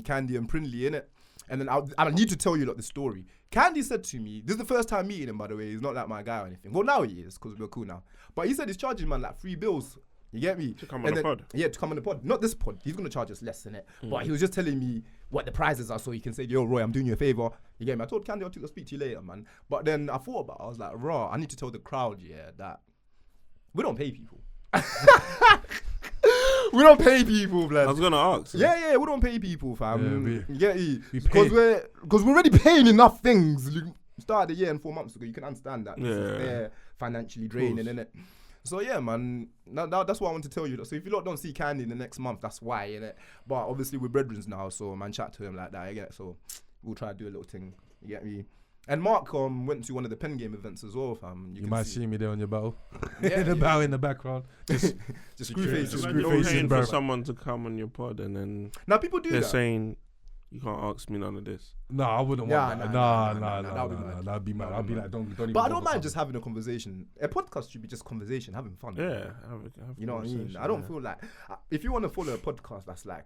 Candy and Prindley, innit? And then I need to tell you the story. Candy said to me, this is the first time meeting him, by the way. He's not like my guy or anything. Well, now he is, because we're cool now. But he said he's charging man like $3. You get me? To come on the pod. Yeah, to come on the pod. Not this pod. He's going to charge us less, innit? But he was just telling me what the prizes are so he can say, yo, Roy, I'm doing you a favor. You get me? I told Candy I'll speak to you later, man. But then I thought about it. I was like, raw, I need to tell the crowd, yeah, that we don't pay people. We don't pay people, blood. I was gonna ask. Yeah, we don't pay people, fam. Yeah, You get me? we Because pay. we're already paying enough things. You started the year and 4 months ago. You can understand that. This is Yeah. fair, financially draining, innit? So yeah, man. That's what I want to tell you. So if you lot don't see Candy in the next month, that's why, innit? But obviously we're brethren now, so man, chat to him like that. You get? So we'll try to do a little thing. You get me? And Mark went to one of the pen game events as well, fam. You can might see me there on your bow. Yeah, The bow in the background. just screw face, just Like screw you're face. paying bro. for someone to come on your pod and then Now people do they're that. saying you can't ask me none of this. No, I wouldn't Yeah, want that. nah, No, that'd be mad. that'd be mad. I'd be like, don't even. But I don't bother mind coming. just having a conversation. A podcast should be just conversation, having fun. Yeah, You know what I mean? I don't feel like if you want to follow a podcast that's like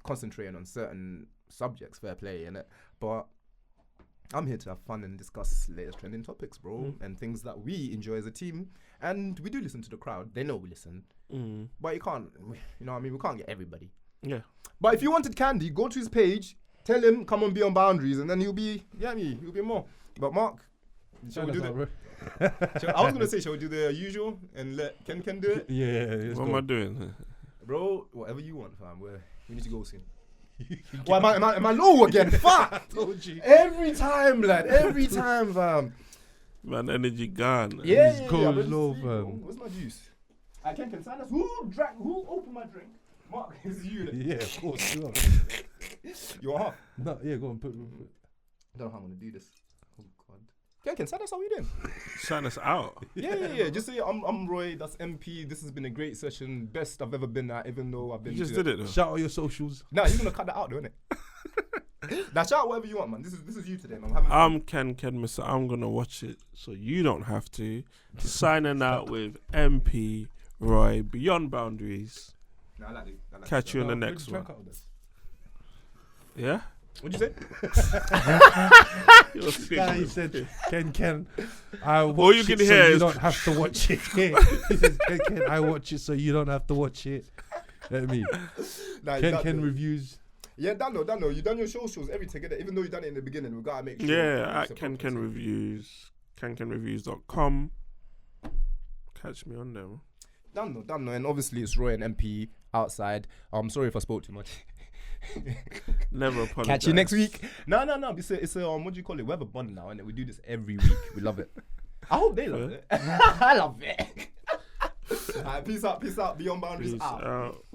concentrating on certain subjects, fair play, innit? But I'm here to have fun and discuss latest trending topics, bro, and things that we enjoy as a team. And we do listen to the crowd; they know we listen. But you can't, you know what I mean? We can't get everybody. Yeah. But if you wanted Candy, go to his page, tell him come on Beyond Boundaries, and then he'll be more. But Mark, shall we do that? I was gonna say, shall we do the usual and let KenKen do it? Yeah. What am I doing? Bro, whatever you want, fam. We need to go soon. Well, am I low again? Fuck! Told you. Every time, lad. Every time, fam. Man, energy gone. Yeah, goes I'm ready to low, sleep, bro. fam. Where's my juice? I can't sign us. Who opened my drink? Mark, it's you. Then. Yeah, of course. Go on. You want half? No, yeah, go on. Put. I don't know how I'm gonna do this. Oh God. KenKen, sign us. How we doing? Sign us out. Yeah. Just say I'm Roy. That's MP. This has been a great session. Best I've ever been at. Even though I've been. You just to did it though. Shout out your socials. Nah, you're gonna cut that out, though, innit? Now shout out whatever you want, man. This is you today, man. I'm having I'm KenKen, Mr. I'm gonna watch it so you don't have to. Signing out with MP Roy Beyond Boundaries. Nah, I like it. Catch you in the next one. Yeah? What'd you say? You're sick, Guy man. said, KenKen, I watch All you it can so hear you is- don't have to watch it. He says, KenKen, I watch it so you don't have to watch it. Let me. Nah, KenKen Reviews. Yeah, Dano. You done your socials, everything together. Even though you done it in the beginning, we gotta make sure. Yeah, it's at a proper KenKen thing. Reviews, KenKenReviews.com. Catch me on there. Dano. And obviously it's Roy and MP outside. I'm sorry if I spoke too much. Never apologize. Catch you next week. No. It's a what do you call it? We have a bond now, and we do this every week. We love it. I hope they love it. I love it. Alright, peace out. Beyond Boundaries Peace out. out.